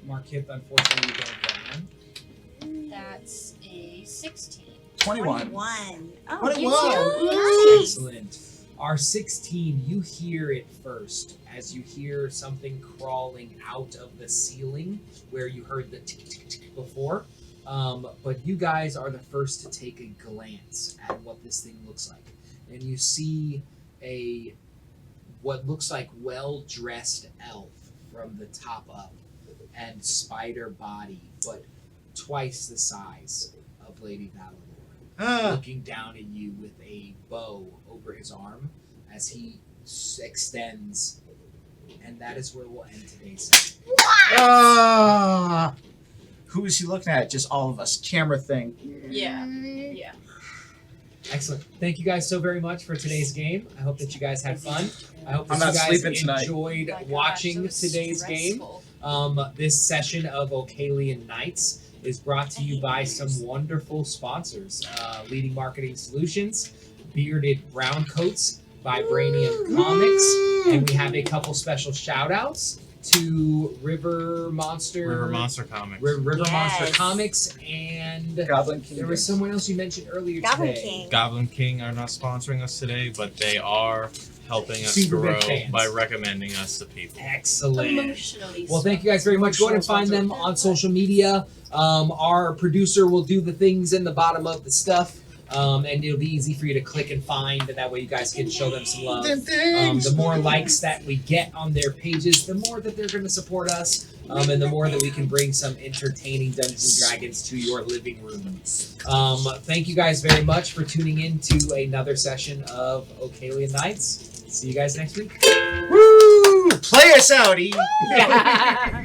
Mark Hip, unfortunately, you don't get one. That's a 16. 21. 21. Oh, 21. Excellent. R16, you hear it first as you hear something crawling out of the ceiling where you heard the tick tick tick before. But you guys are the first to take a glance at what this thing looks like. And you see what looks like well-dressed elf from the top up and spider body, but twice the size of Lady Valinor, looking down at you with a bow over his arm as he extends, and that is where we'll end today's session. Who is he looking at? Just all of us. Camera thing. Yeah. Yeah. Excellent. Thank you guys so very much for today's game. I hope that you guys had fun. I hope I'm that not you guys sleeping tonight. enjoyed Oh my gosh, watching that was today's game. stressful. This session of Ocalian Nights is brought to you by some wonderful sponsors. Leading Marketing Solutions, Bearded Brown Coats, Vibranium Comics, and we have a couple special shout outs to River Monster Comics. River Yes. Monster Comics, and Goblin King. there was someone else you mentioned earlier Goblin today. King. Goblin King are not sponsoring us today, but they are helping us Super big grow fans. by recommending us to people. Excellent. Emotionally. Well, thank you guys very much. Go ahead and find them on social media. Our producer will do the things in the bottom of the stuff, and it'll be easy for you to click and find, and that way you guys can show them some love. The more likes that we get on their pages, the more that they're going to support us, and the more that we can bring some entertaining Dungeons and Dragons to your living room. Thank you guys very much for tuning in to another session of Ocalian Nights. See you guys next week. Woo! Play us out, E. Yeah.